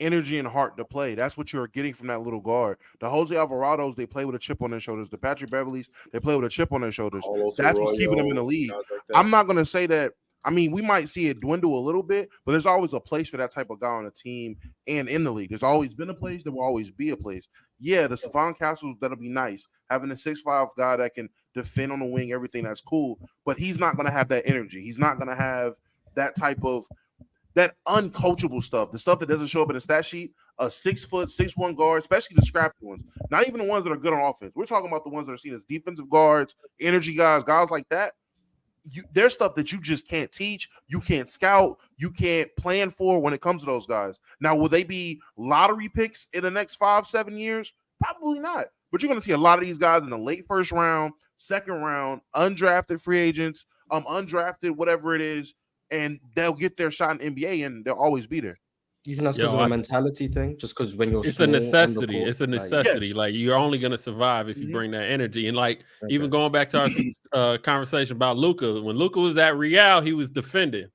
Speaker 7: energy and heart to play. That's what you're getting from that little guard. The Jose Alvarados, they play with a chip on their shoulders. The Patrick Beverleys, they play with a chip on their shoulders. That's what's keeping them in the league. Like I'm not going to say that. I mean, we might see it dwindle a little bit, but there's always a place for that type of guy on a team and in the league. There's always been a place. There will always be a place. Yeah, the Stephon Castles, that'll be nice. Having a 6'5" guy that can defend on the wing, everything, that's cool. But he's not going to have that energy. He's not going to have that type of that uncoachable stuff, the stuff that doesn't show up in the stat sheet. A 6 foot, 6'1" guard, especially the scrappy ones. Not even the ones that are good on offense. We're talking about the ones that are seen as defensive guards, energy guys like that. There's stuff that you just can't teach, you can't scout, you can't plan for when it comes to those guys. Now, will they be lottery picks in the next 5-7 years? Probably not. But you're going to see a lot of these guys in the late first round, second round, undrafted free agents, undrafted, whatever it is, and they'll get their shot in NBA and they'll always be there.
Speaker 5: You think that's because of a mentality thing? Just because when you're
Speaker 2: it's a necessity. It's a necessity. Like you're only gonna survive if you bring that energy. And like even going back to our conversation about Luka, when Luka was at Real, he was defending.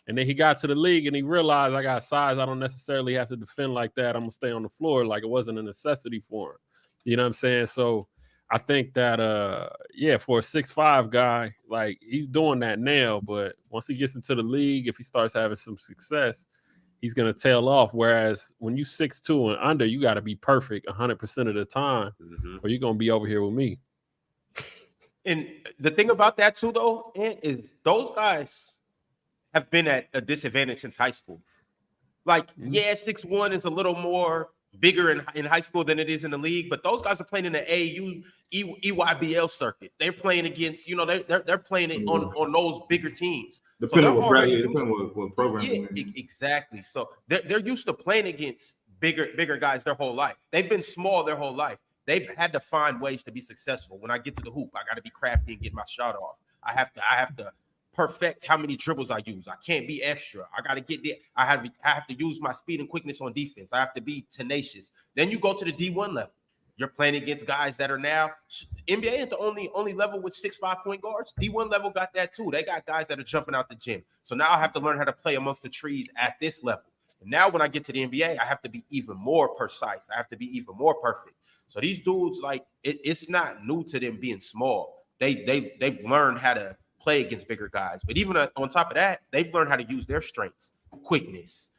Speaker 2: And then he got to the league and he realized I got size. I don't necessarily have to defend like that. I'm gonna stay on the floor. Like it wasn't a necessity for him. You know what I'm saying? So I think that for a 6'5" guy, like he's doing that now. But once he gets into the league, if he starts having some success, he's going to tail off. Whereas when you 6'2" and under, you got to be perfect 100% of the time, or you're going to be over here with me.
Speaker 1: And the thing about that too, though, is those guys have been at a disadvantage since high school. Like, 6'1" is a little more bigger in high school than it is in the league, but those guys are playing in the AAU EYBL circuit. They're playing against, they're playing it on those bigger teams.
Speaker 4: Depending on what program.
Speaker 1: Yeah, exactly. So they're used to playing against bigger guys their whole life. They've been small their whole life. They've had to find ways to be successful. When I get to the hoop, I got to be crafty and get my shot off. I have to perfect how many dribbles I use. I can't be extra. I got to get there. I have to use my speed and quickness on defense. I have to be tenacious. Then you go to the D1 level. You're playing against guys that are now NBA is the only level with 6'5" point guards. D1 level got that too. They got guys that are jumping out the gym. So now I have to learn how to play amongst the trees at this level. And now when I get to the NBA, I have to be even more precise. I have to be even more perfect. So these dudes, like, it's not new to them being small. They've learned how to play against bigger guys. But even on top of that, they've learned how to use their strengths, quickness,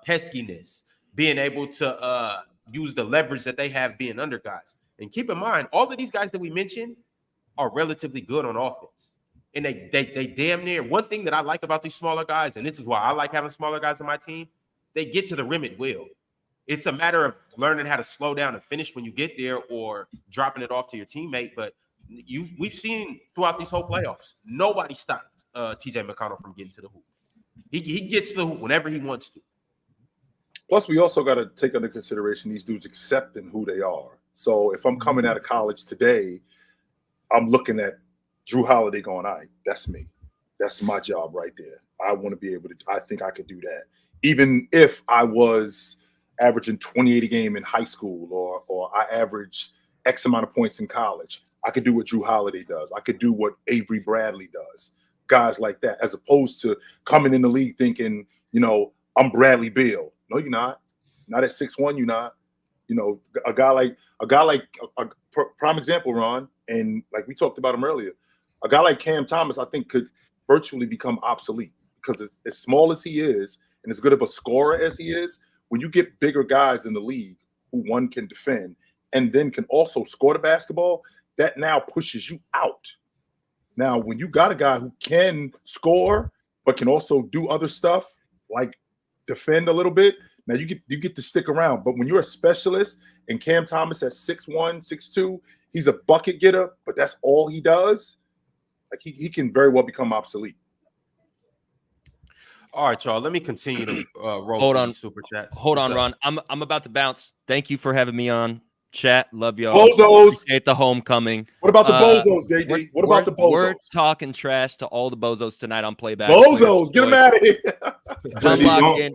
Speaker 1: peskiness, being able to use the leverage that they have being under guys. And keep in mind, all of these guys that we mentioned are relatively good on offense. And they damn near, one thing that I like about these smaller guys, and this is why I like having smaller guys on my team, they get to the rim at will. It's a matter of learning how to slow down and finish when you get there, or dropping it off to your teammate. But we've seen throughout these whole playoffs, nobody stopped TJ McConnell from getting to the hoop. He gets to the hoop whenever he wants to.
Speaker 3: Plus, we also got to take into consideration these dudes accepting who they are. So if I'm coming out of college today, I'm looking at Jrue Holiday going, all right, that's me. That's my job right there. I want to be able to, I think I could do that. Even if I was averaging 28 a game in high school, or I averaged X amount of points in college, I could do what Jrue Holiday does. I could do what Avery Bradley does. Guys like that, as opposed to coming in the league thinking, you know, I'm Bradley Beal. No, you're not. Not at 6'1", you're not. You know, a guy like a prime example, Ron, and like we talked about him earlier, a guy like Cam Thomas, I think, could virtually become obsolete, because as small as he is and as good of a scorer as he is, when you get bigger guys in the league who one can defend and then can also score the basketball, that now pushes you out. Now, when you got a guy who can score but can also do other stuff like defend a little bit, now you get to stick around. But when you're a specialist and Cam Thomas at 6'1", 6'2", he's a bucket getter, but that's all he does. Like he can very well become obsolete.
Speaker 1: All right, y'all. Let me continue to roll.
Speaker 6: Hold on,
Speaker 1: super chat.
Speaker 6: Hold on, Ron. I'm about to bounce. Thank you for having me on. Chat, love y'all.
Speaker 3: Bozos.
Speaker 6: Appreciate the homecoming.
Speaker 3: What about the bozos, JD? What about the bozos?
Speaker 6: We're talking trash to all the bozos tonight on Playback.
Speaker 3: Bozos, get them out of here.
Speaker 6: Come lock in.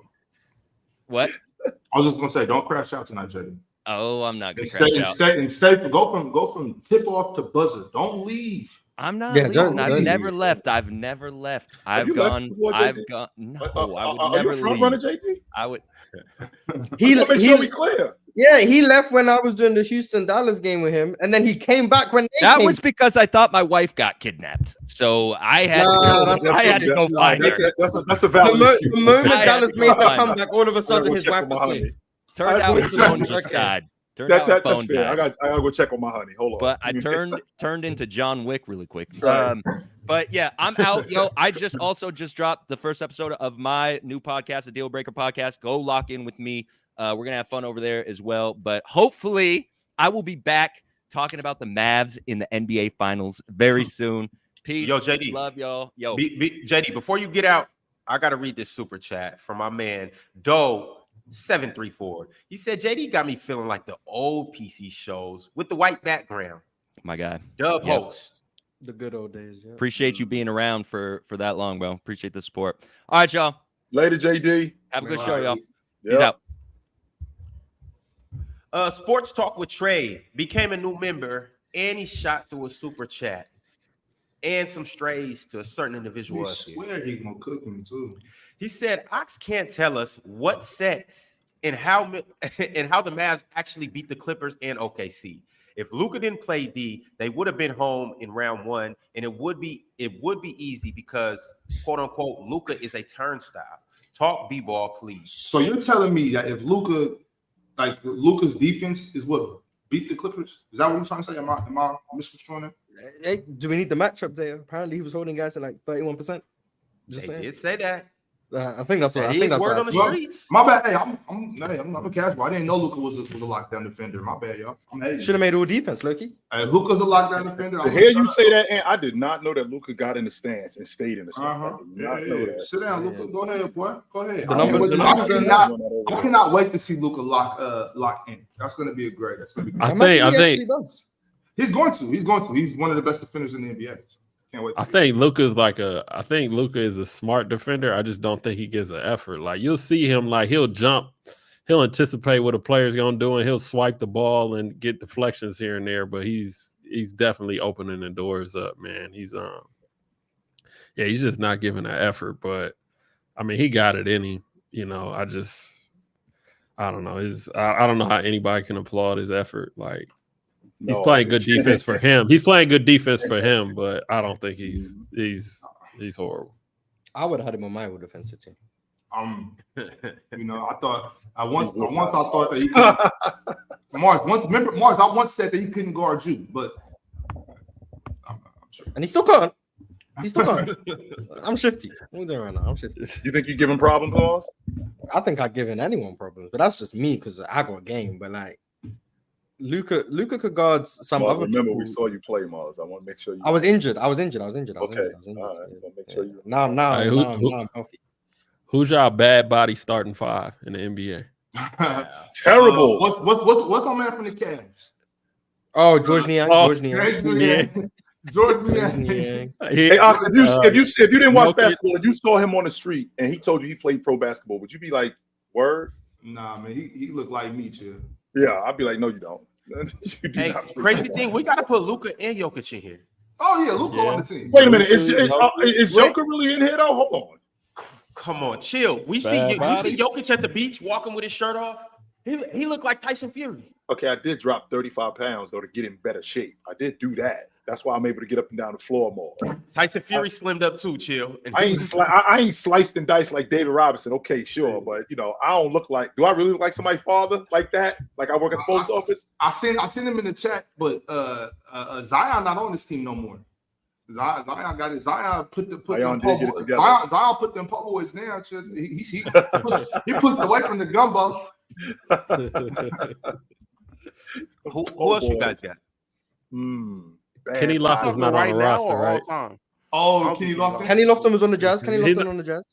Speaker 6: What?
Speaker 4: I was just gonna say, don't crash out tonight, JD.
Speaker 6: Oh, I'm not gonna crash out.
Speaker 4: Stay. Go from tip off to buzzer. Don't leave.
Speaker 6: I'm not
Speaker 5: Yeah,
Speaker 6: leaving.
Speaker 5: don't
Speaker 6: I've never
Speaker 5: leave.
Speaker 6: left. I've never left.
Speaker 3: Have
Speaker 6: I've
Speaker 3: you left
Speaker 6: gone.
Speaker 3: before,
Speaker 6: I've
Speaker 3: JD?
Speaker 6: gone. No, I
Speaker 3: Are
Speaker 6: would
Speaker 3: you
Speaker 6: never
Speaker 3: a front
Speaker 6: leave.
Speaker 3: runner, JD?
Speaker 6: I would.
Speaker 3: He clear.
Speaker 5: Yeah, he left when I was doing the Houston-Dallas game with him, and then he came back when they
Speaker 6: That
Speaker 5: came
Speaker 6: was because I thought my wife got kidnapped, so I had
Speaker 5: Nah,
Speaker 6: to go find her.
Speaker 3: That's a valid excuse.
Speaker 5: the moment
Speaker 6: I had
Speaker 5: Dallas
Speaker 6: to
Speaker 5: made the
Speaker 6: find her.
Speaker 5: comeback, all of a sudden
Speaker 3: go
Speaker 5: his
Speaker 3: check
Speaker 5: wife
Speaker 3: on my
Speaker 5: was
Speaker 3: honey.
Speaker 5: safe.
Speaker 6: Turned out her phone
Speaker 5: Okay.
Speaker 6: just died. Turned out her
Speaker 3: That's
Speaker 6: phone
Speaker 3: fair. I
Speaker 6: died.
Speaker 3: gotta go check on my honey. Hold on.
Speaker 6: But I turned into John Wick really quick.
Speaker 3: Right.
Speaker 6: But yeah, I'm out. Yo, I just dropped the first episode of my new podcast, the Deal Breaker podcast. Go lock in with me. We're gonna have fun over there as well. But hopefully, I will be back talking about the Mavs in the NBA Finals very soon. Peace.
Speaker 1: Yo, JD.
Speaker 6: Love y'all. Yo,
Speaker 1: JD, before you get out, I gotta read this super chat from my man Doe 734. He said, JD got me feeling like the old PC shows with the white background.
Speaker 6: my guy.
Speaker 1: Dub
Speaker 6: Yep.
Speaker 1: host.
Speaker 5: The good old days. Yeah.
Speaker 6: Appreciate you being around for that long, bro. Appreciate the support. All right, y'all.
Speaker 3: Later, JD.
Speaker 6: Have a good
Speaker 5: Wow.
Speaker 6: show, y'all.
Speaker 3: Yep.
Speaker 6: Peace out.
Speaker 1: Sports Talk with Trey became a new member, and he shot through a super chat and some strays to a certain individual.
Speaker 4: I
Speaker 1: up here.
Speaker 4: swear he gonna cook me too.
Speaker 1: He said, Ox can't tell us what sets and how the Mavs actually beat the Clippers and OKC. If Luka didn't play D, they would have been home in round one, and it would be easy because, quote unquote, Luka is a turnstile. Talk B-ball, please.
Speaker 4: So you're telling me that if Luka's defense is what beat the Clippers? Is that what you're trying to say? Am I misconstruing it?
Speaker 5: Hey, do we need the matchup there? Apparently, he was holding guys at like 31%. Just
Speaker 1: They
Speaker 5: saying.
Speaker 1: did say that.
Speaker 5: I think that's what. I
Speaker 1: That
Speaker 5: think
Speaker 1: is
Speaker 5: that's
Speaker 1: word
Speaker 5: what
Speaker 1: on
Speaker 5: I
Speaker 1: the
Speaker 5: said.
Speaker 1: streets.
Speaker 4: My bad. Hey, I'm a casual. I didn't know Luka was a lockdown defender. My bad, y'all.
Speaker 5: Should have made all defense, Loki.
Speaker 4: Luka's a lockdown defender.
Speaker 3: To hear you say that, and I did not know that Luka got in the stance and stayed in the stance. I did not know that.
Speaker 4: Sit down, Luka. Go ahead, boy. Go ahead. I cannot wait to see Luka lock in. That's gonna be great. That's gonna be great.
Speaker 2: I think
Speaker 4: He's going to. He's one of the best defenders in the NBA. Can't wait.
Speaker 2: I think Luka is a smart defender. I just don't think he gives an effort. Like you'll see him, like he'll jump, he'll anticipate what a player's gonna do, and he'll swipe the ball and get deflections here and there. But he's definitely opening the doors up, man. He's just not giving an effort. But I mean, he got it in him. You know, I don't know. I don't know how anybody can applaud his effort. Like. He's playing good defense for him. He's playing good defense for him, but I don't think he's horrible.
Speaker 5: I would have had him on my defensive team.
Speaker 4: I thought that he could, Mark. I once said that he couldn't guard you, but I'm sure.
Speaker 5: And he still can't. He's still gone. I'm shifty. What are we doing right now? I'm shifty.
Speaker 3: You think you giving problems, Mars?
Speaker 5: I think I've given anyone problems, but that's just me because I got a game. But like Luka could guard some
Speaker 3: Mars,
Speaker 5: other
Speaker 3: remember,
Speaker 5: people.
Speaker 3: we saw you play, Mars. I want to make sure you.
Speaker 5: I was injured. I was injured.
Speaker 3: Okay. All right. Make sure you.
Speaker 5: Now I'm healthy.
Speaker 2: Who's y'all bad body starting 5 in the NBA?
Speaker 3: Terrible.
Speaker 4: What's my man from the Cavs?
Speaker 5: Oh, George Niang. George
Speaker 4: Niang.
Speaker 3: Hey, Ox, if you didn't watch basketball and you saw him on the street and he told you he played pro basketball, would you be like, word?
Speaker 4: Nah, man, he looked like me, chill.
Speaker 3: Yeah, I'd be like, no, you don't.
Speaker 1: Hey, crazy thing, we got to put Luka and Jokic in here.
Speaker 4: Oh, yeah, Luka on the team.
Speaker 3: Wait a minute. Is Joker really in here, though? Hold on.
Speaker 1: Come on, chill. We see Jokic at the beach walking with his shirt off. He looked like Tyson Fury.
Speaker 3: Okay, I did drop 35 pounds, though, to get in better shape. I did do that. That's why I'm able to get up and down the floor more.
Speaker 1: Tyson Fury slimmed up too, chill. And
Speaker 3: I ain't sliced and diced like David Robinson. Okay, sure, but I don't look like. Do I really look like somebody's father like that? Like I work at the post office.
Speaker 4: I seen him in the chat, but Zion not on this team no more. Zion got it. Zion put them po' boys down. He pushed away from the gumbo.
Speaker 1: Who else you guys got?
Speaker 2: Kenny Lofton's not on the roster, right?
Speaker 4: Oh, Kenny Lofton.
Speaker 5: Kenny Lofton was on the Jazz. Kenny Lofton on the Jazz.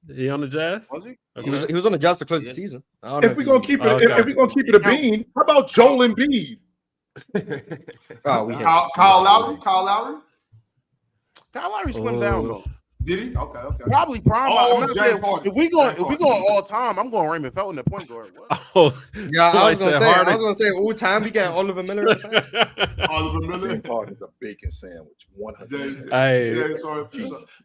Speaker 2: He on the Jazz?
Speaker 7: Was he?
Speaker 2: Okay.
Speaker 5: He was on the Jazz to close the season.
Speaker 3: If we're gonna keep it a bean, how about Joel Embiid?
Speaker 4: Kyle Lowry.
Speaker 7: Kyle Lowry slimmed down though.
Speaker 4: Did he? Okay.
Speaker 7: Probably prime. I'm not saying if we going all time, I'm going Raymond Felton at point guard.
Speaker 2: Oh,
Speaker 5: yeah, I was gonna say all time we got Oliver Miller.
Speaker 4: Oliver Miller
Speaker 3: is a bacon sandwich, 100%.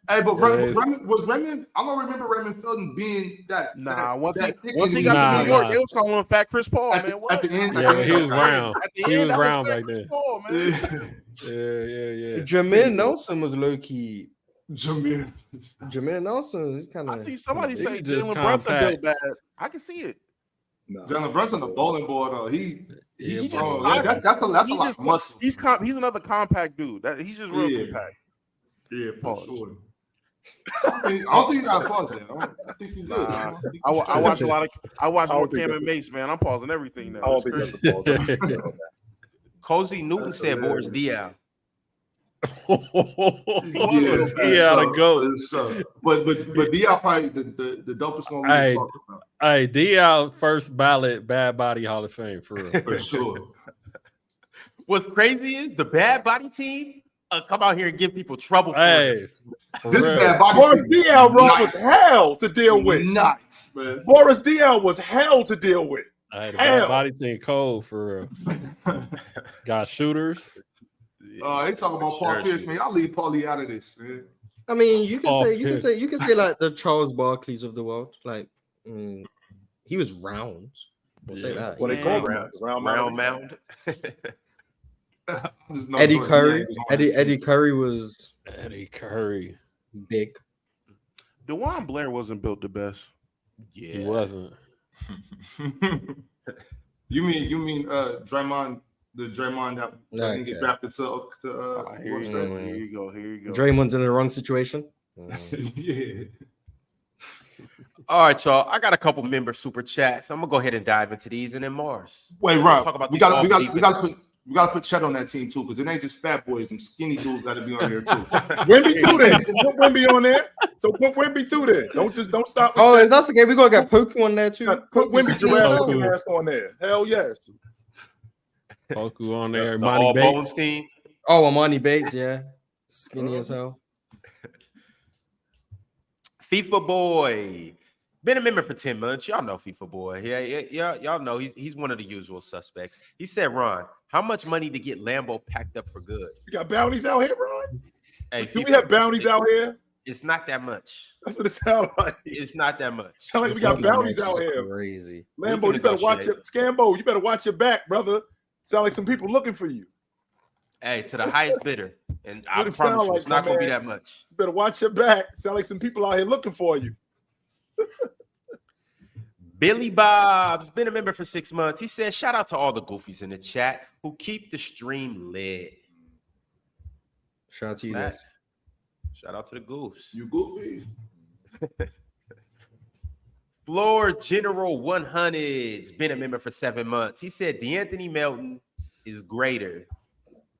Speaker 4: Hey, but was Raymond? I don't remember Raymond Felton being that.
Speaker 7: Nah, once he got to New York, they was calling him Fat Chris Paul, man.
Speaker 4: At the end,
Speaker 2: he was round. He was round back then.
Speaker 5: Yeah. Jameer Nelson was low key. Jameer Nelson is kind of.
Speaker 7: I see somebody say Jalen Brunson built bad. I can see it.
Speaker 4: No. Jalen Brunson, the bowling ball though. That's a lot of muscle.
Speaker 7: He's another compact dude. He's just real compact.
Speaker 4: Yeah, for sure. I don't think you got to pause there. I think you did.
Speaker 7: I watch a lot of. I watch more Cam and Mace, man. I'm pausing everything now.
Speaker 3: I don't think that's a pause.
Speaker 1: Cozy Newton said Boris Diaw.
Speaker 2: To go.
Speaker 4: But Diaw probably the dopest one we talked about.
Speaker 2: Hey, Diaw first ballot Bad Body Hall of Fame for real.
Speaker 4: For sure.
Speaker 1: What's crazy is the Bad Body team come out here and give people trouble.
Speaker 2: Hey,
Speaker 4: this Bad Body
Speaker 3: Boris Diaw was hell to deal with.
Speaker 4: Nice, man.
Speaker 3: Boris Diaw was hell to deal with.
Speaker 2: The Bad Body team cold for real. Got shooters.
Speaker 4: They talking about Paul Pierce, man. Y'all leave Paulie out of this, man.
Speaker 5: I mean, you can say like the Charles Barkleys of the world. Like, he was round. We'll say that.
Speaker 3: What they call round
Speaker 1: mound.
Speaker 5: Eddie Curry. Eddie Curry was big.
Speaker 7: DeJuan Blair wasn't built the best.
Speaker 2: Yeah, he wasn't.
Speaker 4: You mean Draymond? The Draymond that didn't get drafted to
Speaker 7: here you go.
Speaker 5: Draymond's in the wrong situation.
Speaker 4: Yeah.
Speaker 1: All right, y'all. I got a couple member super chats. I'm gonna go ahead and dive into these, and then Mars.
Speaker 4: Wait, Rob. We got to put Chet on that team too, because it ain't just fat boys and skinny dudes got to be on there too.
Speaker 3: Wemby too then. Put Wemby on there. So put Wemby too then. Don't stop.
Speaker 5: Oh, if that's okay, we gotta get Poku on there too.
Speaker 3: Put Wemby Giraffe on there. Hell yes.
Speaker 2: Poku on there. Amani Bates.
Speaker 5: Amani Bates, yeah. Skinny as hell.
Speaker 1: FIFA boy. Been a member for 10 months. Y'all know FIFA boy. Yeah. Y'all know he's one of the usual suspects. He said, Ron, how much money to get Lambo packed up for good?
Speaker 3: You got bounties out here, Ron?
Speaker 1: Hey,
Speaker 3: do we have bounties out here?
Speaker 1: It's not that much.
Speaker 3: That's what it sounds like.
Speaker 1: It's not that much.
Speaker 3: Sound like we got bounties out here.
Speaker 5: Crazy.
Speaker 3: Lambo, you better watch your Scambo. You better watch your back, brother. Sound like some people looking for you.
Speaker 1: Hey, to the highest bidder. And I promise you, it's not going to be that much.
Speaker 3: You better watch your back. Sound like some people out here looking for you.
Speaker 1: Billy Bob's been a member for 6 months. He said, shout out to all the goofies in the chat who keep the stream lit.
Speaker 5: Shout out to you guys.
Speaker 1: Shout out to the Goose.
Speaker 4: You goofy.
Speaker 1: Floor General 100's been a member for 7 months. He said DeAnthony Melton is greater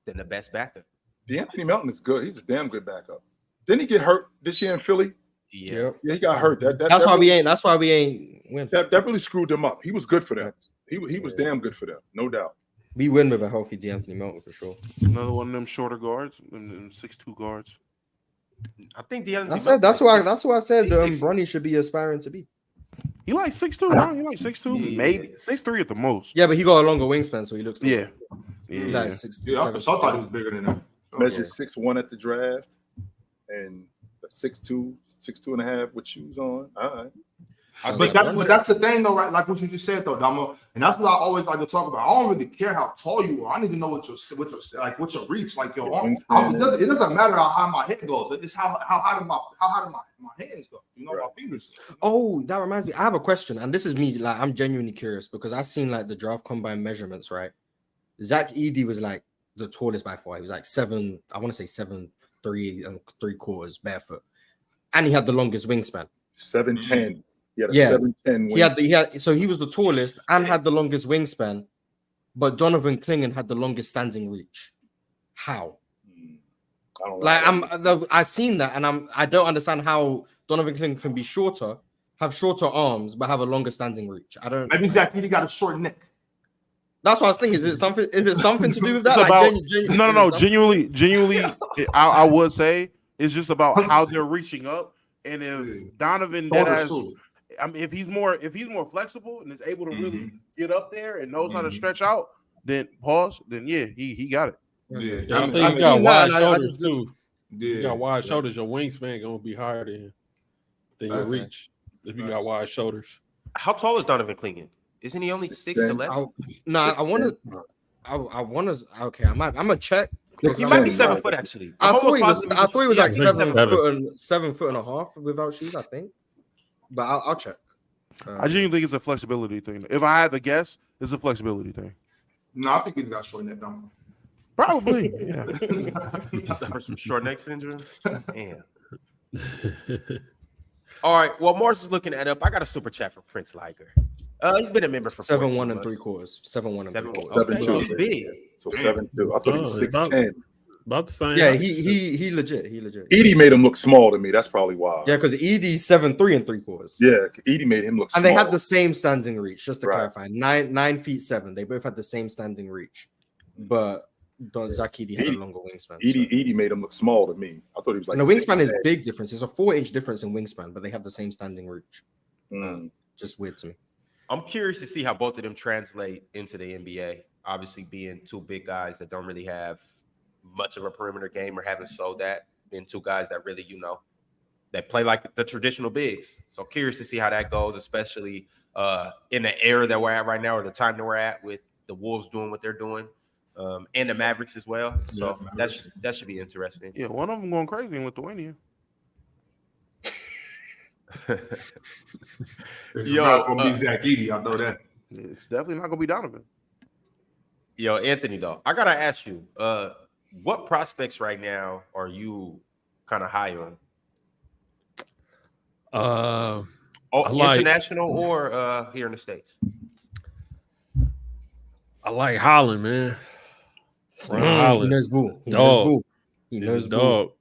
Speaker 1: than the best backup.
Speaker 3: DeAnthony Melton is good. He's a damn good backup. Didn't he get hurt this year in Philly?
Speaker 1: Yeah,
Speaker 3: he got hurt.
Speaker 5: That's why we ain't win.
Speaker 3: That really screwed them up. He was good for them. He was damn good for them, no doubt.
Speaker 5: We win with a healthy DeAnthony Melton for sure.
Speaker 7: Another one of them shorter guards, them 6'2" guards.
Speaker 1: I think DeAnthony.
Speaker 5: That's why I said Bronny should be aspiring to be.
Speaker 7: He like 6'2", huh? He like 6'2", maybe 6'3" at the most.
Speaker 5: Yeah, but he got a longer wingspan, so he looks.
Speaker 7: Yeah.
Speaker 5: Like 6'2".
Speaker 4: Yeah, I thought he was bigger than that.
Speaker 3: Measured 6'1" at the draft, and 6'2", 6'2.5" with shoes on. All right.
Speaker 4: But that's the thing though, right? Like what you just said though, Damo, and that's what I always like to talk about. I don't really care how tall you are. I need to know what your reach, like your arm. It doesn't matter how high my head goes. It's how high do my hands go. You know, my fingers.
Speaker 5: Oh, that reminds me. I have a question, and this is me. Like, I'm genuinely curious because I've seen like the draft combine measurements. Right, Zach Edey was like the tallest by far. He was like 7. I want to say 7'3" and 3/4 barefoot, and he had the longest wingspan.
Speaker 3: 7'10". He had a 7'10" wingspan.
Speaker 5: So he was the tallest and had the longest wingspan, but Donovan Clingan had the longest standing reach. How?
Speaker 3: I don't know.
Speaker 5: I've seen that, and I don't understand how Donovan Clingan can be shorter, have shorter arms, but have a longer standing reach. I don't.
Speaker 4: Maybe Zach Edey got a short neck.
Speaker 5: That's what I was thinking. Is it something to do with that?
Speaker 7: No. Genuinely, I would say it's just about how they're reaching up, and if Donovan if he's more flexible and is able to really get up there and knows how to stretch out, then he got it.
Speaker 2: Yeah, I think he got wide shoulders too. Yeah. You got wide shoulders, your wingspan gonna be higher than your reach if you got wide shoulders.
Speaker 1: How tall is Donovan Clingan? Isn't he only 6'11"?
Speaker 5: I want to. Okay, I'm gonna check.
Speaker 1: He might be 7 foot actually.
Speaker 5: I thought he was like 7 foot and a half without shoes. I think. But I'll check.
Speaker 7: I genuinely think it's a flexibility thing. If I had to guess, it's a flexibility thing.
Speaker 4: No, I think he's got short neck.
Speaker 7: Probably. Yeah.
Speaker 1: He suffers from short neck syndrome. Damn. All right. Well, Morris is looking that up. I got a super chat for Prince Liger. He's been a member for
Speaker 5: 7'1" and 3/4. 7'1" and 3/4.
Speaker 1: Okay, so he's big.
Speaker 3: So 7'2". I thought he was 6'10".
Speaker 2: About the same.
Speaker 5: Yeah, he legit.
Speaker 3: Edey made him look small to me. That's probably why.
Speaker 5: Yeah, because Edey's 7'3" and 3/4.
Speaker 3: Yeah, Edey made him look small.
Speaker 5: And they had the same standing reach, just to clarify. 9 feet 7. They both had the same standing reach. But Zach Edey had a longer wingspan.
Speaker 3: Edey made him look small to me. I thought he was like.
Speaker 5: And the wingspan is big difference. It's a 4-inch difference in wingspan, but they have the same standing reach. Just weird to me.
Speaker 1: I'm curious to see how both of them translate into the NBA. Obviously, being two big guys that don't really have much of a perimeter game or haven't showed that, being two guys that really, that play like the traditional bigs. So curious to see how that goes, especially in the era that we're at right now, or the time that we're at with the Wolves doing what they're doing, and the Mavericks as well. So that should be interesting.
Speaker 7: Yeah, one of them going crazy in Lithuania.
Speaker 4: It's not gonna be Zach Edey. I know that.
Speaker 7: It's definitely not gonna be Donovan.
Speaker 1: Yo, Anthony, though, I gotta ask you, what prospects right now are you kind of high on? International or here in the States?
Speaker 2: I like Holland, man. Holland.
Speaker 5: He knows bull.
Speaker 2: He knows dog.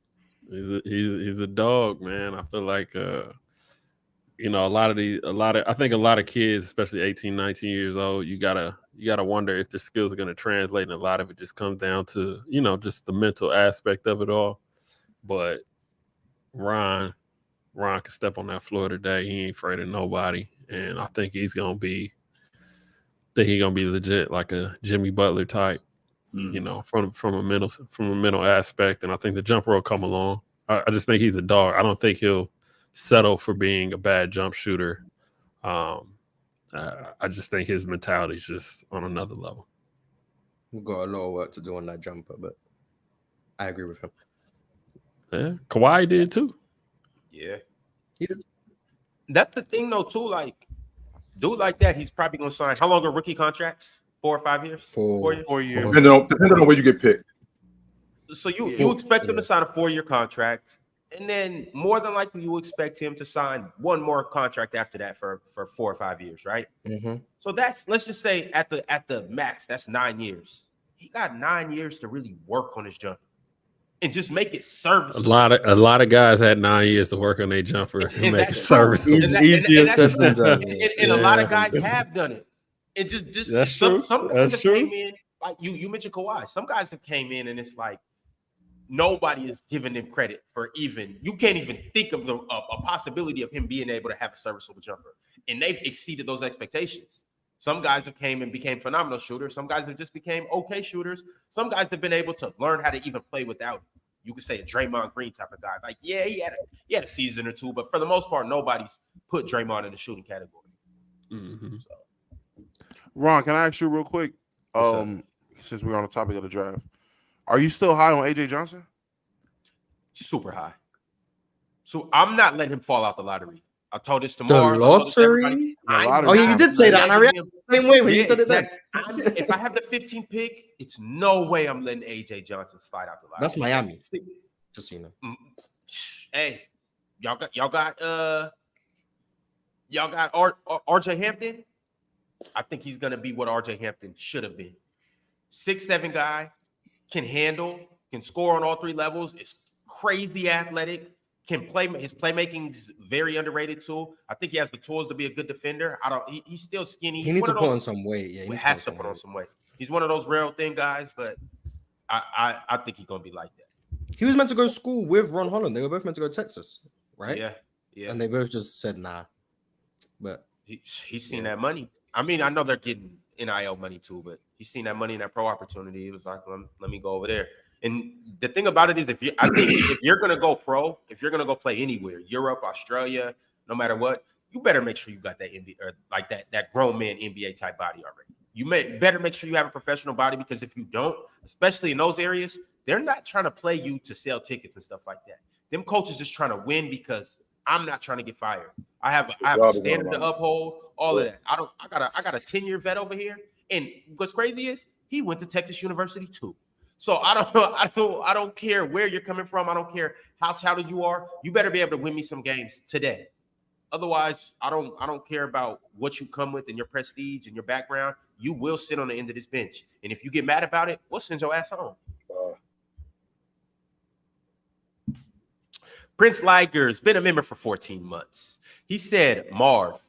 Speaker 2: He's a dog, man. I feel like I think a lot of kids, especially 18, 19 years old, you gotta wonder if their skills are gonna translate, and a lot of it just comes down to, just the mental aspect of it all. But Ron can step on that floor today. He ain't afraid of nobody. And I think he's gonna be legit, like a Jimmy Butler type, from a mental aspect. And I think the jumper will come along. I just think he's a dog. I don't think he'll settle for being a bad jump shooter. I just think his mentality is just on another level.
Speaker 5: We've got a lot of work to do on that jumper, but I agree with him.
Speaker 2: Yeah, Kawhi did too.
Speaker 1: Yeah,
Speaker 5: he did.
Speaker 1: That's the thing, though, too. Like, dude like that, he's probably gonna sign. How long are rookie contracts? 4 or 5 years?
Speaker 5: 4 years.
Speaker 7: 4 years.
Speaker 3: Depending on where you get picked.
Speaker 1: So you expect him to sign a 4-year contract, And then more than likely, you expect him to sign one more contract after that for 4 or 5 years, right?
Speaker 5: Mm-hmm.
Speaker 1: So let's just say at the max, that's 9 years. He got 9 years to really work on his jumper and just make it serviceable.
Speaker 2: A lot of guys had 9 years to work on their jumper and make it serviceable.
Speaker 5: It's easier said than done.
Speaker 1: And a lot of guys have done it. And just
Speaker 2: that's
Speaker 1: some
Speaker 2: true.
Speaker 1: guys
Speaker 2: That's
Speaker 1: have
Speaker 2: true.
Speaker 1: came in, like you mentioned Kawhi. Some guys have came in and it's like nobody is giving them credit for you can't even think of a possibility of him being able to have a serviceable jumper. And they've exceeded those expectations. Some guys have came and became phenomenal shooters. Some guys have just became okay shooters. Some guys have been able to learn how to even play without. You could say a Draymond Green type of guy. Like, yeah, he had a season or two, but for the most part, nobody's put Draymond in the shooting category.
Speaker 2: Mm-hmm.
Speaker 1: So.
Speaker 7: Ron, can I ask you real quick? Since we're on the topic of the draft, are you still high on AJ Johnson?
Speaker 1: Super high. So I'm not letting him fall out the lottery. I told this to
Speaker 5: The
Speaker 1: Mars.
Speaker 5: lottery?
Speaker 7: lottery.
Speaker 5: Oh, yeah, you did say that, and I reacted the same way when you said it.
Speaker 1: If I have the 15th pick, it's no way I'm letting AJ Johnson slide out the lottery.
Speaker 5: That's Miami. Just so you know.
Speaker 1: Hey, y'all got RJ Hampton. I think he's gonna be what RJ Hampton should have been. 6'7" guy, can handle, can score on all three levels. Is crazy athletic. Can play. His playmaking's very underrated too. I think he has the tools to be a good defender. He's still skinny.
Speaker 5: He needs to put on some weight. Yeah,
Speaker 1: he has to put on some weight. He's one of those real thin guys, but I think he's gonna be like that.
Speaker 5: He was meant to go to school with Ron Holland. They were both meant to go to Texas, right?
Speaker 1: Yeah.
Speaker 5: And they both just said nah. But
Speaker 1: he's seen that money. I mean, I know they're getting NIL money too, but he's seen that money and that pro opportunity. He was like, let me go over there. And the thing about it is, if you're gonna go pro, if you're gonna go play anywhere, Europe, Australia, no matter what, you better make sure you got that NBA or like that grown man NBA type body already. You better make sure you have a professional body, because if you don't, especially in those areas, they're not trying to play you to sell tickets and stuff like that. Them coaches just trying to win because I'm not trying to get fired. I have a standard to uphold. All of that. I got a 10-year vet over here. And what's crazy is he went to Texas University too. So I don't care where you're coming from. I don't care how touted you are. You better be able to win me some games today. Otherwise, I don't care about what you come with and your prestige and your background. You will sit on the end of this bench. And if you get mad about it, we'll send your ass home. Prince Liger's been a member for 14 months. He said, Mars,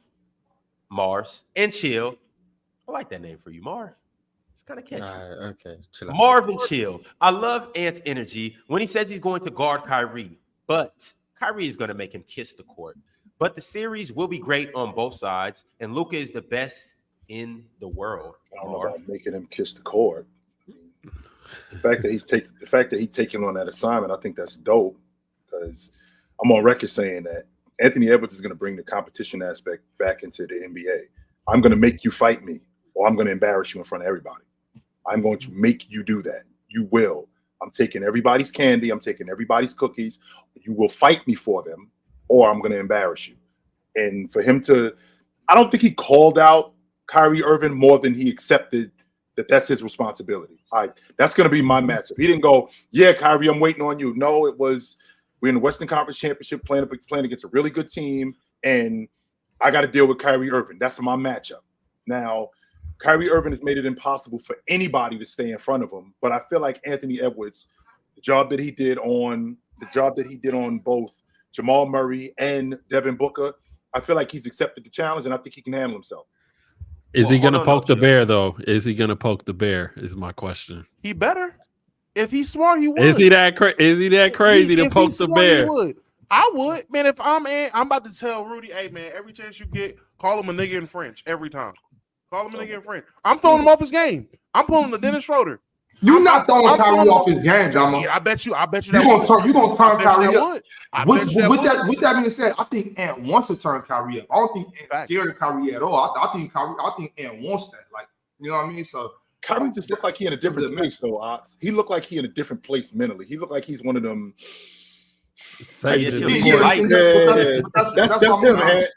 Speaker 1: and Chill. I like that name for you, Marv. It's kind of catchy.
Speaker 5: Okay. Chill out.
Speaker 1: Marv and Chill. I love Ant's energy when he says he's going to guard Kyrie, but Kyrie is going to make him kiss the court. But the series will be great on both sides, and Luka is the best in the world.
Speaker 3: I don't know about making him kiss the court. The fact that he's taking on that assignment, I think that's dope, because I'm on record saying that Anthony Edwards is going to bring the competition aspect back into the NBA. I'm going to make you fight me, or I'm going to embarrass you in front of everybody. I'm going to make you do that. You will. I'm taking everybody's candy. I'm taking everybody's cookies. You will fight me for them, or I'm going to embarrass you. And for him to, I don't think he called out Kyrie Irving more than he accepted that that's his responsibility. That's going to be my matchup. He didn't go, yeah, Kyrie, I'm waiting on you. No, it was, we're in the Western Conference Championship playing against a really good team, and I got to deal with Kyrie Irving. That's my matchup. Now, Kyrie Irving has made it impossible for anybody to stay in front of him, but I feel like Anthony Edwards, the job that he did on both Jamal Murray and Devin Booker, I feel like he's accepted the challenge, and I think he can handle himself.
Speaker 2: Is he going to poke the bear, though? Is he going to poke the bear is my question.
Speaker 7: He better. If he's smart, he would.
Speaker 2: Is he that crazy to poke the bear?
Speaker 7: He would. I would. Man, if I'm about to tell Rudy, hey, man, every chance you get, call him a nigga in French every time. Call him a nigga in French. I'm throwing him off his game. I'm pulling the Dennis Schroeder.
Speaker 4: You're not throwing Kyrie off his game, Dama.
Speaker 7: Yeah, I bet you.
Speaker 4: You're gonna turn Kyrie up. With that being said, I think Ant wants to turn Kyrie up. I don't think Ant's scared of Kyrie at all. I think Ant wants that. Like, you know what I mean? So
Speaker 3: Kyrie just looked like he in a different place, though, Ox. He looked like he in a different place mentally. He looked like he's one of them.
Speaker 4: That's him, man.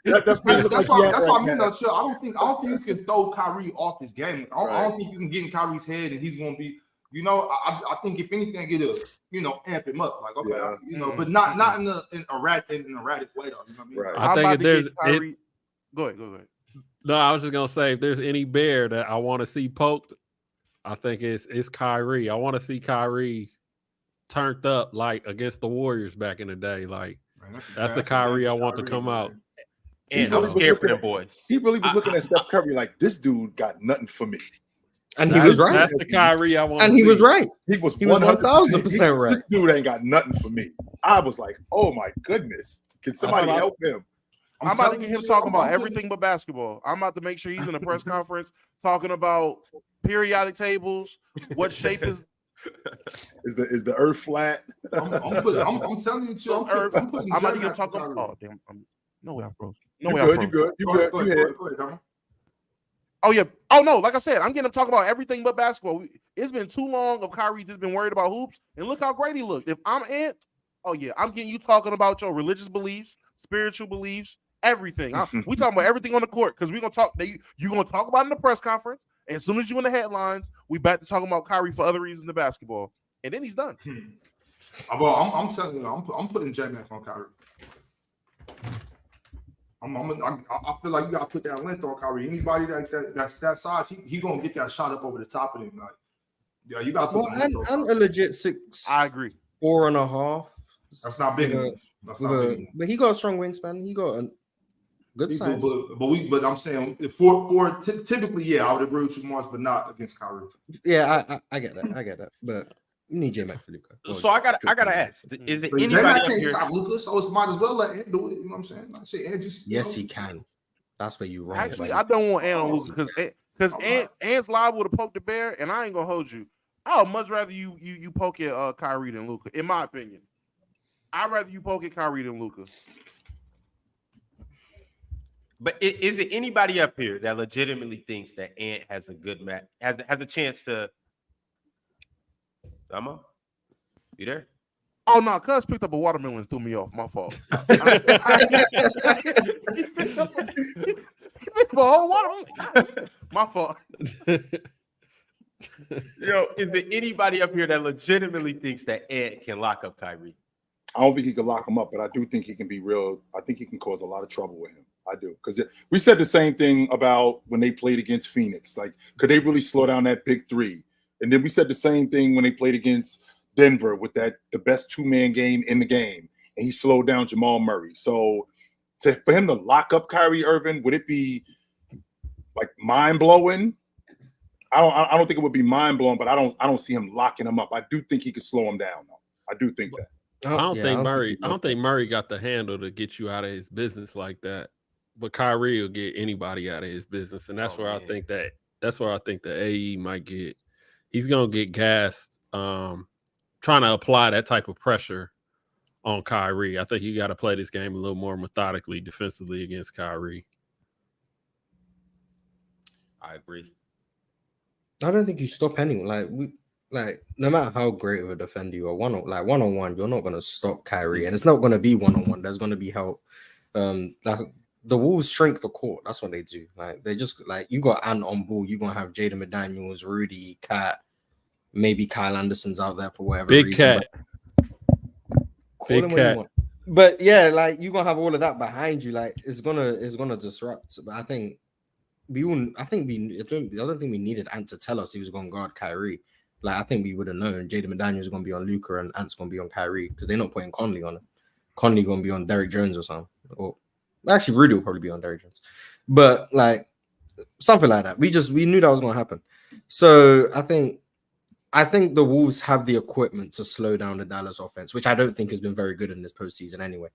Speaker 4: That's what I mean, though, Chill. I don't think you can throw Kyrie off his game. I don't think you can get in Kyrie's head and he's gonna be You know, I think if anything, it'll amp him up. Like, okay,
Speaker 3: Yeah.
Speaker 4: but not in an erratic way though. You know what I mean?
Speaker 3: Right.
Speaker 2: I think if there's
Speaker 7: Go ahead.
Speaker 2: No, I was just gonna say if there's any bear that I want to see poked, I think it's Kyrie. I want to see Kyrie turned up like against the Warriors back in the day. Like that's the Kyrie I want to come out.
Speaker 1: And I'm scared for them boys.
Speaker 3: He really was looking at Steph Curry like, this dude got nothing for me.
Speaker 5: And he was right.
Speaker 2: That's the Kyrie I want.
Speaker 5: And he was right.
Speaker 3: He was
Speaker 5: 1000% right.
Speaker 3: This dude ain't got nothing for me. I was like, oh my goodness. Can somebody help him?
Speaker 7: I'm about to get him talking about everything but basketball. I'm about to make sure he's in a press conference talking about periodic tables. What shape is
Speaker 3: the earth flat?
Speaker 4: I'm telling you,
Speaker 7: Earth. I'm about to get him talking about. Oh damn! No way I froze. No way I froze.
Speaker 3: You good?
Speaker 4: Go ahead.
Speaker 7: Oh yeah. Oh no. Like I said, I'm getting him talking about everything but basketball. It's been too long of Kyrie just been worried about hoops, and look how great he looked. If I'm Ant, oh yeah, I'm getting you talking about your religious beliefs, spiritual beliefs. Everything. We talking about everything on the court because we're gonna talk. You're gonna talk about it in the press conference, and as soon as you in the headlines, we back to talking about Kyrie for other reasons than basketball, and then he's done.
Speaker 4: Well, I'm telling you, I'm putting J-Mac on Kyrie. I feel like you gotta put that length on Kyrie. Anybody that's that size, he gonna get that shot up over the top of him. Like, yeah, you gotta put
Speaker 5: and a legit 6.
Speaker 7: I agree.
Speaker 5: 4.5.
Speaker 4: That's not big enough.
Speaker 5: But he got a strong wingspan. He got a good size.
Speaker 4: But I'm saying typically, yeah, I would agree with you, Mars, but not against Kyrie.
Speaker 5: Yeah, I get that. But you need J-Mac for Luka.
Speaker 1: So I gotta ask: is there anybody
Speaker 4: J-Mac
Speaker 1: up
Speaker 4: can't
Speaker 1: here?
Speaker 4: stop Luka, so it might as well let Ant do it. You know what I'm saying? I say Ant just
Speaker 5: He can. That's where you wrong.
Speaker 7: Actually, I don't want Ant on Luka because Ant's liable to poke the bear, and I ain't gonna hold you. I would much rather you poke at Kyrie than Luka, in my opinion. I'd rather you poke at Kyrie than Luka.
Speaker 1: But is it anybody up here that legitimately thinks that Ant has a good match, has a chance to? Damo, you there?
Speaker 7: Oh no, Cuz picked up a watermelon and threw me off. My fault. My fault.
Speaker 1: Yo, is there anybody up here that legitimately thinks that Ant can lock up Kyrie?
Speaker 3: I don't think he can lock him up, but I do think he can be real. I think he can cause a lot of trouble with him. I do. Because we said the same thing about when they played against Phoenix. Like, could they really slow down that big three? And then we said the same thing when they played against Denver with the best two-man game in the game. And he slowed down Jamal Murray. So for him to lock up Kyrie Irving, would it be like mind-blowing? I don't think it would be mind-blowing, but I don't see him locking him up. I do think he could slow him down, though. I do think that.
Speaker 2: I don't think Murray got the handle to get you out of his business like that. But Kyrie will get anybody out of his business, and that's where I think the AE might get. He's gonna get gassed, trying to apply that type of pressure on Kyrie. I think you got to play this game a little more methodically defensively against Kyrie.
Speaker 1: I agree.
Speaker 5: I don't think you stop anyone. Like no matter how great of a defender you are, one-on-one, you're not gonna stop Kyrie, and it's not gonna be one-on-one. There's gonna be help. The Wolves shrink the court. That's what they do. Like they just you got Ant on ball. You're gonna have Jaden McDaniels, Rudy, Cat, maybe Kyle Anderson's out there for whatever
Speaker 2: Big
Speaker 5: reason.
Speaker 2: Big Cat.
Speaker 5: But yeah, you're gonna have all of that behind you. Like it's gonna disrupt. But I don't think we needed Ant to tell us he was gonna guard Kyrie. Like I think we would have known Jaden McDaniels is gonna be on Luka and Ant's gonna be on Kyrie because they're not putting Conley on it. Conley gonna be on Derrick Jones or something. Or actually Rudy will probably be on Derrick Jones. But something like that. We knew that was gonna happen. So I think the Wolves have the equipment to slow down the Dallas offense, which I don't think has been very good in this postseason anyway.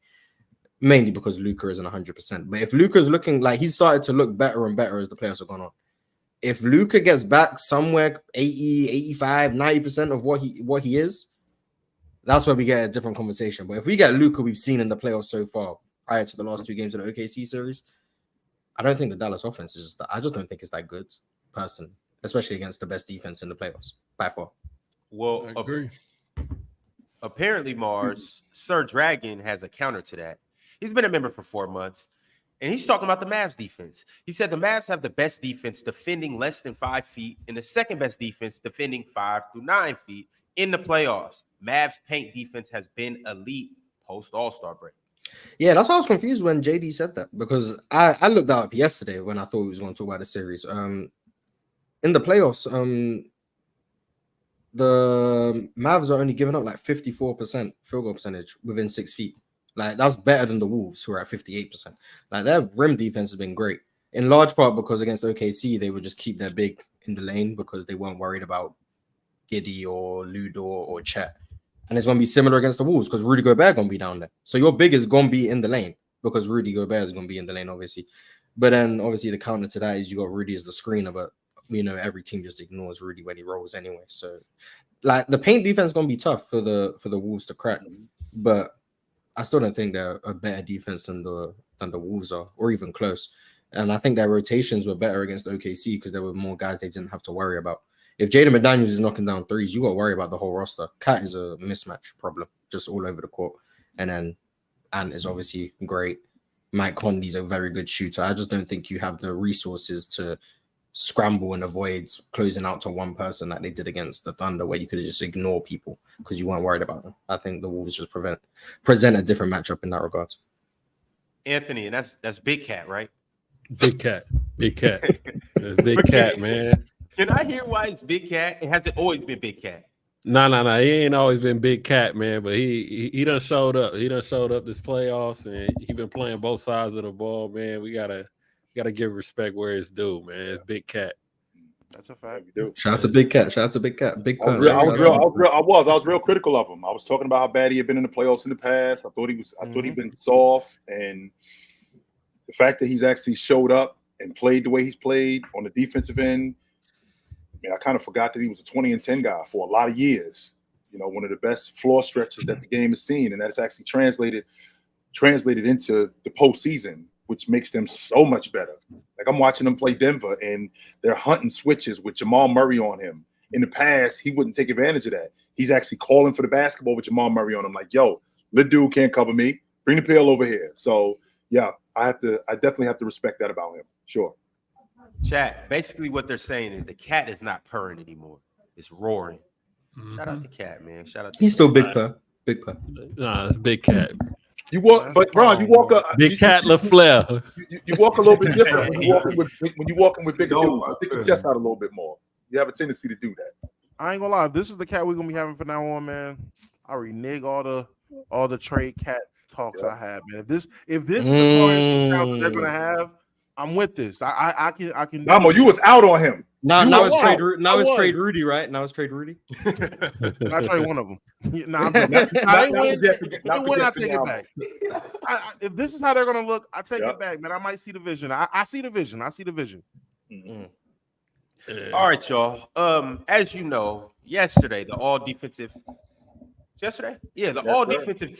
Speaker 5: Mainly because Luka isn't 100%. But if Luka's looking like he's started to look better and better as the playoffs have gone on. If Luka gets back somewhere 80, 85, 90% of what he is, that's where we get a different conversation. But if we get Luka we've seen in the playoffs so far, prior to the last 2 games of the OKC series, I don't think the Dallas offense is I just don't think it's that good, personally, especially against the best defense in the playoffs by far.
Speaker 1: Well,
Speaker 2: I agree.
Speaker 1: Apparently, Mars, Sir Dragon has a counter to that. He's been a member for 4 months. And he's talking about the Mavs defense. He said the Mavs have the best defense defending less than 5 feet and the second best defense defending 5 through 9 feet in the playoffs. Mavs paint defense has been elite post All-Star break.
Speaker 5: Yeah, that's why I was confused when JD said that, because I looked that up yesterday when I thought we was going to talk about the series. In the playoffs, the Mavs are only giving up like 54% field goal percentage within 6 feet. Like, that's better than the Wolves, who are at 58%. Like, their rim defense has been great, in large part because against OKC, they would just keep their big in the lane because they weren't worried about Giddy or Ludor or Chet. And it's going to be similar against the Wolves because Rudy Gobert going to be down there. So your big is going to be in the lane because Rudy Gobert is going to be in the lane, obviously. But then, obviously, the counter to that is you got Rudy as the screener, but, you know, every team just ignores Rudy when he rolls anyway. So, like, the paint defense is going to be tough for the Wolves to crack. But I still don't think they're a better defense than the Wolves are, or even close. And I think their rotations were better against OKC because there were more guys they didn't have to worry about. If Jaden McDaniels is knocking down threes, you got to worry about the whole roster. Cat is a mismatch problem, just all over the court. And then Ant is obviously great. Mike Conley's a very good shooter. I just don't think you have the resources to scramble and avoid closing out to one person like they did against the Thunder, where you could just ignore people because you weren't worried about them. I think the Wolves just present a different matchup in that regard.
Speaker 1: Anthony, and that's Big Cat, right?
Speaker 2: Big Cat. Big Cat, man.
Speaker 1: Can I hear why it's Big Cat? It hasn't always been Big Cat.
Speaker 2: No. He ain't always been Big Cat, man. But he done showed up. He done showed up this playoffs, and he been playing both sides of the ball, man. We gotta give respect where it's due, man. It's Big Cat.
Speaker 7: That's a fact.
Speaker 5: Shout out to Big Cat. Big
Speaker 3: I was real critical of him. I was talking about how bad he had been in the playoffs in the past. I thought he'd been soft, and the fact that he's actually showed up and played the way he's played on the defensive end. I mean, I kind of forgot that he was a 20-10 guy for a lot of years. You know, one of the best floor stretches that the game has seen, and that's actually translated into the postseason, which makes them so much better. Like, I'm watching them play Denver, and they're hunting switches with Jamal Murray on him. In the past, he wouldn't take advantage of that. He's actually calling for the basketball with Jamal Murray on him, like, yo, little dude can't cover me. Bring the pail over here. So, yeah, I definitely have to respect that about him. Sure.
Speaker 1: Chat, basically what they're saying is the cat is not purring anymore. It's roaring. Shout out to Cat, man. Shout out to
Speaker 5: He's still Big Purr. Big Purr.
Speaker 2: Nah, it's Big Cat.
Speaker 3: You walk, but Ron, you walk up.
Speaker 2: Big Cat LaFleur.
Speaker 3: You walk a little bit different when you walking with bigger dudes. Stick your chest out a little bit more. You have a tendency to do that.
Speaker 7: I ain't gonna lie. If this is the cat we're gonna be having from now on, man, I renege all the trade cat talks I have, man. If this is the that they're gonna have, I'm with this. I can.
Speaker 3: Namo, you was out on him.
Speaker 5: Now it's trade Rudy, right? Now it's trade Rudy.
Speaker 7: I trade one of them. I take it back. If this is how they're gonna look, I take it back, man. I might see the vision. I see the vision.
Speaker 1: Mm-hmm. All right, y'all. As you know, yesterday the all defensive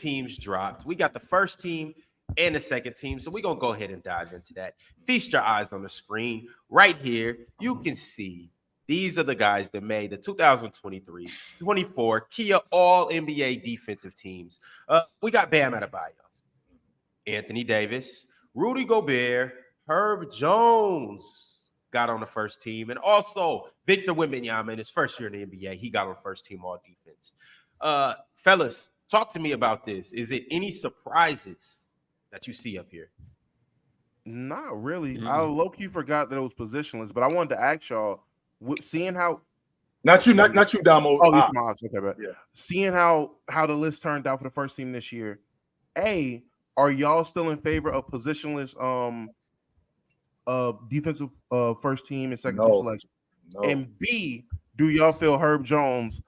Speaker 1: teams dropped. We got the first team and the second team, so we're gonna go ahead and dive into that. Feast your eyes on the screen right here. You can see these are the guys that made the 2023-24 Kia All NBA defensive teams. We got Bam Adebayo, Anthony Davis, Rudy Gobert, Herb Jones got on the first team, and also Victor Wembanyama in his first year in the NBA, he got on first team all defense. Fellas, talk to me about this. Is it any surprises that you see up here?
Speaker 7: Not really. I low-key forgot that it was positionless, but I wanted to ask y'all, seeing how
Speaker 3: not you, Damo.
Speaker 7: Okay, but seeing how the list turned out for the first team this year, are y'all still in favor of positionless defensive first team and second team selection? No. And B, do y'all feel Herb Jones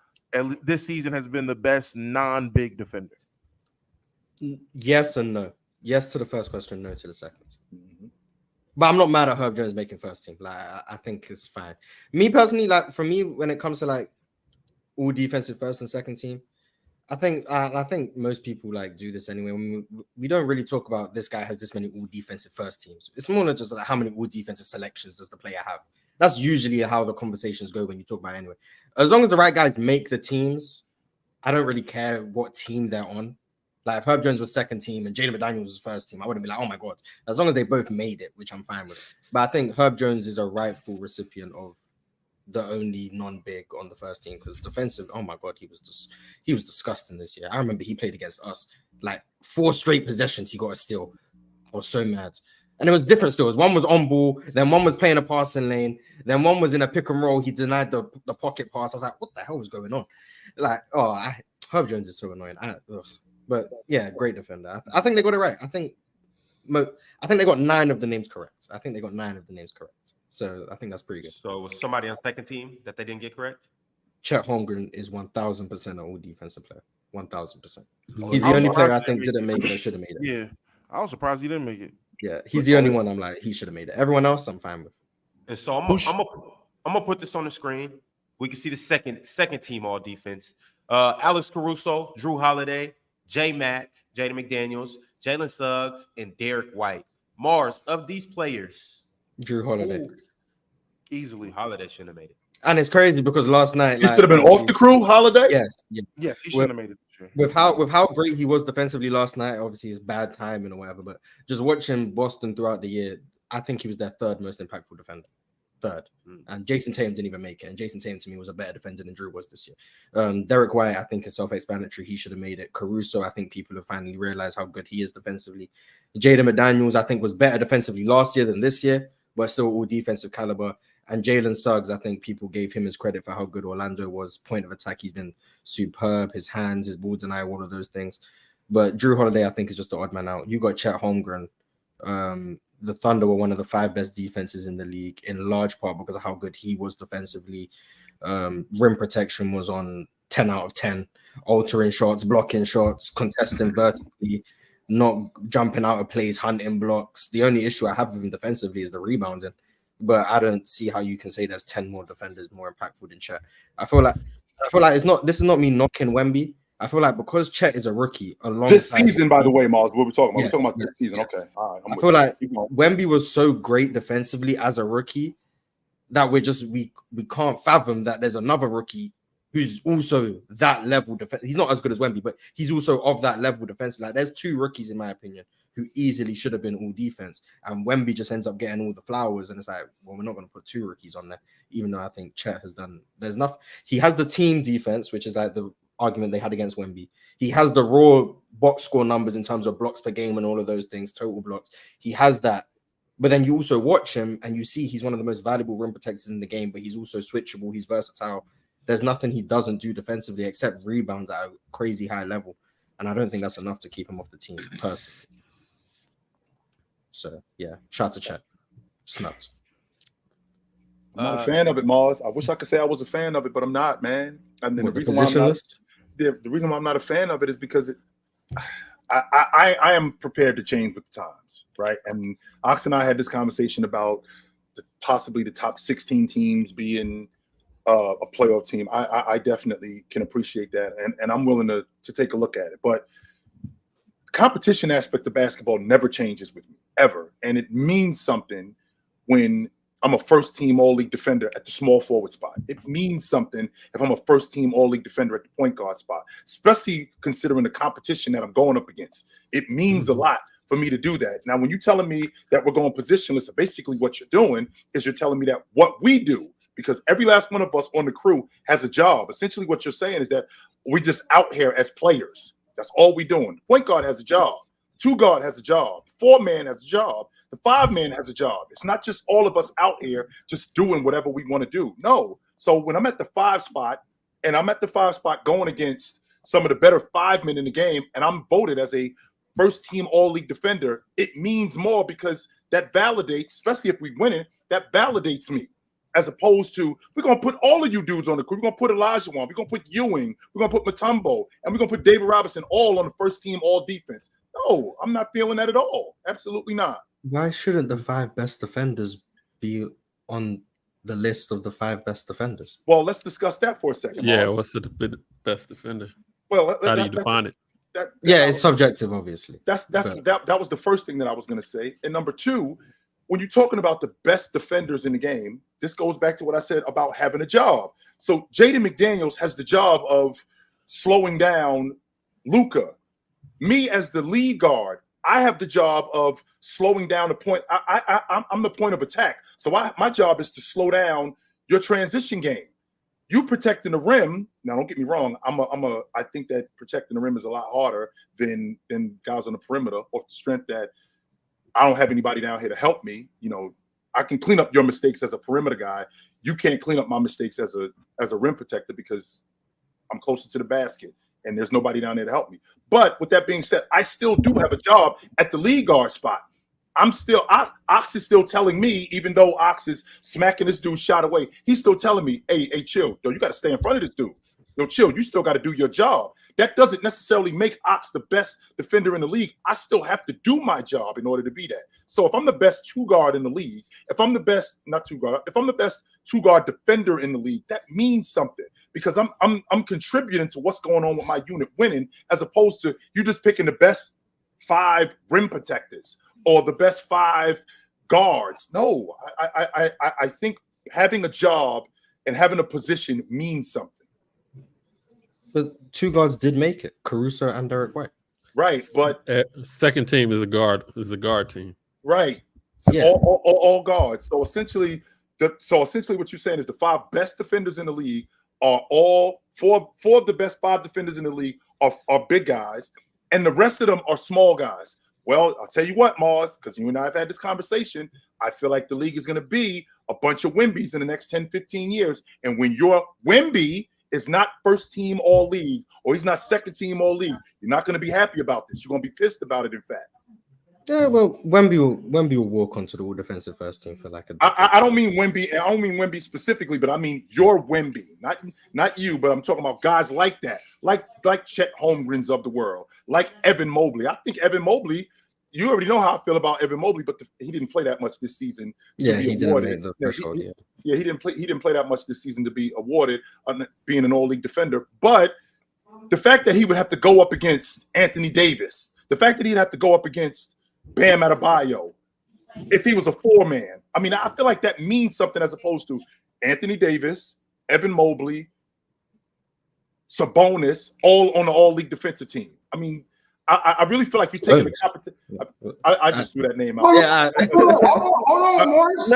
Speaker 7: this season has been the best non-big defender?
Speaker 5: Yes and no. Yes to the first question, no to the second. Mm-hmm. But I'm not mad at Herb Jones making first team. Like, I think it's fine. Me personally, like, for me, when it comes to like all defensive first and second team, I think most people like do this anyway. We don't really talk about this guy has this many all defensive first teams. It's more than just like how many all defensive selections does the player have. That's usually how the conversations go when you talk about it anyway. As long as the right guys make the teams, I don't really care what team they're on. Like if Herb Jones was second team and Jaden McDaniels was first team, I wouldn't be like, oh my God, as long as they both made it, which I'm fine with. But I think Herb Jones is a rightful recipient of the only non-big on the first team because defensive, oh my God, he was disgusting this year. I remember he played against us like 4 straight possessions. He got a steal. I was so mad. And it was different steals. One was on ball, then one was playing a passing lane, then one was in a pick and roll. He denied the pocket pass. I was like, what the hell was going on? Like, Herb Jones is so annoying. But yeah, great defender. I think they got it right. I think they got 9 of the names correct. So I think that's pretty good.
Speaker 1: So was somebody on second team that they didn't get correct?
Speaker 5: Chet Holmgren is 1,000% an all defensive player. 1,000%. He's the only player I think didn't make it that should have made it.
Speaker 7: Yeah, I was surprised he didn't make it.
Speaker 5: Yeah, he's the only one I'm like, he should have made it. Everyone else, I'm fine with.
Speaker 1: And so I'm gonna put this on the screen. We can see the second team all defense. Alex Caruso, Jrue Holiday, J Mac, Jaden McDaniels, Jalen Suggs, and Derek White. Mars, of these players,
Speaker 5: Jrue Holiday.
Speaker 7: Easily.
Speaker 1: Holiday shouldn't have made it.
Speaker 5: And it's crazy because last night
Speaker 3: he should have been off the crew. Holiday.
Speaker 5: Yes,
Speaker 7: he should have made it. Sure.
Speaker 5: With how great he was defensively last night, obviously it's bad timing or whatever. But just watching Boston throughout the year, I think he was their 3rd most impactful defender. 3rd. And Jason Tatum didn't even make it. And Jason Tatum to me was a better defender than Jrue was this year. Derek White, I think, is self-explanatory. He should have made it. Caruso, I think people have finally realized how good he is defensively. Jaden McDaniels, I think, was better defensively last year than this year, but still all defensive caliber. And Jalen Suggs, I think people gave him his credit for how good Orlando was. Point of attack, he's been superb. His hands, his ball denial, all of those things. But Jrue Holiday, I think, is just the odd man out. You got Chet Holmgren. The Thunder were one of the 5 best defenses in the league, in large part because of how good he was defensively. Rim protection was on 10 out of 10. Altering shots, blocking shots, contesting vertically, not jumping out of plays, hunting blocks. The only issue I have with him defensively is the rebounding. But I don't see how you can say there's 10 more defenders more impactful than Chet. I feel like this is not me knocking Wemby. I feel like because Chet is a rookie,
Speaker 3: this season, by the way, Miles, what we're talking about. We're talking about this season.
Speaker 5: Yes.
Speaker 3: Okay. All right.
Speaker 5: I feel like Wemby was so great defensively as a rookie that we can't fathom that there's another rookie who's also that level defense. He's not as good as Wemby, but he's also of that level defensively. Like there's 2 rookies, in my opinion, who easily should have been all defense. And Wemby just ends up getting all the flowers. And it's like, well, we're not going to put 2 rookies on there, even though I think Chet has done, there's enough. He has the team defense, which is like the argument they had against Wemby. He has the raw box score numbers in terms of blocks per game and all of those things, total blocks. He has that. But then you also watch him and you see he's one of the most valuable rim protectors in the game, but he's also switchable. He's versatile. There's nothing he doesn't do defensively except rebounds at a crazy high level. And I don't think that's enough to keep him off the team personally. So, yeah, shout to Chet. Snubbed.
Speaker 3: I'm not a fan of it, Mars. I wish I could say I was a fan of it, but I'm not, man. And then the reason why I'm not a fan of it is because I am prepared to change with the times, right? And Ox and I had this conversation about possibly the top 16 teams being a playoff team. I definitely can appreciate that, and I'm willing to take a look at it. But the competition aspect of basketball never changes with me, ever. And it means something when I'm a first-team all-league defender at the small forward spot. It means something if I'm a first-team all-league defender at the point guard spot, especially considering the competition that I'm going up against. It means a lot for me to do that. Now, when you're telling me that we're going positionless, basically what you're doing is you're telling me that what we do, because every last one of us on the crew has a job. Essentially what you're saying is that we're just out here as players. That's all we're doing. The point guard has a job. The 2 guard has a job. The 4-man has a job. The 5-man has a job. It's not just all of us out here just doing whatever we want to do. No. So when I'm at the 5 spot, and I'm at the 5 spot going against some of the better 5 men in the game, and I'm voted as a first-team all-league defender, it means more because that validates, especially if we win it, that validates me. As opposed to, we're going to put all of you dudes on the crew. We're going to put Elijah on. We're going to put Ewing. We're going to put Mutombo. And we're going to put David Robinson all on the first team, all defense. No, I'm not feeling that at all. Absolutely not.
Speaker 5: Why shouldn't the 5 best defenders be on the list of the 5 best defenders?
Speaker 3: Well, let's discuss that for a second.
Speaker 2: Yeah,
Speaker 3: Mars.
Speaker 2: what's the best defender?
Speaker 3: Well,
Speaker 2: how do you define it?
Speaker 5: It's subjective, obviously.
Speaker 3: That was the first thing that I was going to say. And number 2, when you're talking about the best defenders in the game, this goes back to what I said about having a job. So Jaden McDaniels has the job of slowing down Luka. Me as the lead guard, I have the job of slowing down the point. I'm the point of attack. So my job is to slow down your transition game. You protecting the rim. Now, don't get me wrong. I think that protecting the rim is a lot harder than guys on the perimeter, off the strength that I don't have anybody down here to help me. You know, I can clean up your mistakes as a perimeter guy. You can't clean up my mistakes as a rim protector because I'm closer to the basket and there's nobody down there to help me. But with that being said, I still do have a job at the lead guard spot. Ox is still telling me, even though Ox is smacking this dude shot away, he's still telling me, hey, chill. Yo, you got to stay in front of this dude. Yo, chill. You still got to do your job. That doesn't necessarily make Ox the best defender in the league. I still have to do my job in order to be that. So if I'm the best two guard in the league, if I'm the best two guard defender in the league, that means something because I'm contributing to what's going on with my unit winning, as opposed to you just picking the best 5 rim protectors or the best 5 guards. No, I think having a job and having a position means something.
Speaker 5: But 2 guards did make it, Caruso and Derek White.
Speaker 3: Right, but
Speaker 2: second team is a guard team.
Speaker 3: Right. So
Speaker 5: Yeah.
Speaker 3: all guards. So essentially what you're saying is the 5 best defenders in the league are all four of the best 5 defenders in the league are big guys, and the rest of them are small guys. Well, I'll tell you what, Mars, because you and I have had this conversation, I feel like the league is going to be a bunch of Wembies in the next 10, 15 years. And when your Wemby is not first team all league, or he's not second team all league, you're not going to be happy about this. You're going to be pissed about it, in fact.
Speaker 5: Yeah, well, Wemby will walk onto the all defensive first team for like a decade.
Speaker 3: I don't mean Wemby. I don't mean Wemby specifically, but I mean your Wemby, not you. But I'm talking about guys like that, like Chet Holmgrens of the world, like Evan Mobley. I think Evan Mobley. You already know how I feel about Evan Mobley, but he didn't play that much this season.
Speaker 5: Yeah, he didn't make the threshold.
Speaker 3: Yeah, he didn't play that much this season to be awarded being an all-league defender. But the fact that he would have to go up against Anthony Davis, the fact that he'd have to go up against Bam Adebayo, if he was a 4-man, I mean, I feel like that means something as opposed to Anthony Davis, Evan Mobley, Sabonis, all on the all-league defensive team. I mean, I really feel like you're taking the competition. I just threw that name out.
Speaker 4: Hold on, Morris.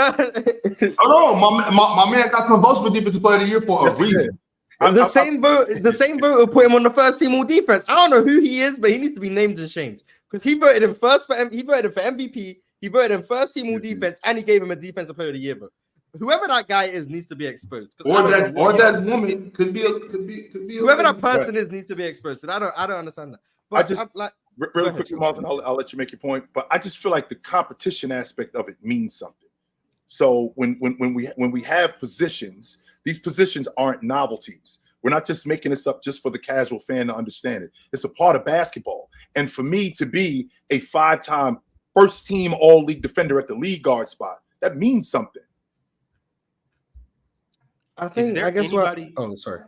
Speaker 4: Hold on. My man got some votes for defensive player of the year for a reason.
Speaker 5: The same voter put him on the first team all defense. I don't know who he is, but he needs to be named and shamed because he voted him for MVP. He voted him first team all defense, and he gave him a defensive player of the year vote. Whoever that guy is needs to be exposed.
Speaker 4: Or that woman could be
Speaker 5: whoever that person is needs to be exposed. And I don't understand that. But
Speaker 3: really quickly, Martin, I'll let you make your point. But I just feel like the competition aspect of it means something. So when we have positions, these positions aren't novelties. We're not just making this up just for the casual fan to understand it. It's a part of basketball. And for me to be a 5-time first team all-league defender at the lead guard spot, that means something.
Speaker 5: I guess anybody, what? Oh, sorry.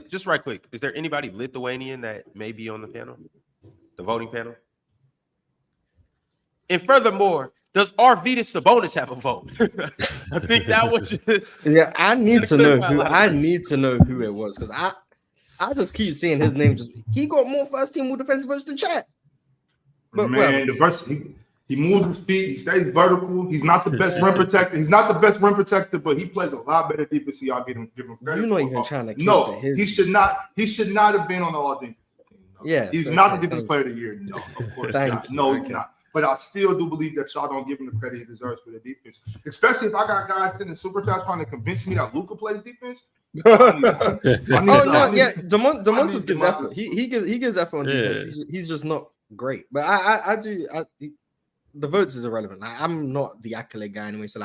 Speaker 1: Just right quick. Is there anybody Lithuanian that may be on the panel, the voting panel? And furthermore, does Arvydas Sabonis have a vote? I think that was just.
Speaker 5: Yeah, I need to know who it was because I just keep seeing his name. He got more first team defensive votes than Chat.
Speaker 4: But man, he moves his feet. He stays vertical. He's not the best rim protector. But he plays a lot better defense. Y'all give him credit.
Speaker 5: You're not even trying to.
Speaker 4: He should not have been on the all defense team. No.
Speaker 5: Yeah,
Speaker 4: he's not the defense player of the year. No, of course not. No, he's not. But I still do believe that y'all don't give him the credit he deserves for the defense. Especially if I got guys sitting in Superchats trying to convince me that Luka plays defense.
Speaker 5: DeMontis gives effort. He gives effort on defense. He's just not great. But the votes is irrelevant. I'm not the accolade guy anyway. So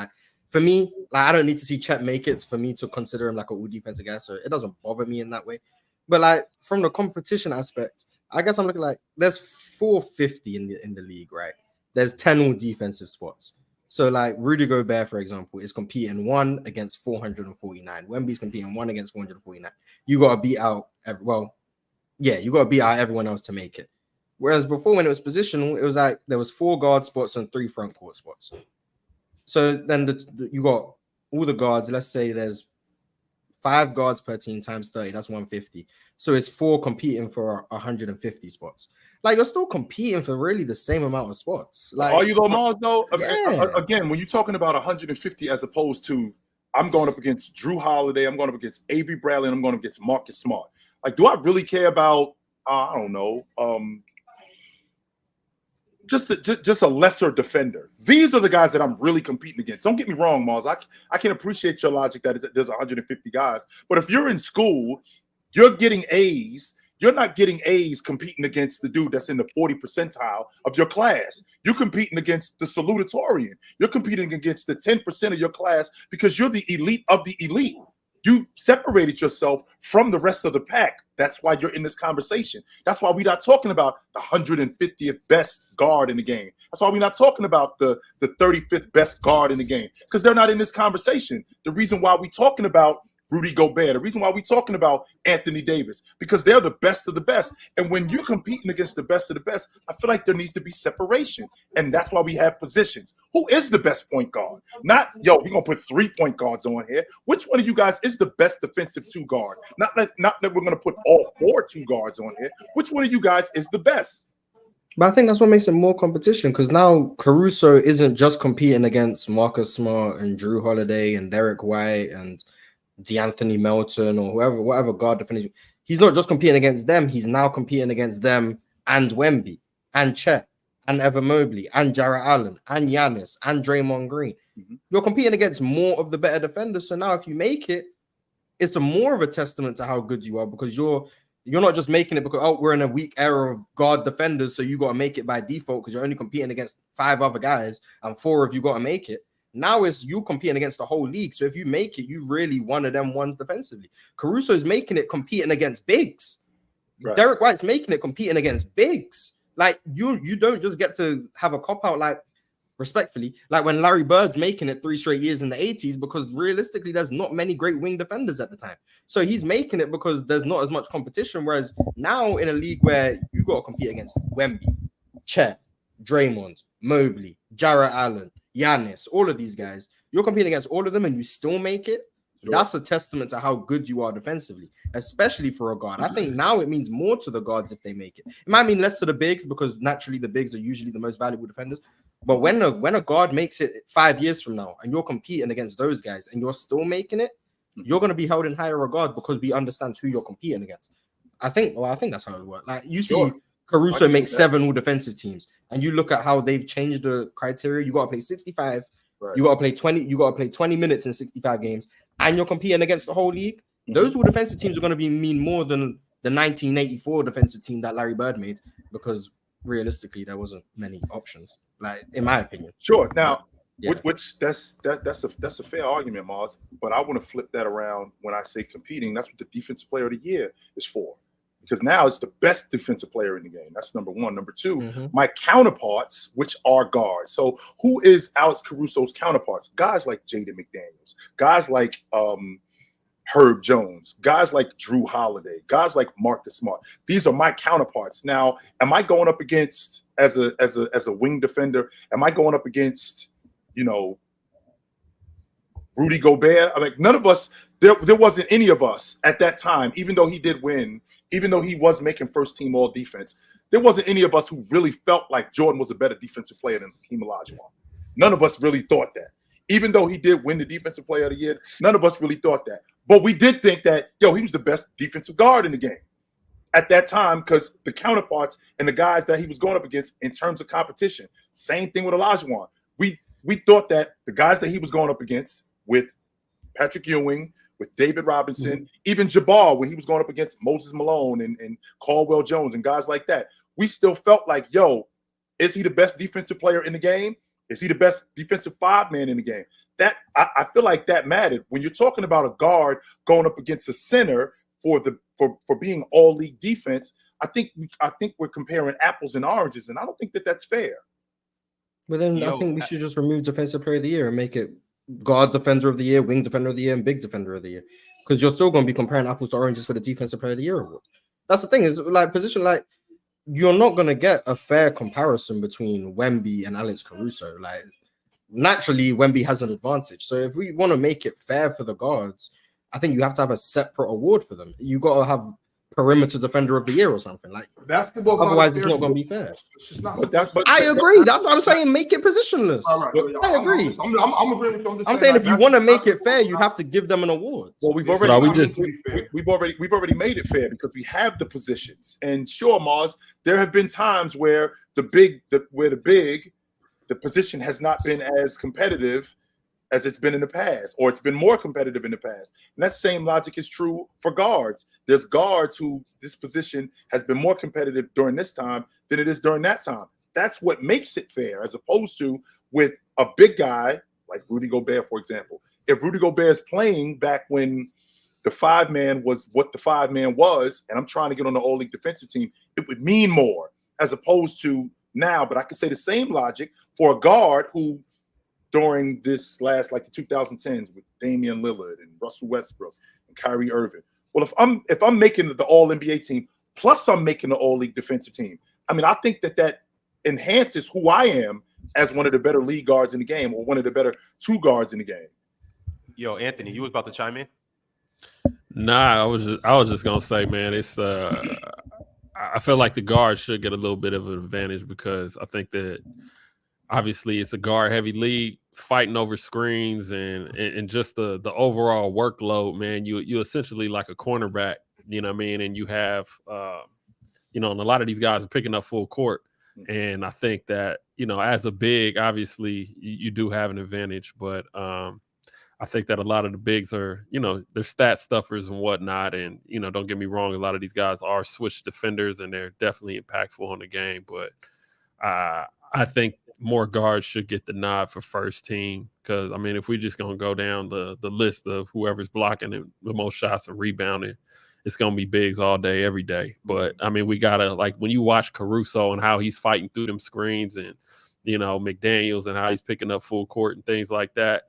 Speaker 5: for me, I don't need to see Chet make it for me to consider him like a all defensive guy. So it doesn't bother me in that way. But from the competition aspect, I guess I'm looking there's 450 in the league, right? There's 10 all defensive spots. So Rudy Gobert, for example, is competing 1 against 449. Wemby's competing 1 against 449. You got to beat out you got to beat out everyone else to make it. Whereas before, when it was positional, it was there was 4 guard spots and 3 front court spots. So then you got all the guards. Let's say there's 5 guards per team times 30. That's 150. So it's 4 competing for 150 spots. Like you're still competing for really the same amount of spots. Like,
Speaker 3: are you though, Mars? Though
Speaker 5: yeah.
Speaker 3: Again, when you're talking about 150 as opposed to I'm going up against Jrue Holiday, I'm going up against Avery Bradley, and I'm going up against Marcus Smart. Like, do I really care about? I don't know. Just a lesser defender. These are the guys that I'm really competing against. Don't get me wrong, Mars. I can appreciate your logic that there's 150 guys, but if you're in school, you're getting A's. You're not getting A's competing against the dude that's in the 40 percentile of your class. You're competing against the salutatorian. You're competing against the 10% of your class because you're the elite of the elite. You separated yourself from the rest of the pack. That's why you're in this conversation. That's why we're not talking about the 150th best guard in the game. That's why we're not talking about the 35th best guard in the game, because they're not in this conversation. The reason why we're talking about Rudy Gobert, the reason why we're talking about Anthony Davis, because they're the best of the best. And when you're competing against the best of the best, I feel like there needs to be separation. And that's why we have positions. Who is the best point guard? Not, we're going to put 3 point guards on here. Which one of you guys is the best defensive 2 guard? Not that we're going to put all 4 2 guards on here. Which one of you guys is the best?
Speaker 5: But I think that's what makes it more competition, because now Caruso isn't just competing against Marcus Smart and Jrue Holiday and Derek White and DeAnthony Melton or whatever guard defender. He's not just competing against them. He's now competing against them and Wemby and Chet and Evan Mobley and Jarrett Allen and Giannis and Draymond Green. Mm-hmm. You're competing against more of the better defenders. So now if you make it, it's more of a testament to how good you are, because you're not just making it because, we're in a weak era of guard defenders, so you got to make it by default because you're only competing against 5 other guys and 4 of you got to make it. Now it's you competing against the whole league. So if you make it, you really one of them ones defensively. Caruso's making it competing against bigs. Right. Derek White's making it competing against bigs. Like you don't just get to have a cop-out, like, respectfully, like when Larry Bird's making it 3 straight years in the 80s, because realistically there's not many great wing defenders at the time. So he's making it because there's not as much competition. Whereas now in a league where you got to compete against Wemby, Chet, Draymond, Mobley, Jarrett Allen, Giannis, all of these guys, you're competing against all of them and you still make it. Sure. That's a testament to how good you are defensively, especially for a guard. I think now it means more to the guards if they make it. It might mean less to the bigs, because naturally the bigs are usually the most valuable defenders. But when a guard makes it 5 years from now and you're competing against those guys and you're still making it, you're going to be held in higher regard because we understand who you're competing against. I think that's how it works. Like you see Caruso makes 7 all defensive teams, and you look at how they've changed the criteria. You got to play 65. Right. You got to play 20. You got to play 20 minutes in 65 games, and you're competing against the whole league. Mm-hmm. Those all defensive teams are going to mean more than the 1984 defensive team that Larry Bird made, because realistically there wasn't many options, like in my opinion.
Speaker 3: Sure. Now, which that's a fair argument, Mars. But I want to flip that around. When I say competing, that's what the defensive player of the year is for. Because now it's the best defensive player in the game. That's number 1. Number 2, my counterparts, which are guards. So who is Alex Caruso's counterparts? Guys like Jaden McDaniels, guys like Herb Jones, guys like Jrue Holiday, guys like Marcus Smart. These are my counterparts. Now, am I going up against, as a wing defender, am I going up against, Rudy Gobert? I mean, none of us, there wasn't any of us at that time, even though he did win, even though he was making first team all defense, there wasn't any of us who really felt like Jordan was a better defensive player than Hakeem Olajuwon. None of us really thought that. Even though he did win the defensive player of the year, none of us really thought that. But we did think that, he was the best defensive guard in the game at that time, because the counterparts and the guys that he was going up against in terms of competition. Same thing with Olajuwon. We thought that the guys that he was going up against, with Patrick Ewing, with David Robinson, even Jabbar, when he was going up against Moses Malone and Caldwell Jones and guys like that, we still felt like, is he the best defensive player in the game? Is he the best defensive 5-man in the game? That I feel like that mattered. When you're talking about a guard going up against a center for being all league defense, I think we're comparing apples and oranges, and I don't think that that's fair.
Speaker 5: But then I think we should just remove defensive player of the year and make it guard defender of the year, wing defender of the year, and big defender of the year, because you're still going to be comparing apples to oranges for the defensive player of the year award. That's the thing, is like position, like you're not going to get a fair comparison between Wemby and Alex Caruso. Like naturally, Wemby has an advantage. So if we want to make it fair for the guards, I think you have to have a separate award for them. You got to perimeter defender of the year or something. Like
Speaker 4: basketball.
Speaker 5: Otherwise, it's not going to be fair.
Speaker 4: It's just not.
Speaker 5: I agree. That's what I'm saying. Make it positionless. I agree.
Speaker 4: I'm agreeing with you.
Speaker 5: I'm saying if you want to make it fair, you have to give them an award.
Speaker 3: Well, we've already made it fair because we have the positions. And sure, Mars, there have been times where the position has not been as competitive as it's been in the past, or it's been more competitive in the past. And that same logic is true for guards. There's guards who this position has been more competitive during this time than it is during that time. That's what makes it fair, as opposed to with a big guy like Rudy Gobert, for example. If Rudy Gobert is playing back when the 5-man was what the 5-man was, and I'm trying to get on the all-league defensive team, it would mean more as opposed to now. But I could say the same logic for a guard who during this last, like the 2010s with Damian Lillard and Russell Westbrook and Kyrie Irving. Well, if I'm making the All-NBA team, plus I'm making the All-League defensive team, I mean, I think that enhances who I am as one of the better league guards in the game, or one of the better 2 guards in the game.
Speaker 1: Yo, Anthony, you was about to chime in?
Speaker 2: Nah, I was just gonna say, man, it's I feel like the guards should get a little bit of an advantage because I think that obviously it's a guard heavy league, fighting over screens and just the overall workload, man. You essentially like a cornerback, you know what I mean? And you have and a lot of these guys are picking up full court. And I think that, as a big, obviously you do have an advantage, but I think that a lot of the bigs are, they're stat stuffers and whatnot. And, don't get me wrong, a lot of these guys are switch defenders and they're definitely impactful on the game. But I think more guards should get the nod for first team because, I mean, if we're just going to go down the list of whoever's blocking the most shots and rebounding, it's going to be bigs all day, every day. But, I mean, we got to, like, when you watch Caruso and how he's fighting through them screens and, McDaniels and how he's picking up full court and things like that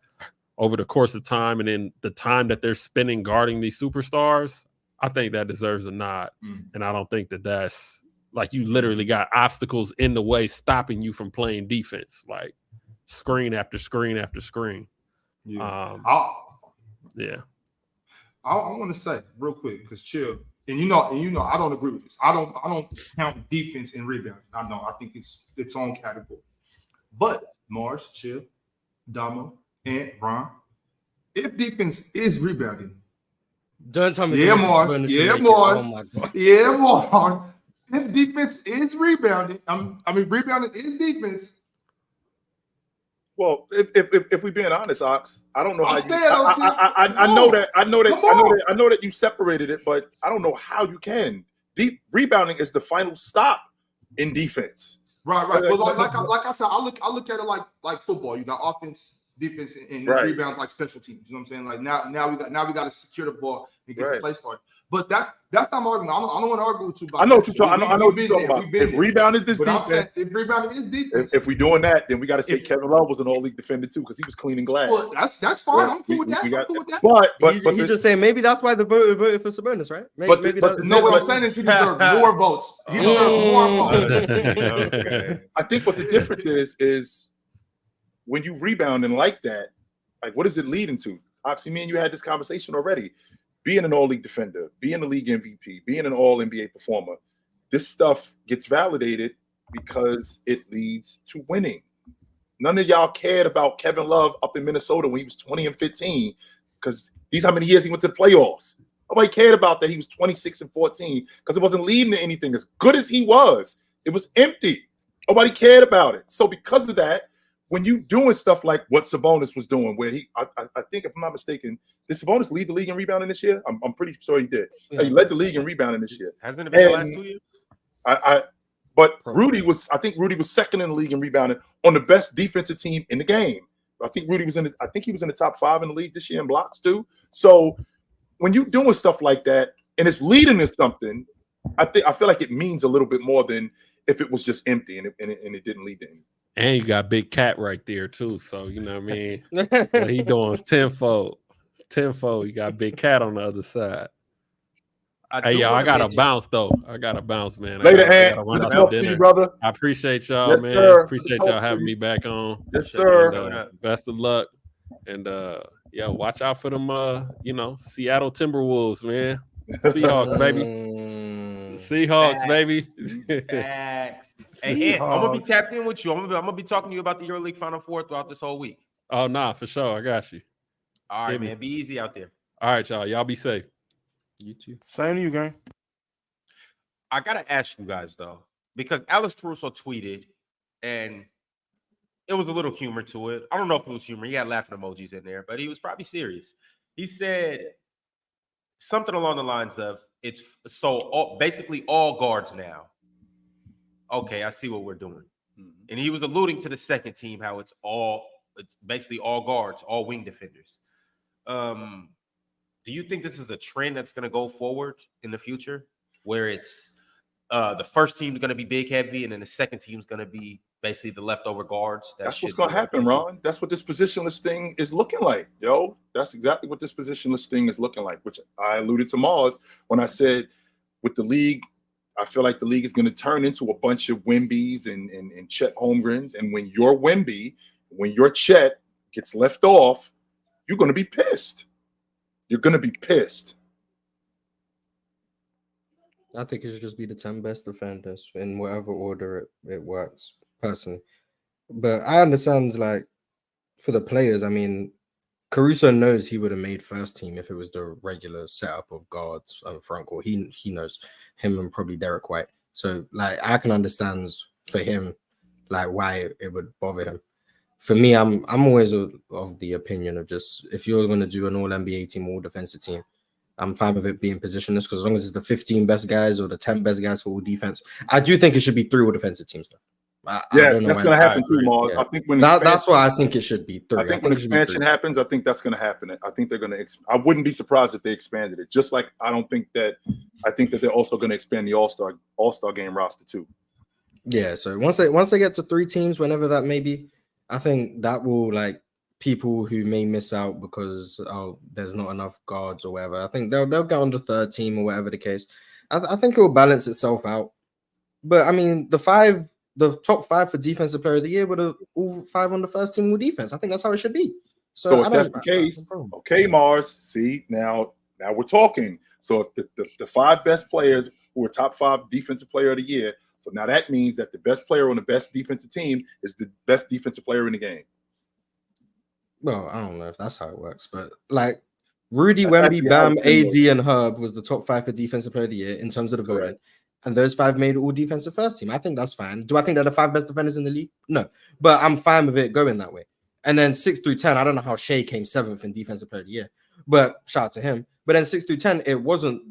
Speaker 2: over the course of time, and then the time that they're spending guarding these superstars, I think that deserves a nod. And I don't think that that's, like, you literally got obstacles in the way stopping you from playing defense, like screen after screen after screen.
Speaker 4: Yeah. I want to say real quick, because chill, and I don't agree with this. I don't count defense and rebounding. I think it's its own category. But Mars, chill, Damo, and Ron, if defense is rebounding,
Speaker 5: don't tell me.
Speaker 4: Mars.
Speaker 5: Oh my God.
Speaker 4: Mars. If defense is rebounding, rebounding is defense.
Speaker 3: Well, if we're being honest, Ox, I don't know how I know that you separated it, but I don't know how you can. Deep rebounding is the final stop in defense.
Speaker 4: Right. Well, like I said, I look at it like football. You got offense, defense, and rebounds like special teams. You know what I'm saying? Like now we got to secure the ball and get the play started. But that's not my argument. I don't want to argue with you about.
Speaker 3: I know what you're talking. I know what you're talking about. If rebound is this defense,
Speaker 4: if rebounding is defense,
Speaker 3: if we're doing that, then we got to say Kevin Love was an all-league defender too because he was cleaning glass.
Speaker 4: Well, that's fine. I'm cool with that.
Speaker 3: But
Speaker 5: he just saying maybe that's why the voted for Sabonis, right?
Speaker 4: What I'm saying is he deserves more votes. He deserves more votes.
Speaker 3: Okay. I think what the difference is when you rebounding like that, like what is it leading to? Oxy, me and you had this conversation already. Being an all-league defender, being a league MVP, being an all-NBA performer, this stuff gets validated because it leads to winning. None of y'all cared about Kevin Love up in Minnesota when he was 20 and 15 because these how many years he went to the playoffs. Nobody cared about that he was 26 and 14 because it wasn't leading to anything. As good as he was, it was empty. Nobody cared about it. So because of that, when you doing stuff like what Sabonis was doing, where I think, if I'm not mistaken, did Sabonis lead the league in rebounding this year? I'm pretty sure he did. Yeah. He led the league in rebounding this year.
Speaker 1: Hasn't it been the last 2 years?
Speaker 3: But Rudy was second in the league in rebounding on the best defensive team in the game. I think he was in the top 5 in the league this year in blocks too. So when you doing stuff like that and it's leading to something, I feel like it means a little bit more than if it was just empty and it didn't lead to anything.
Speaker 2: And you got Big Cat right there too. So you know what I mean? What he doing is tenfold. You got Big Cat on the other side. Hey, y'all, I got to bounce, though. I got to bounce, man.
Speaker 3: Later, Ant. Good to talk to you, brother.
Speaker 2: I appreciate y'all,
Speaker 3: yes,
Speaker 2: man.
Speaker 3: Sir.
Speaker 2: Appreciate y'all having me back on.
Speaker 3: Yes, sir.
Speaker 2: And, best of luck. And, watch out for them, Seattle Timberwolves, man. Seahawks, baby. Seahawks, baby.
Speaker 1: Facts. Hey, Ant, I'm gonna be tapped in with you. I'm gonna be talking to you about the EuroLeague Final Four throughout this whole week.
Speaker 2: Oh, nah, for sure. I got you.
Speaker 1: All right, man. Be easy out there.
Speaker 2: All right, y'all. Y'all be safe.
Speaker 5: You too.
Speaker 7: Same to you, gang.
Speaker 1: I gotta ask you guys though, because Alex Caruso tweeted, and it was a little humor to it. I don't know if it was humor. He had laughing emojis in there, but he was probably serious. He said something along the lines of, "It's basically all guards now." Okay, I see what we're doing. And he was alluding to the second team, how it's basically all guards, all wing defenders. Do you think this is a trend that's going to go forward in the future, where it's the first team is going to be big heavy, and then the second team is going to be basically the leftover guards?
Speaker 3: That's what's going to happen, Ron. That's what this positionless thing is looking like, yo. That's exactly what this positionless thing is looking like, which I alluded to Mars when I said with the league, I feel like the league is going to turn into a bunch of Wembys and Chet Holmgrens. And when your Wemby, when your Chet gets left off, you're going to be pissed. You're going to be pissed.
Speaker 5: I think it should just be the 10 best defenders in whatever order it works, personally. But I understand, like, for the players, I mean, Caruso knows he would have made first team if it was the regular setup of guards and front court. He knows him and probably Derek White. So, like, I can understand for him, like, why it would bother him. For me, I'm always of the opinion of just, if you're going to do an all-NBA team, all-defensive team, I'm fine with it being positionless, because as long as it's the 15 best guys or the 10 best guys for all defense, I do think it should be 3 all-defensive teams, though.
Speaker 3: Yes, that's going to happen too, Mars.
Speaker 5: Yeah.
Speaker 3: I think when
Speaker 5: that's why I think it should be 3.
Speaker 3: I think when expansion happens, I think that's going to happen. I think they're going to. I wouldn't be surprised if they expanded it. Just like I think that they're also going to expand the All-Star game roster too.
Speaker 5: Yeah. So once they get to 3 teams, whenever that may be, I think that will, like, people who may miss out because there's not enough guards or whatever, I think they'll get on the 3rd team or whatever the case. I think it will balance itself out. But I mean, the top 5 for defensive player of the year were all 5 on the first team with defense. I think that's how it should be.
Speaker 3: So if that's the case, okay, Mars. See, now we're talking. So if the 5 best players who are top 5 defensive player of the year, so now that means that the best player on the best defensive team is the best defensive player in the game.
Speaker 5: Well, I don't know if that's how it works, but like Rudy, Wemby, Bam, AD, and Herb was the top 5 for defensive player of the year in terms of the voting. Correct. And those 5 made all defensive first team. I think that's fine. Do I think they're the 5 best defenders in the league? No, but I'm fine with it going that way. And then 6 through 10, I don't know how Shea came 7th in defensive player of the year, but shout out to him. But then 6 through 10, it wasn't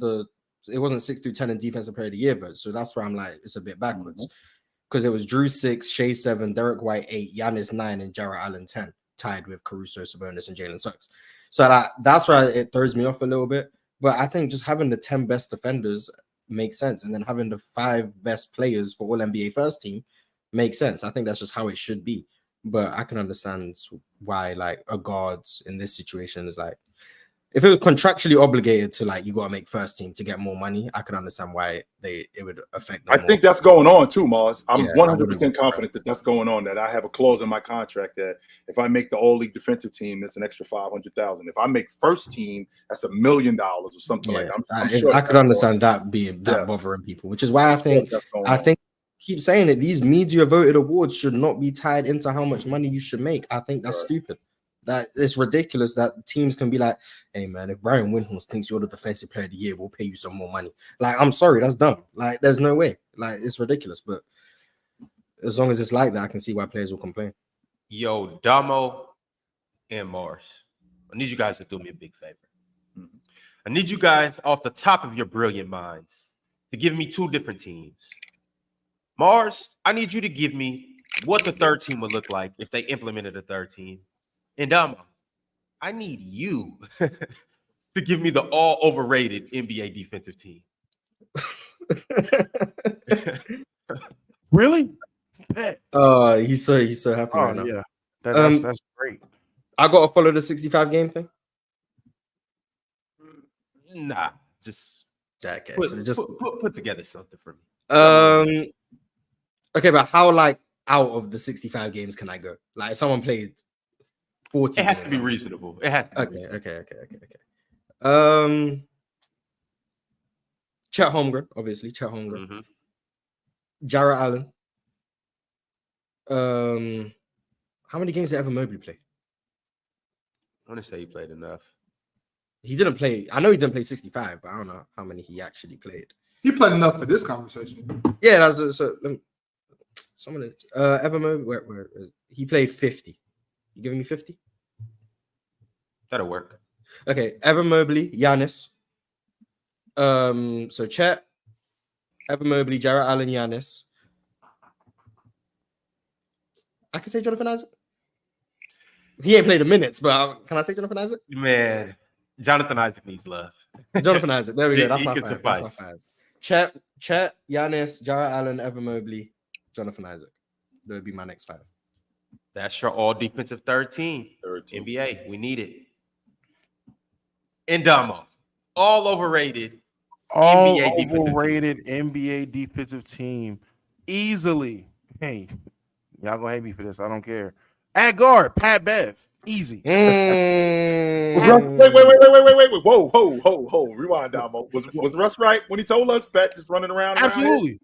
Speaker 5: 6 through 10 in defensive player of the year vote. So that's where I'm like, it's a bit backwards, because it was Jrue 6, Shea 7, Derek White 8, Giannis 9, and Jarrett Allen 10, tied with Caruso, Sabonis, and Jalen Suggs. So that's why it throws me off a little bit. But I think just having the 10 best defenders makes sense, and then having the 5 best players for all NBA first team makes sense. I think that's just how it should be. But I can understand why, like, a guard in this situation is like, if it was contractually obligated to, like, you got to make first team to get more money, I can understand why it would affect them.
Speaker 3: I think that's going on too, Mars. I'm 100% confident that that's going on. That I have a clause in my contract that if I make the all-league defensive team, that's an extra $500,000. If I make first team, that's $1 million or something like that. I'm sure
Speaker 5: I could understand that being bothering people, which is why I think keep saying it. These media voted awards should not be tied into how much money you should make. I think that's stupid. That it's ridiculous that teams can be like, hey man, if Brian Windhorst thinks you're the defensive player of the year, we'll pay you some more money. Like, I'm sorry, that's dumb. Like, there's no way. Like, it's ridiculous. But as long as it's like that, I can see why players will complain.
Speaker 1: Yo, Damo and Mars, I need you guys to do me a big favor. I need you guys, off the top of your brilliant minds, to give me 2 different teams. Mars, I need you to give me what the 3rd team would look like if they implemented a 3rd team. And Damo, I need you to give me the all-overrated NBA defensive team.
Speaker 7: Really?
Speaker 5: He's so happy right now.
Speaker 7: Yeah, that's great.
Speaker 5: I gotta follow the 65 game thing.
Speaker 1: Nah, just put together something for
Speaker 5: me. Okay, but how, like, out of the 65 games can I go? Like, if someone played 40,
Speaker 1: it has to be reasonable. It has to be
Speaker 5: okay. Chet Holmgren, obviously. Chet Holmgren.
Speaker 1: Mm-hmm.
Speaker 5: Jarrett Allen. How many games did Evan Mobley play?
Speaker 1: I want to say he played enough.
Speaker 5: He didn't play. I know he didn't play 65, but I don't know how many he actually played.
Speaker 4: He played enough for this conversation.
Speaker 5: Yeah, that's so. Someone, Evan Mobley, where is he? Played 50. You giving me 50?
Speaker 1: That'll work.
Speaker 5: Okay, Evan Mobley, Giannis. So Chet, Evan Mobley, Jarrett Allen, Giannis. I can say Jonathan Isaac. He ain't played the minutes, but can I say Jonathan Isaac?
Speaker 1: Man, Jonathan Isaac needs love.
Speaker 5: Jonathan Isaac. There we go. That's
Speaker 1: He
Speaker 5: my
Speaker 1: can
Speaker 5: five.
Speaker 1: suffice.
Speaker 5: That's my five. Chet, Giannis, Jarrett Allen, Evan Mobley, Jonathan Isaac. That would be my next five.
Speaker 1: That's your all defensive 13.
Speaker 3: 13.
Speaker 1: NBA. We need it. Indamo. All overrated.
Speaker 7: All
Speaker 1: NBA defensive team.
Speaker 7: overrated NBA defensive team. Easily. Hey, y'all gonna hate me for this. I don't care. At guard, Pat Bev. Easy.
Speaker 3: Wait. Whoa. Rewind, Damo. Was Russ right when he told us Pat just running around?
Speaker 7: Absolutely.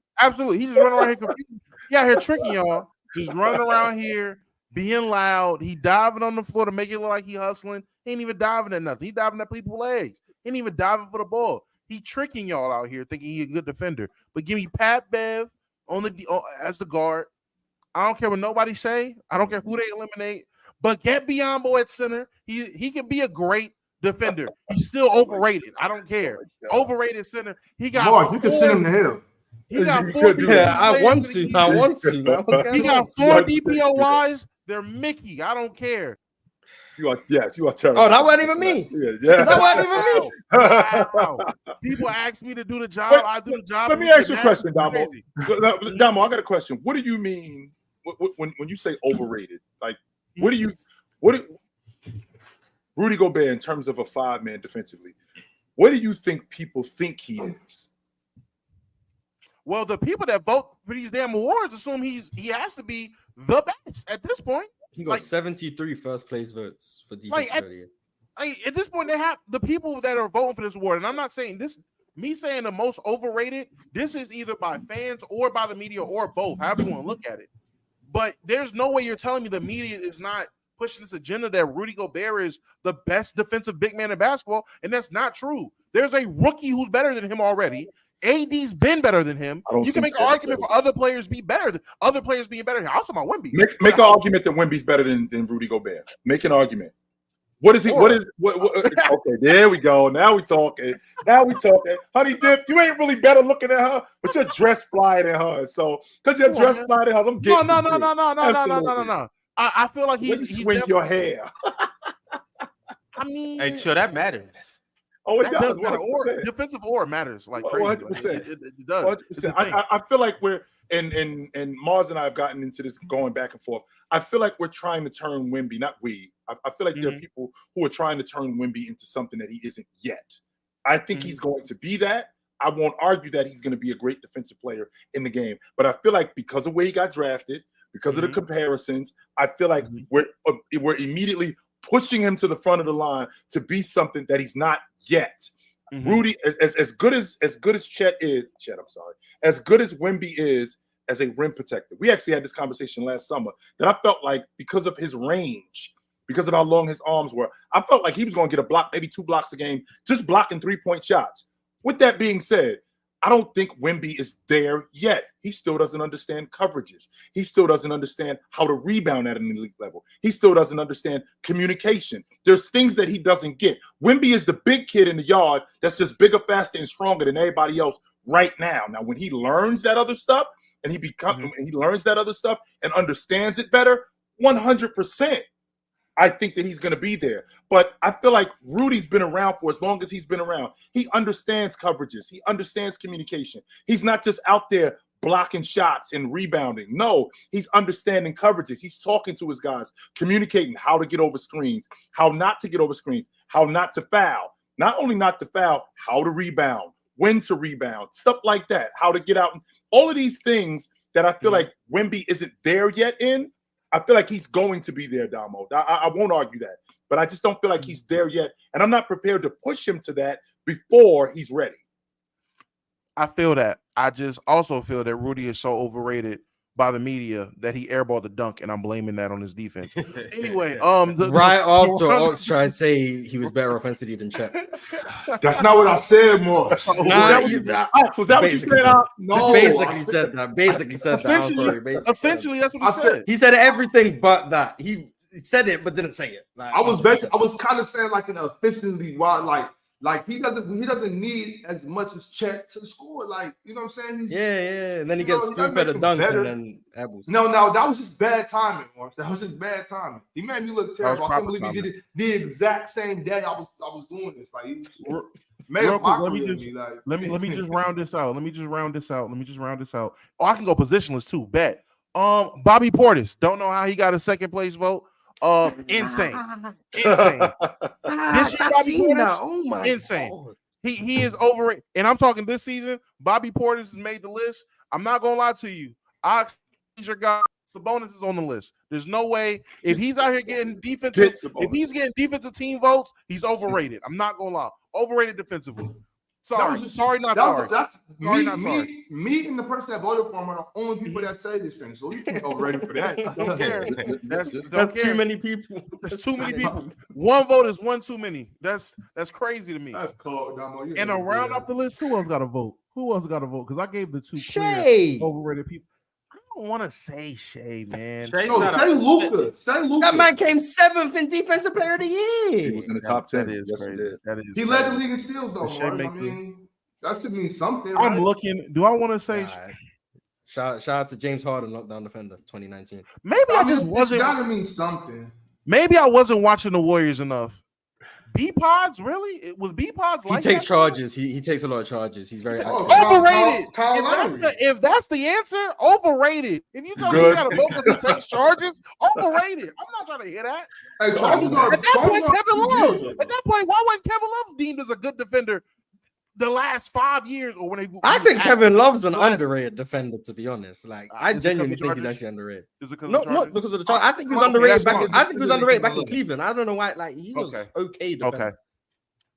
Speaker 7: He just running around here confused. He out here tricking y'all. Just running around here, being loud. He diving on the floor to make it look like he hustling. He ain't even diving at nothing. He diving at people's legs. He ain't even diving for the ball. He tricking y'all out here thinking he a good defender. But give me Pat Bev as the guard. I don't care what nobody say. I don't care who they eliminate. But get Biyombo at center. He can be a great defender. He's still overrated. I don't care. Overrated center. He got.
Speaker 4: Boy, you can send him to hell.
Speaker 7: He got 4 DPOYs.
Speaker 5: Yeah, I want to. He
Speaker 7: got 4 DPOYs. They're Mickey. I don't care.
Speaker 3: You are terrible.
Speaker 5: Oh, that wasn't even me.
Speaker 3: Yeah.
Speaker 5: That wasn't even me.
Speaker 7: Wow. People ask me to do the job.
Speaker 3: Wait,
Speaker 7: I do the job.
Speaker 3: Let me ask you a question, Damo.
Speaker 7: Crazy.
Speaker 3: Damo, I got a question. What do you mean when you say overrated? Like, what Rudy Gobert in terms of a 5-man defensively? What do you think people think he is?
Speaker 7: Well, the people that vote for these damn awards assume he has to be the best at this point.
Speaker 5: He got 73 first place votes for defense.
Speaker 7: At this point, they have the people that are voting for this award, and I'm not saying this. Me saying the most overrated. This is either by fans or by the media or both. However you want to look at it. But there's no way you're telling me the media is not pushing this agenda that Rudy Gobert is the best defensive big man in basketball, and that's not true. There's a rookie who's better than him already. AD's been better than him. You can make an argument for other players being better than other players being better. I was talking about Wemby.
Speaker 3: Make an argument that Wemby's better than Rudy Gobert. Make an argument. What is he? What? Okay, there we go. Now we talking. Honey Dip, you ain't really better looking at her, but you're dressed flyer than her. So because you're dressed flyer than her, I'm getting
Speaker 7: No. I feel like he's
Speaker 3: swing your hair.
Speaker 7: I mean,
Speaker 1: Hey, sure, that matters.
Speaker 3: Oh, it does.
Speaker 7: Matter. Or defensive or matters like crazy.
Speaker 3: 100%.
Speaker 7: Like, it does.
Speaker 3: 100%. I feel like we're and Mars and I have gotten into this going back and forth. I feel like we're trying to turn Wemby, not we. I feel like there are people who are trying to turn Wemby into something that he isn't yet. I think he's going to be that. I won't argue that he's going to be a great defensive player in the game, but I feel like because of where he got drafted, because of the comparisons, I feel like we're immediately pushing him to the front of the line to be something that he's not yet. Rudy, as good as Chet is, as good as Wemby is as a rim protector. We actually had this conversation last summer that I felt like because of his range, because of how long his arms were, I felt like he was going to get a block, maybe 2 blocks a game, just blocking 3-point shots. With that being said, I don't think Wemby is there yet. He still doesn't understand coverages. He still doesn't understand how to rebound at an elite level. He still doesn't understand communication. There's things that he doesn't get. Wemby is the big kid in the yard that's just bigger, faster, and stronger than everybody else right now. Now, when he learns that other stuff and he learns that other stuff and understands it better, 100%. I think that he's going to be there. But I feel like Rudy's been around for as long as he's been around. He understands coverages. He understands communication. He's not just out there blocking shots and rebounding. No, he's understanding coverages. He's talking to his guys, communicating how to get over screens, how not to get over screens, how not to foul. Not only not to foul, how to rebound, when to rebound, stuff like that, how to get out. All of these things that I feel like Wemby isn't there yet in, I feel like he's going to be there, Damo. I won't argue that, but I just don't feel like he's there yet, and I'm not prepared to push him to that before he's ready.
Speaker 7: I feel that. I just also feel that Rudy is so overrated by the media that he airballed the dunk, and I'm blaming that on his defense. Anyway,
Speaker 5: right after Ox tried to say he was better offensively than Chet.
Speaker 4: That's not what I said, Morris.
Speaker 3: Was that what you said?
Speaker 4: No,
Speaker 5: basically said that.
Speaker 7: Essentially, that's what he said.
Speaker 5: He said everything but that. He said it but didn't say it. Like,
Speaker 4: I was kind of saying like an efficiently why like he doesn't need as much as Chet to score. Like, you know what I'm saying?
Speaker 5: Yeah. And then he gets spoon-fed a dunk and then Abels.
Speaker 4: No, that was just bad timing, Morris. That was just bad timing. He made me look terrible. I can't believe he did it the exact same day I was doing this. Like, he made a mockery of me. Like,
Speaker 7: let me just round this out. Oh, I can go positionless too. Bet. Bobby Portis. Don't know how he got a second place vote. Insane. This year, Bobby Portis, oh my insane. God. He is over it. And I'm talking this season. Bobby Portis has made the list. I'm not gonna lie to you. He's your guy. Sabonis is on the list. There's no way if he's out here getting defensive, if he's getting defensive team votes, he's overrated. I'm not gonna lie. Overrated defensively. Sorry, not sorry.
Speaker 4: Me and the person that voted for him are the only people that say this thing. So you can't overrated for that.
Speaker 7: Don't care. That's
Speaker 5: too many people.
Speaker 7: There's too many people. One vote is one too many. That's crazy to me.
Speaker 4: That's cold, Damo.
Speaker 7: And around off the list, who else got a vote? Because I gave the two
Speaker 5: Shea.
Speaker 7: Overrated people. I don't want to say Shea, man.
Speaker 4: Say Luka.
Speaker 5: That man came 7th in Defensive Player of the Year.
Speaker 3: He was in the top 10.
Speaker 7: That is crazy.
Speaker 4: He led the league in steals, though. I mean, that should mean something.
Speaker 7: I'm looking. Do I want to say?
Speaker 5: Shout out to James Harden, lockdown defender, 2019.
Speaker 7: Maybe I just wasn't.
Speaker 4: It's gotta mean something.
Speaker 7: Maybe I wasn't watching the Warriors enough. B-Pods, really? It was B-Pods like
Speaker 5: he takes charges. He takes a lot of charges. He's very
Speaker 7: overrated. If that's the answer, overrated. If you tell me you got a vote because he takes charges, overrated. I'm not trying to hear that.
Speaker 4: Hey,
Speaker 7: at that point, why wasn't Kevin Love deemed as a good defender the last 5 years? Or when
Speaker 5: I think Kevin Love's an underrated defender, to be honest. Like, I genuinely think he's actually underrated. Not because of the charge. I think he was underrated back in Cleveland. I don't know why. Like, he's okay defender.
Speaker 7: Okay.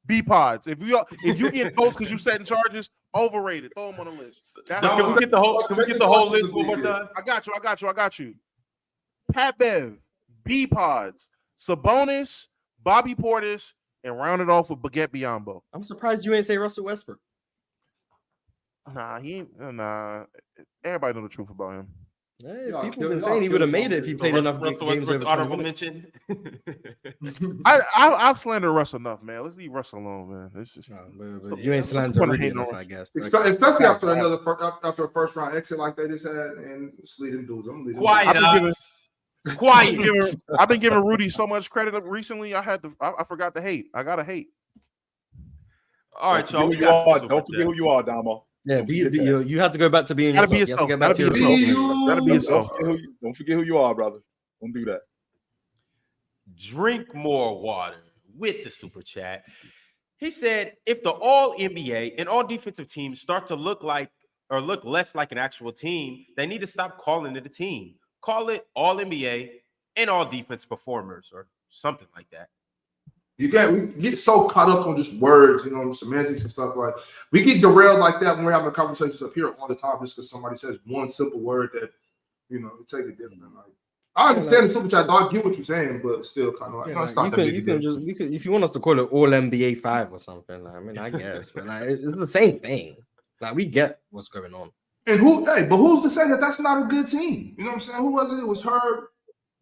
Speaker 7: B-Pods. If you get votes because you setting charges, overrated. Throw them on the list.
Speaker 1: Can we get the whole list one more time?
Speaker 7: I got you. Pat Bev, B-Pods, Sabonis, Bobby Portis, and round it off with Baguette Biyombo.
Speaker 5: I'm surprised you ain't say Russell Westbrook.
Speaker 7: Nah, everybody know the truth about him.
Speaker 5: Hey, people have been saying he would have made it if he played enough games over 20 minutes.
Speaker 7: I've slandered Russ enough, man. Let's leave Russ alone, man. It's just,
Speaker 5: you ain't slandered Rudy enough, I guess.
Speaker 4: Especially after a first round exit like they just had, and sleeping dudes.
Speaker 7: Quiet. I've been giving Rudy so much credit recently. I forgot to hate. I gotta hate.
Speaker 1: All right, so
Speaker 3: don't forget who you are, Damo.
Speaker 5: Yeah, you had to go back to being yourself.
Speaker 7: You gotta be yourself.
Speaker 3: Don't forget who you are, brother. Don't do that.
Speaker 1: Drink more water with the super chat. He said, if the all NBA and all defensive teams start to look less like an actual team, they need to stop calling it a team. Call it all NBA and all defense performers or something like that.
Speaker 4: We get so caught up on just words, semantics and stuff. Like, we get derailed like that when we're having conversations up here all the time just because somebody says one simple word that, it take it different. Like, I understand the super chat, I get what you're saying, but still kind of
Speaker 5: you can if you want us to call it all NBA 5 or something. I guess, but it's the same thing. Like, we get what's going on.
Speaker 4: And who's to say that that's not a good team? You know what I'm saying? Who was it? It was Herb,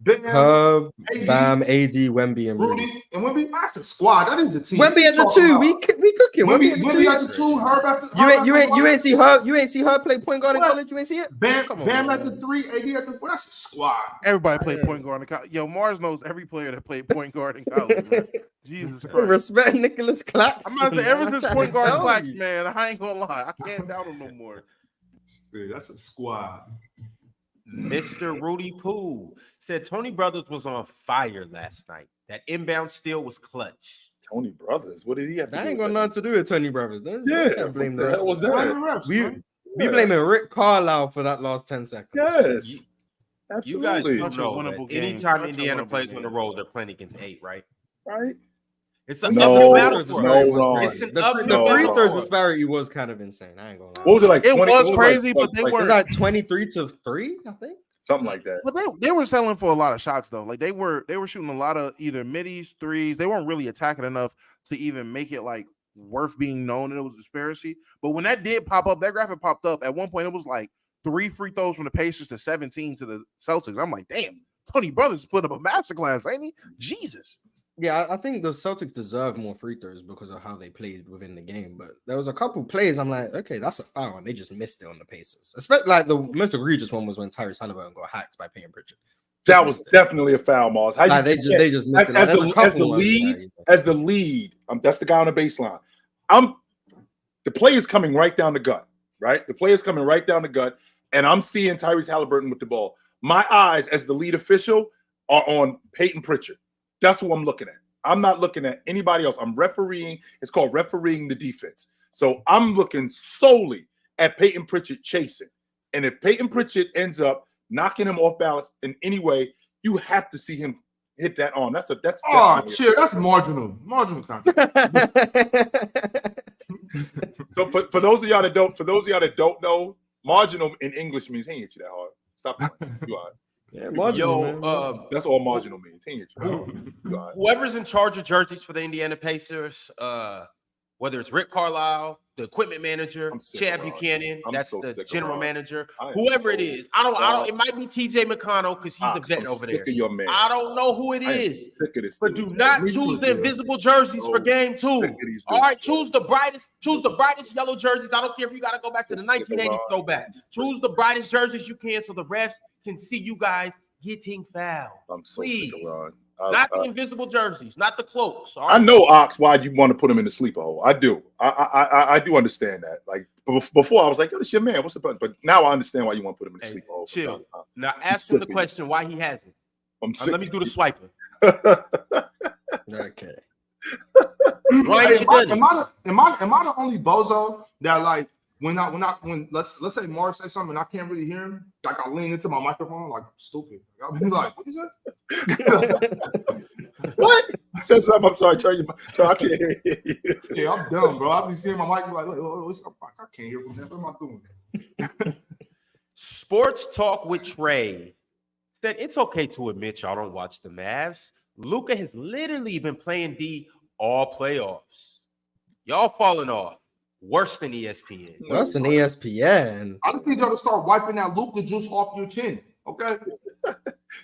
Speaker 4: Bam,
Speaker 5: AD, Wemby, and
Speaker 4: Rudy. And Wemby, that's a squad. That is a team.
Speaker 5: Wemby at the 2. We cooking.
Speaker 4: Wemby at the 2. Herb at the.
Speaker 5: You ain't see her. You ain't see her play point guard in college. You ain't see it.
Speaker 4: Bam at the 3. AD at the 4. That's a squad.
Speaker 7: Everybody played point guard in college. Yo, Mars knows every player that played point guard in college. Man. Jesus Christ.
Speaker 5: Respect Nicholas Claxton.
Speaker 7: I'm about to say, ever since point guard Claxton, man, I ain't gonna lie. I can't doubt him no more.
Speaker 4: That's a squad.
Speaker 1: Mr. Rudy Poo said Tony Brothers was on fire last night. That inbound steal was clutch.
Speaker 3: Tony Brothers? What did he have to do?
Speaker 5: That ain't got nothing to do with Tony Brothers. Blame the rest.
Speaker 3: Was that?
Speaker 5: We blaming Rick Carlisle for that last 10 seconds.
Speaker 3: Yes. Absolutely.
Speaker 1: You guys know that anytime Indiana plays on the road, they're playing against 8, right?
Speaker 3: Right.
Speaker 1: It's an
Speaker 3: No,
Speaker 1: uphill battle for
Speaker 3: no,
Speaker 1: It's an
Speaker 5: The
Speaker 1: uphill
Speaker 5: free
Speaker 1: battle
Speaker 5: throw
Speaker 1: for
Speaker 5: disparity was kind of insane. I ain't gonna lie.
Speaker 3: What was it like?
Speaker 7: It
Speaker 3: 20,
Speaker 7: was
Speaker 3: what
Speaker 7: crazy, but they
Speaker 5: It was
Speaker 7: were
Speaker 5: like 23-3, I think.
Speaker 3: something like that.
Speaker 7: But they were selling for a lot of shots though. Like they were shooting a lot of either middies, threes. They weren't really attacking enough to even make it like worth being known that it was a conspiracy. But when that did pop up, that graphic popped up. At one point, it was like 3 free throws from the Pacers to 17 to the Celtics. I'm like, damn, Tony Brothers put up a masterclass, ain't he? Jesus.
Speaker 5: Yeah, I think the Celtics deserve more free throws because of how they played within the game. But there was a couple plays I'm like, okay, that's a foul, and they just missed it on the Pacers. Especially like the most egregious one was when Tyrese Haliburton got hacked by Payton Pritchard.
Speaker 3: That was definitely a foul, Mars. How
Speaker 5: they just missed it.
Speaker 3: As the lead, that's the guy on the baseline. The play is coming right down the gut, right? The play is coming right down the gut, and I'm seeing Tyrese Haliburton with the ball. My eyes, as the lead official, are on Payton Pritchard. That's who I'm looking at. I'm not looking at anybody else. I'm refereeing. It's called refereeing the defense. So I'm looking solely at Payton Pritchard chasing. And if Payton Pritchard ends up knocking him off balance in any way, you have to see him hit that arm. That's
Speaker 4: shit. That's marginal content.
Speaker 3: So for those of y'all that don't know, marginal in English means he ain't hit you that hard. Stop playing. You all right.
Speaker 5: Yeah, marginal,
Speaker 3: that's all marginal means. He ain't hit you that hard.
Speaker 1: Whoever's in charge of jerseys for the Indiana Pacers, whether it's Rick Carlisle, the equipment manager, Chad Buchanan, that's the general manager, whoever it is. I don't. It might be TJ McConnell because he's a vet over there. I don't know who it is. But do not choose the invisible jerseys for game 2. All right, choose the brightest yellow jerseys. I don't care if you got to go back to the 1980s throwback. Choose the brightest jerseys you can so the refs can see you guys getting fouled.
Speaker 3: I'm so sick of Ron.
Speaker 1: Not the invisible jerseys, not the cloaks.
Speaker 3: I know, Ox, why you want to put him in the sleeper hole. I do. I do understand that. Like before, I was like, "Oh, this your man. What's the problem?" But now I understand why you want to put him in the sleeper hole.
Speaker 1: Chill. Now ask him the question why he hasn't. Let me do the swiping.
Speaker 5: Okay.
Speaker 4: Why am I the only bozo that like when let's say Mark says something and I can't really hear him, like I lean into my microphone like I'm stupid. I'll be like, what is that?
Speaker 3: What? Say something. I'm sorry. Turn I can't hear you.
Speaker 4: Yeah, I'm dumb, bro. I'll be seeing my mic like, I can't hear from that. What am I doing?
Speaker 1: Sports Talk with Trey said it's okay to admit y'all don't watch the Mavs. Luka has literally been playing D all playoffs. Y'all falling off. Worse than ESPN.
Speaker 5: Worse than ESPN.
Speaker 4: I just need y'all to start wiping that Luka juice off your chin. Okay.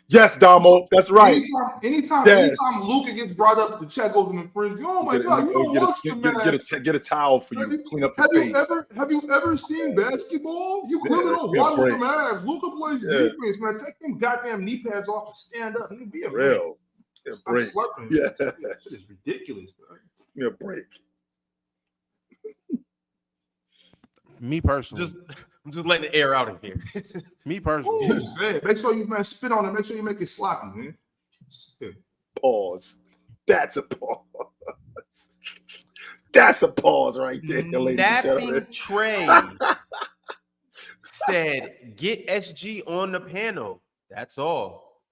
Speaker 3: Yes, Damo. That's right.
Speaker 4: Anytime Luka gets brought up, the chat goes in the frenzy. Oh my God! You don't watch the Mavs.
Speaker 3: Get a towel for you. Clean up your face.
Speaker 4: Have you ever seen basketball? You clearly don't watch the Mavs. Luka plays defense, man. Take them goddamn knee pads off and stand up. And be a
Speaker 3: real. Break.
Speaker 4: Yeah, it's ridiculous, man.
Speaker 3: Give me a break.
Speaker 7: Me personally,
Speaker 1: I'm just letting the air out in here.
Speaker 7: Me personally,
Speaker 4: make sure you spit on it. Make sure you make it sloppy, man.
Speaker 3: Pause. That's a pause. That's a pause right there, ladies and gentlemen.
Speaker 1: Trey said, "Get SG on the panel." That's all.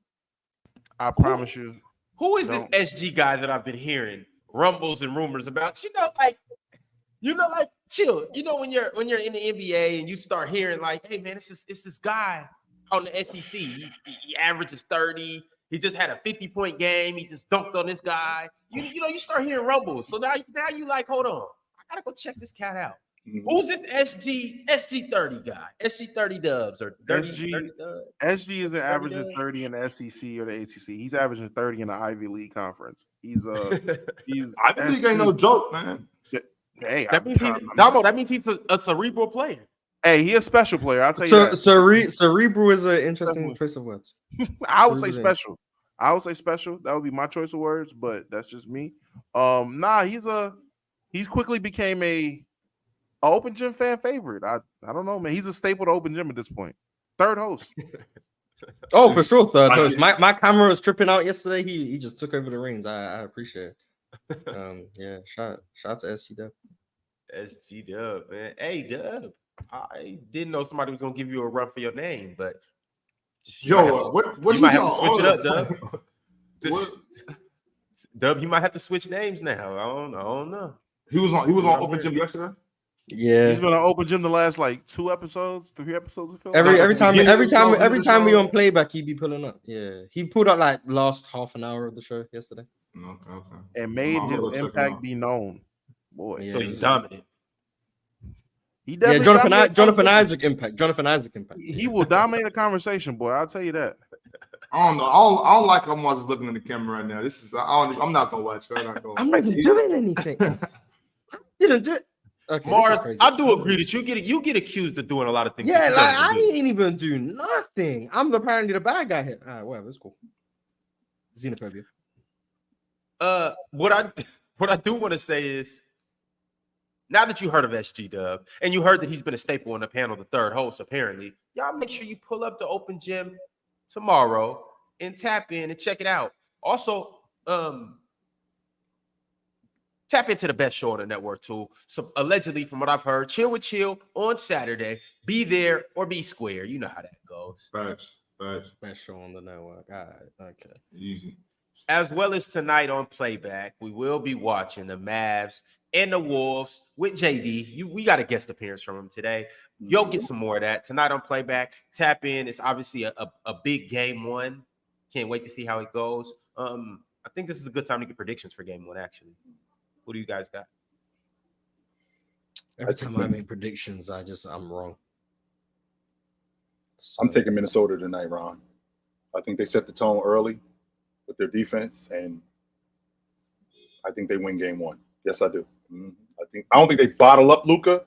Speaker 7: I promise you.
Speaker 1: Who is this SG guy that I've been hearing rumbles and rumors about? Like, chill. You know, when you're in the NBA and you start hearing like, hey man, it's this guy on the SEC. He averages 30. He just had a 50-point game. He just dunked on this guy. You start hearing rumbles. So now you like, hold on, I gotta go check this cat out. Mm-hmm. Who's this SG 30 guy? SG 30 dubs or 30 dubs?
Speaker 7: SG is an averaging 30 in the SEC or the ACC. He's averaging 30 in the Ivy League conference. He's
Speaker 4: Ivy League ain't no joke, man.
Speaker 7: Hey,
Speaker 1: that means he's a cerebral player.
Speaker 7: Hey, he's a special player. I'll tell you that.
Speaker 5: Cerebral is an interesting choice of words.
Speaker 7: I would say special. That would be my choice of words, but that's just me. He's quickly became a open gym fan favorite. I don't know, man. He's a staple to open gym at this point. Third host.
Speaker 5: Oh, for sure, third host. My camera was tripping out yesterday. He just took over the reins. I appreciate it. Yeah, shout out to SG Dub.
Speaker 1: SG Dub, man. Hey Dub, I didn't know somebody was gonna give you a run for your name, but
Speaker 4: what
Speaker 1: you might have to switch it up, Dub. Dub, you might have to switch names now. I don't know.
Speaker 4: He was on Open Gym yesterday.
Speaker 5: Yeah.
Speaker 7: He's been on Open Gym the last like 3 episodes.
Speaker 5: Every time we on playback, he be pulling up. Yeah, he pulled up like last half an hour of the show yesterday.
Speaker 4: Okay.
Speaker 7: And made his impact be known. Boy,
Speaker 5: Yeah.
Speaker 1: So he's dominant.
Speaker 7: He
Speaker 5: Yeah,
Speaker 7: definitely
Speaker 5: Jonathan Isaac impact.
Speaker 7: He will dominate a conversation, boy. I'll tell you that.
Speaker 4: I don't know. I don't like I'm just looking at the camera right now. I'm not gonna watch.
Speaker 5: I'm not even doing anything. I didn't do it. Okay,
Speaker 1: Mars, I do agree that you get accused of doing a lot of things.
Speaker 5: Yeah, like I ain't even do nothing. I'm apparently the bad guy here. All right, whatever, it's cool. Xenophobia.
Speaker 1: What I do want to say is, now that you heard of SG Dub and you heard that he's been a staple on the panel, the third host, apparently, y'all make sure you pull up the Open Gym tomorrow and tap in and check it out. Also, tap into the best show on the network too. So allegedly, from what I've heard, Chill with Chill on Saturday. Be there or be square. You know how that goes.
Speaker 4: Facts.
Speaker 5: Best show on the network. All right, okay.
Speaker 4: Easy.
Speaker 1: As well as tonight on Playback, we will be watching the Mavs and the Wolves with JD. We got a guest appearance from him today. You'll get some more of that tonight on Playback. Tap in. It's obviously a big game one. Can't wait to see how it goes. I think this is a good time to get predictions for game one, actually. What do you guys got?
Speaker 5: Every time I make predictions, I'm wrong. So,
Speaker 3: I'm taking Minnesota tonight, Ron. I think they set the tone early with their defense, and I think they win game one. Yes, I do. I don't think they bottle up Luka,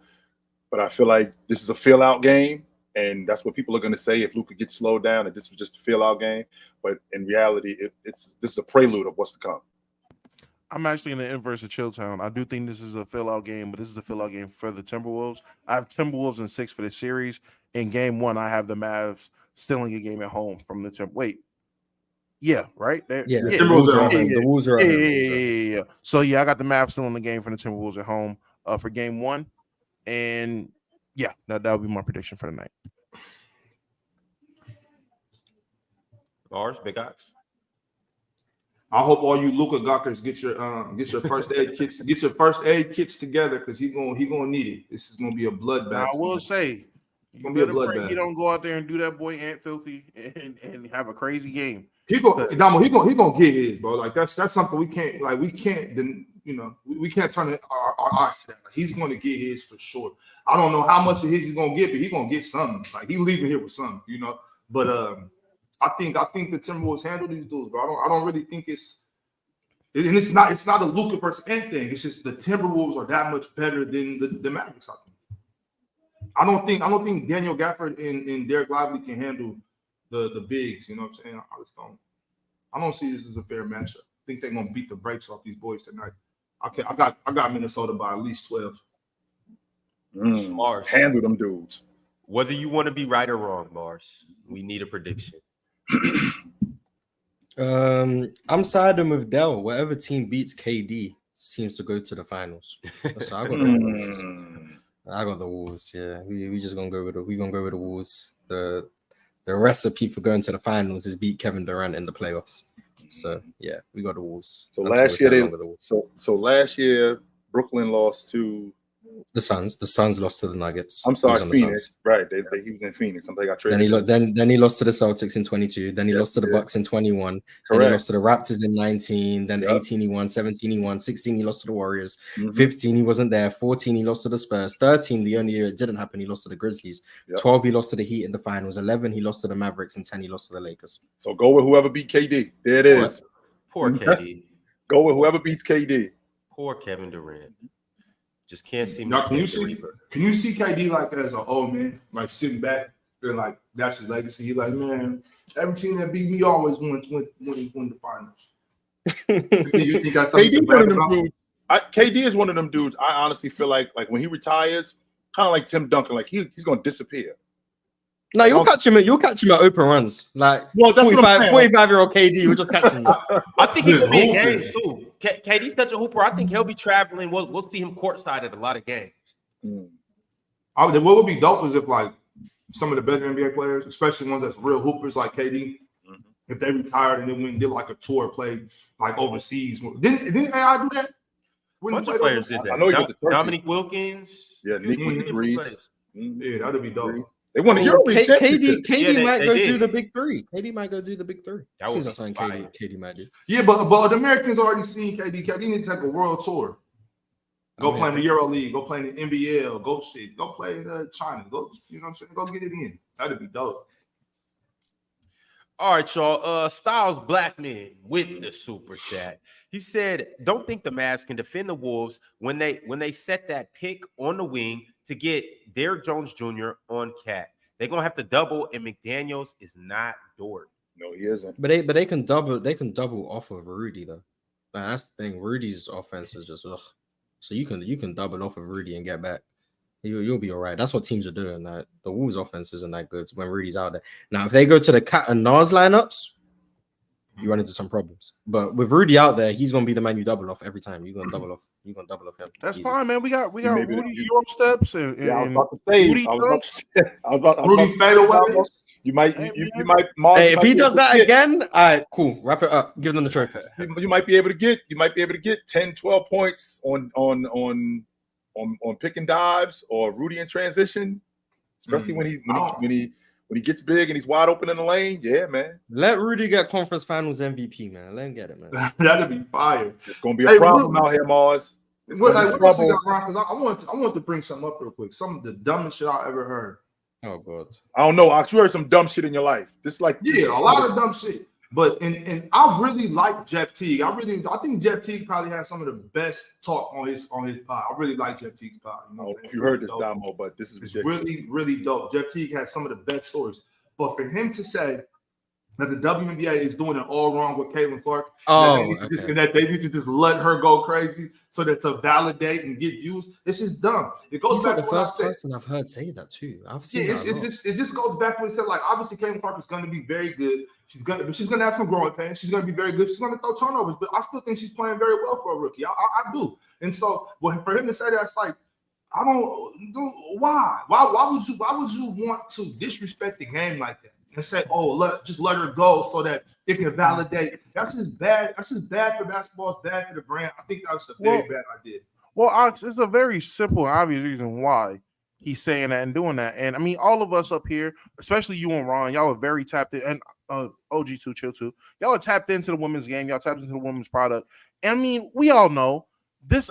Speaker 3: but I feel like this is a fill-out game, and that's what people are going to say if Luka gets slowed down, and this was just a fill-out game. But in reality, this is a prelude of what's to come.
Speaker 7: I'm actually in the inverse of Chilltown. I do think this is a fill-out game, but this is a fill-out game for the Timberwolves. I have Timberwolves in 6 for the series. In game one, I have the Mavs stealing a game at home from the Timberwolves. Wait. Yeah, right?
Speaker 5: The
Speaker 7: Wolves are at home. Yeah. So, I got the Mavs stealing the game from the Timberwolves at home for game one. And, that would be my prediction for the night.
Speaker 1: Mars, Big Ox.
Speaker 4: I hope all you Luka Gawkers get your first aid kits together because he's gonna need it. This is gonna be a bloodbath.
Speaker 7: Now, I will say, you better pray he don't go out there and do that boy Ant Filthy and have a crazy game.
Speaker 4: He gonna get his, bro. Like that's something we can't we can't turn our eyes to that. Like, he's gonna get his for sure. I don't know how much of his he's gonna get, but he's gonna get something. Like he's leaving here with something, But I think the Timberwolves handle these dudes, bro. I don't really think it's not a Luka versus Ant thing. It's just the Timberwolves are that much better than the Mavericks. I don't think Daniel Gafford and Derek Lively can handle the bigs. You know what I'm saying? I don't see this as a fair matchup. I think they're gonna beat the brakes off these boys tonight. I got Minnesota by at least 12.
Speaker 1: Mars,
Speaker 3: handle them dudes.
Speaker 1: Whether you want to be right or wrong, Mars, we need a prediction.
Speaker 5: I'm siding with Dell. Whatever team beats KD seems to go to the finals. So I got the Wolves. I got the Wolves. Yeah, we just gonna go with the Wolves. The recipe for going to the finals is beat Kevin Durant in the playoffs. So yeah, we got the Wolves.
Speaker 3: So last year Brooklyn lost to
Speaker 5: the Suns. The Suns lost to the Nuggets.
Speaker 3: I'm sorry, Phoenix. Right, he was in Phoenix. They got traded.
Speaker 5: Then he lost to the Celtics in 22. Then he lost to the Bucks in 21. Correct. Then he lost to the Raptors in 19. Then 18 he won. 17 he won. 16 he lost to the Warriors. 15 he wasn't there. 14 he lost to the Spurs. 13 the only year it didn't happen he lost to the Grizzlies. 12 he lost to the Heat in the finals. 11 he lost to the Mavericks, and 10 he lost to the Lakers.
Speaker 3: So go with whoever beat KD. There it is.
Speaker 1: Poor KD.
Speaker 3: Go with whoever beats KD.
Speaker 1: Poor Kevin Durant. Just can't see me.
Speaker 4: Now, can you see KD like as an old man, like sitting back and like that's his legacy? He's like, man, every team that beat me always won the finals. You think that's
Speaker 3: KD one of them dudes? KD is one of them dudes. I honestly feel like when he retires, kind of like Tim Duncan, like he's gonna disappear.
Speaker 5: No, you'll catch him at open runs. Like, well, that's 45-year-old KD, we'll just catch him.
Speaker 1: I think he could be in games too. KD's such a hooper. I think he'll be traveling. We'll see him courtside at a lot of games.
Speaker 4: What would be dope is if like some of the better NBA players, especially ones that's real hoopers like KD, if they retired and then went and did like a tour play like overseas. Didn't AI do that?
Speaker 1: A bunch of players did that.
Speaker 3: I know he went to Turkey.
Speaker 1: Dominique Wilkins.
Speaker 3: Yeah, Nick went to Greece.
Speaker 4: Yeah, that'd be dope.
Speaker 3: They won the EuroLeague championship.
Speaker 5: KD might go do the big three. KD might go do the big three.
Speaker 1: That
Speaker 5: Seems
Speaker 1: would
Speaker 5: like
Speaker 1: be
Speaker 5: something
Speaker 1: fire.
Speaker 5: KD might do.
Speaker 4: Yeah, but the Americans already seen KD. KD need to take a world tour. Go play in the EuroLeague. Go play in the NBL. Go play in China. Go, you know what I'm saying? Go get it in. That'd be dope.
Speaker 1: All right, y'all. Styles Blackman with the super chat. He said, "Don't think the Mavs can defend the Wolves when they set that pick on the wing to get Derrick Jones Jr. on Cat. They're gonna have to double, and McDaniels is not Dort.
Speaker 3: No, he isn't.
Speaker 5: But they can double. They can double off of Rudy though. Like, that's the thing. Rudy's offense is just ugh. So you can double off of Rudy and get back. You'll be all right. That's what teams are doing. That the Wolves' offense isn't that good when Rudy's out there. Now, if they go to the Cat and Nas lineups, you run into some problems. But with Rudy out there, he's gonna be the man you double off every time. You're gonna double off him.
Speaker 7: That's
Speaker 5: Easy.
Speaker 7: fine, man. We got
Speaker 3: Maybe
Speaker 7: Rudy Euro steps and
Speaker 3: Yeah, I was about to say.
Speaker 7: Rudy
Speaker 3: I was about to
Speaker 4: Rudy fadeaway.
Speaker 3: You might.
Speaker 7: Hey,
Speaker 5: Hey, if he does that again, all right, cool. Wrap it up. Give them the trophy.
Speaker 3: You might be able to get 10, 12 points on pick and dives or Rudy in transition, especially when he gets big and he's wide open in the lane. Yeah, man.
Speaker 5: Let Rudy get conference finals MVP, man. Let him get it, man.
Speaker 4: That'd be fire.
Speaker 3: It's gonna be a problem out here, Mars.
Speaker 4: What else you got, Ron? Because I want to bring something up real quick. Some of the dumbest shit I ever heard.
Speaker 5: Oh god.
Speaker 3: I don't know, Ox. You heard some dumb shit in your life. A
Speaker 4: lot of dumb shit. But and I really like Jeff Teague. I think Jeff Teague probably has some of the best talk on his pod. I really like Jeff Teague's pod.
Speaker 3: I don't know if you heard this, Damo, but this is ridiculous.
Speaker 4: Really, really dope. Jeff Teague has some of the best stories. But for him to say that the WNBA is doing it all wrong with Caitlin Clarke, and that they need to just let her go crazy so that to validate and get views, it's just dumb. It goes
Speaker 5: He's
Speaker 4: back
Speaker 5: not
Speaker 4: to
Speaker 5: the
Speaker 4: what I
Speaker 5: first
Speaker 4: said.
Speaker 5: person I've heard say that too. I've seen
Speaker 4: it just goes back to what he said. Like, obviously, Caitlin Clarke is going to be very good. She's gonna have some growing pains. She's gonna be very good. She's gonna throw turnovers, but I still think she's playing very well for a rookie. I do. And so, but for him to say that, it's like, I don't. Why would you want to disrespect the game like that and say, oh, just let her go so that it can validate? That's just bad. That's just bad for basketball. It's bad for the brand. I think that's a very bad idea.
Speaker 7: Well, Ox, it's a very simple, obvious reason why he's saying that and doing that. And I mean, all of us up here, especially you and Ron, y'all are very tapped in, and OG2, Chill 2, y'all are tapped into the women's game. Y'all tapped into the women's product. And I mean, we all know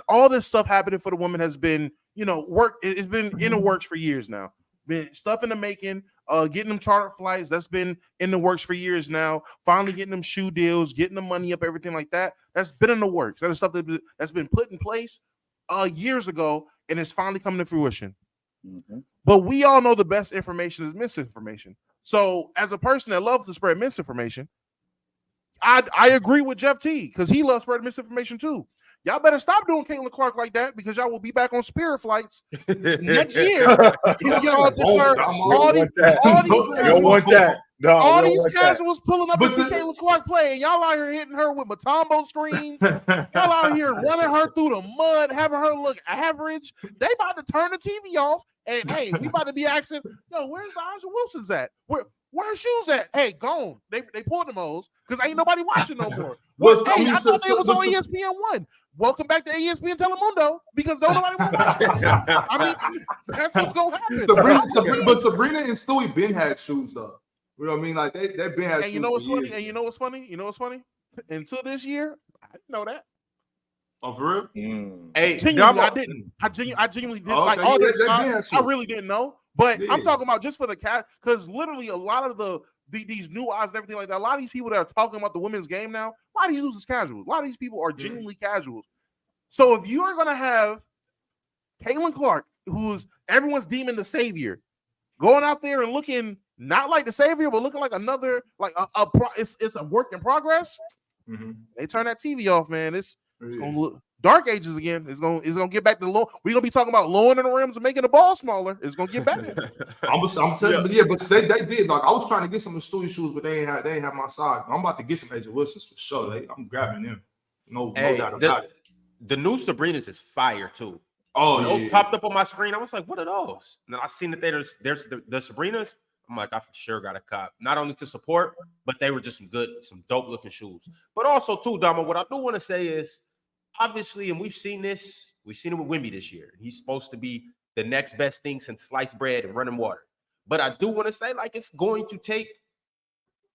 Speaker 7: all this stuff happening for the women has been, it's been in the works for years now. Been stuff in the making, getting them charter flights, that's been in the works for years now. Finally getting them shoe deals, getting the money up, everything like that. That's been in the works. That is stuff that's been put in place years ago, and it's finally coming to fruition. Mm-hmm. But we all know the best information is misinformation. So as a person that loves to spread misinformation, I agree with Jeff Teague because he loves spreading misinformation too. Y'all better stop doing Caitlin Clarke like that because y'all will be back on Spirit flights next year. All these casuals pulling up and see Caitlin Clarke play, and y'all out here hitting her with Matombo screens. Y'all out here running her through the mud, having her look average. They about to turn the TV off, and hey, we about to be asking, where's the Aja Wilson's at? Where her shoes at? Hey, gone. They pulled them hoes because ain't nobody watching no more. I thought they was on ESPN1. Welcome back to ESPN Telemundo because nobody was watching. I mean, that's what's gonna happen.
Speaker 4: But Sabrina and Stewie been had shoes though. You know what I mean? Like they've been had.
Speaker 7: And you know what's funny? And you know what's funny? You know what's funny? Until this year, I didn't know that.
Speaker 4: Oh, for real?
Speaker 7: Hey, I didn't. I genuinely didn't. Like all this stuff, I really didn't know. But I'm talking about just for the cat, because literally a lot of these new eyes and everything like that, a lot of these people that are talking about the women's game now, a lot of these dudes is casuals. A lot of these people are genuinely casuals. So if you are going to have Caitlin Clarke, who's everyone's deeming the savior, going out there and looking not like the savior, but looking like another, like it's a work in progress. Mm-hmm. They turn that TV off, man. It's going to look dark ages again. It's gonna get back to low. We're gonna be talking about lowering the rims and making the ball smaller. It's gonna get back.
Speaker 4: I'm telling you, but they did. Like I was trying to get some of the Stewie shoes, but they ain't have my size. I'm about to get some Aja Wilson's for sure. I'm grabbing them. No doubt about it.
Speaker 1: The new Sabrina's is fire too.
Speaker 4: Oh,
Speaker 1: those popped up on my screen. I was like, "What are those?" And then I seen that there's the Sabrina's. I'm like, I for sure got a cop. Not only to support, but they were just some dope looking shoes. But also too, Dama, what I do want to say is, obviously, and we've seen it with Wemby this year. He's supposed to be the next best thing since sliced bread and running water. But I do want to say, like, it's going to take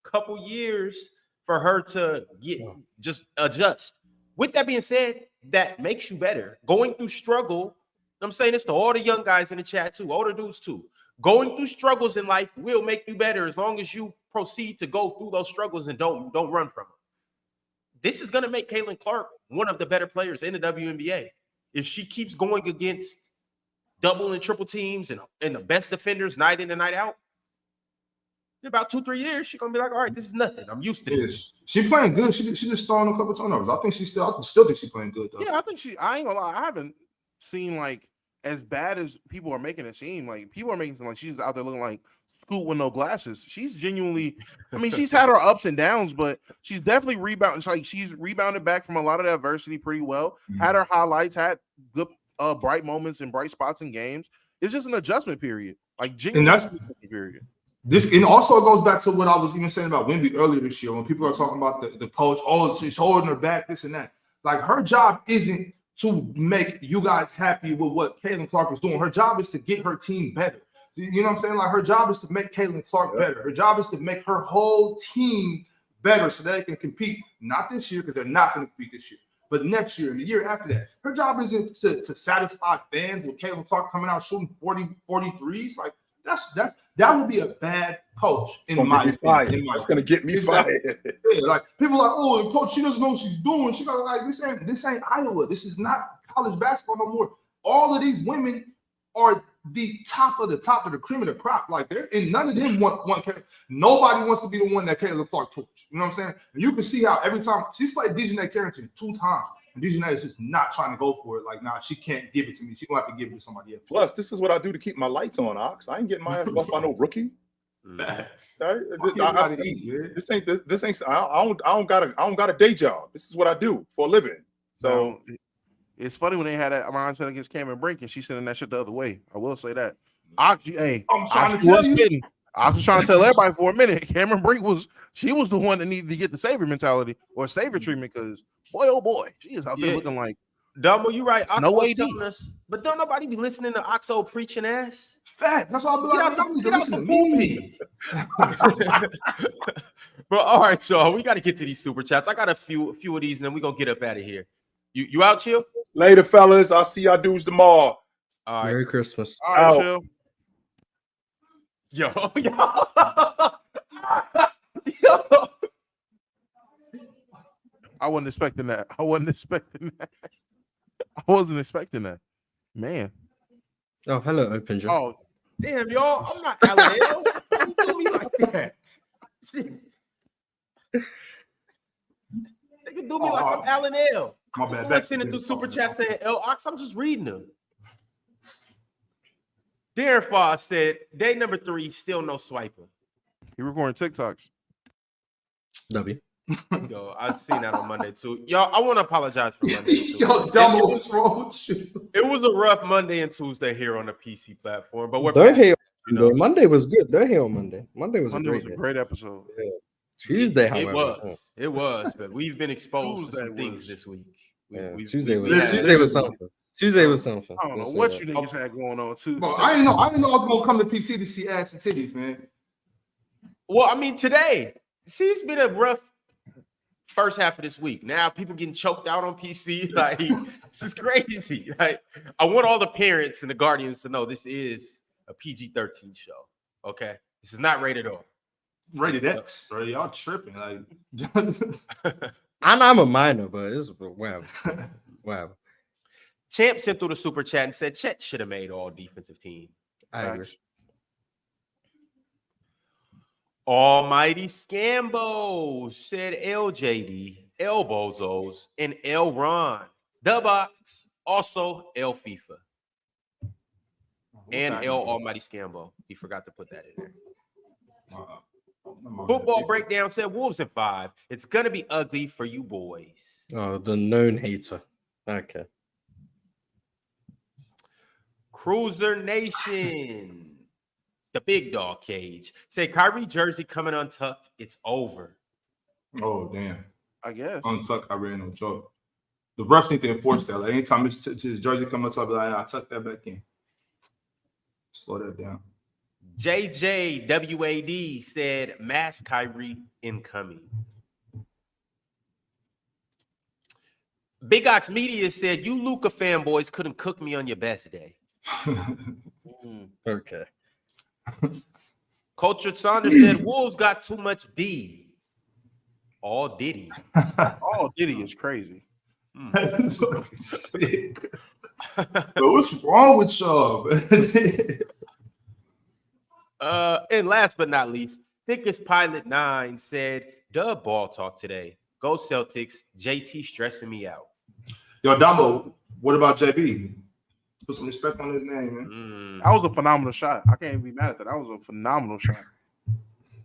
Speaker 1: a couple years for her to just adjust. With that being said, that makes you better. Going through struggle, I'm saying this to all the young guys in the chat too, older dudes too. Going through struggles in life will make you better as long as you proceed to go through those struggles and don't run from them. This is going to make Caitlin Clarke one of the better players in the WNBA. If she keeps going against double and triple teams and the best defenders night in and night out, in about 2-3 years, she's gonna be like, all right, this is nothing. I'm used to this.
Speaker 4: She playing good. She just throwing a couple turnovers. I still think she's playing good though.
Speaker 7: Yeah, I ain't gonna lie. I haven't seen like as bad as people are making it seem. Like people are making it seem like she's out there looking like Scoot with no glasses. She's genuinely, I mean, she's had her ups and downs, but she's definitely rebounded. It's like she's rebounded back from a lot of the adversity pretty well. Had her highlights, had good bright moments and bright spots in games. It's just an adjustment period. Like genuinely adjustment period.
Speaker 4: And also it goes back to what I was even saying about Wemby earlier this year when people are talking about the coach, she's holding her back, this and that. Like her job isn't to make you guys happy with what Caitlin Clarke is doing. Her job is to get her team better. You know what I'm saying? Like her job is to make Caitlin Clarke better. Her job is to make her whole team better so they can compete. Not this year because they're not going to compete this year, but next year and the year after that. Her job isn't to satisfy fans with Caitlin Clarke coming out shooting 43s. Like that would be a bad coach in my opinion.
Speaker 3: That's gonna get me fired.
Speaker 4: Yeah, like people are like, oh, the coach, she doesn't know what she's doing. She got like this ain't Iowa. This is not college basketball no more. All of these women are the top of the cream of the crop. Like and none of them want. Nobody wants to be the one that Caitlin Clarke torch. You know what I'm saying? And you can see how every time she's played DeJounte Carrington 2 times. And DeJounte is just not trying to go for it. Like, nah, she can't give it to me. She's gonna have to give it to somebody else.
Speaker 3: Plus, this is what I do to keep my lights on, Ox. I ain't getting my ass off by no rookie.
Speaker 4: This
Speaker 3: ain't. I don't got a day job. This is what I do for a living. So
Speaker 7: it's funny when they had that mindset against Cameron Brink and she's sending that shit the other way. I will say that. I'm trying to tell you. I was trying to tell everybody for a minute. Cameron Brink was the one that needed to get the savior mentality or savior treatment because boy, oh boy, she is out there looking like
Speaker 1: Dumbo, you right. Oxo
Speaker 7: no AD.
Speaker 1: telling us, but don't nobody be listening to Oxo preaching ass.
Speaker 4: Fact. That's why I'm
Speaker 1: get out the movie. But all right, so we got to get to these super chats. I got a few of these, and then we're gonna get up out of here. You out, Chill?
Speaker 3: Later, fellas. I'll see y'all dudes tomorrow.
Speaker 1: All right.
Speaker 5: Merry Christmas.
Speaker 7: All right, Chill.
Speaker 1: Yo.
Speaker 7: I wasn't expecting that. I wasn't expecting that. Man.
Speaker 5: Oh, hello, Open Joe.
Speaker 1: Oh, damn, y'all. I'm not Alan L. Don't do me like that. They can do me like I'm Alan L.
Speaker 4: My bad.
Speaker 1: I'm not sending through super chats saying L Ox. I'm just reading them. Darren Foss said, day number 3, still no swiping.
Speaker 7: You recording TikToks.
Speaker 5: W.
Speaker 1: Yo, I've seen that on Monday too. Y'all, I want to apologize for Monday too.
Speaker 4: Yo, dumb, what's wrong with you?
Speaker 1: It was a rough Monday and Tuesday here on the PC platform, but we're
Speaker 5: Don't
Speaker 1: back,
Speaker 5: hate
Speaker 1: you
Speaker 5: Monday.
Speaker 1: know.
Speaker 5: Monday was good. Don't hate on Monday. Monday was a great
Speaker 7: episode.
Speaker 5: Yeah. Tuesday, however.
Speaker 1: It was, but we've been exposed to some things this week.
Speaker 5: Tuesday was something. Tuesday was something.
Speaker 7: I don't know what you niggas had going on Tuesday.
Speaker 4: Bro, I didn't know I was gonna come to PC to see ass and titties, man.
Speaker 1: Well, I mean, today, see, it's been a rough first half of this week. Now people getting choked out on PC. Like, this is crazy. Like, I want all the parents and the guardians to know this is a PG-13 show. Okay, this is not rated R.
Speaker 4: Rated X, bro. Y'all tripping. Like,
Speaker 5: I'm a minor, but it's whatever. Whatever.
Speaker 1: Champ sent through the super chat and said Chet should have made all defensive team.
Speaker 5: I agree.
Speaker 1: Almighty Scambo said LJD, L Bozos, and L Ron. The box, also L FIFA. And L Almighty Scambo. He forgot to put that in there. Football Breakdown said Wolves in 5. It's going to be ugly for you boys.
Speaker 5: Oh, the known hater. Okay.
Speaker 1: Cruiser Nation. the big dog cage. Say Kyrie jersey coming untucked. It's over.
Speaker 4: Oh, damn.
Speaker 7: I guess.
Speaker 4: Untuck Kyrie, no joke. The refs need to enforce that. Like, anytime his jersey come untucked, like, I tuck that back in. Slow that down.
Speaker 1: JJWAD said, mass Kyrie incoming. Big Ox Media said, you Luka fanboys couldn't cook me on your best day.
Speaker 5: Okay.
Speaker 1: Cultured Saunders said, Wolves got too much D. All Diddy.
Speaker 7: Oh, Diddy is crazy.
Speaker 4: That's fucking sick. But what's wrong with y'all, man?
Speaker 1: And last but not least, Thickest Pilot 9 said, Dub ball talk today. Go Celtics. JT stressing me out.
Speaker 4: Yo, Damo, what about JB? Put some respect on his name, man.
Speaker 7: That was a phenomenal shot. I can't be mad at that. That was a phenomenal shot.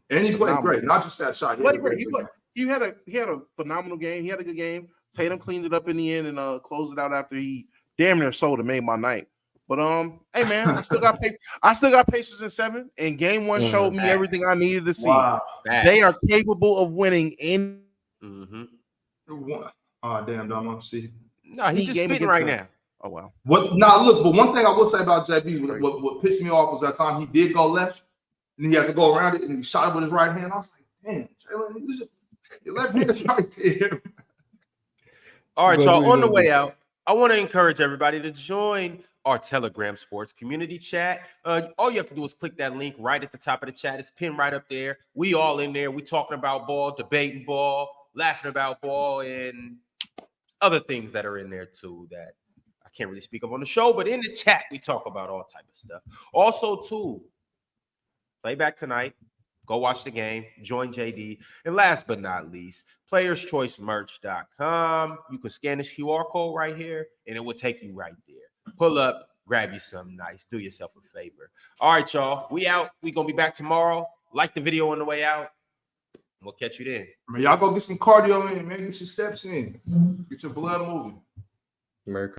Speaker 4: And he played great. Not just that shot.
Speaker 7: He played great. He had a phenomenal game. He had a good game. Tatum cleaned it up in the end and closed it out after he damn near sold and made my night. But hey man, I still got Pacers in 7, and game 1 showed me everything I needed to see.
Speaker 4: Wow.
Speaker 7: They are capable of winning in.
Speaker 4: Oh damn, Damo. See.
Speaker 1: No, he's just spitting right now.
Speaker 7: Oh wow.
Speaker 4: Look, but one thing I will say about JB, what pissed me off was that time he did go left, and he had to go around it, and he shot it with his right hand. I was like, damn, Jalen, you just your left hand's right there.
Speaker 1: All right, y'all. On the way out, I want to encourage everybody to join our Telegram Sports community chat. All you have to do is click that link right at the top of the chat. It's pinned right up there. We all in there. We talking about ball, debating ball, laughing about ball, and other things that are in there too that I can't really speak of on the show, but in the chat, we talk about all type of stuff. Also, too, play back tonight. Go watch the game. Join JD. And last but not least, playerschoicemerch.com. You can scan this QR code right here, and it will take you right there. Pull up, grab you something nice. Do yourself a favor. All right, y'all. We out. We going to be back tomorrow. Like the video on the way out. We'll catch you then.
Speaker 4: Man, y'all go get some cardio in, man. Get your steps in. Get your blood moving.
Speaker 5: America.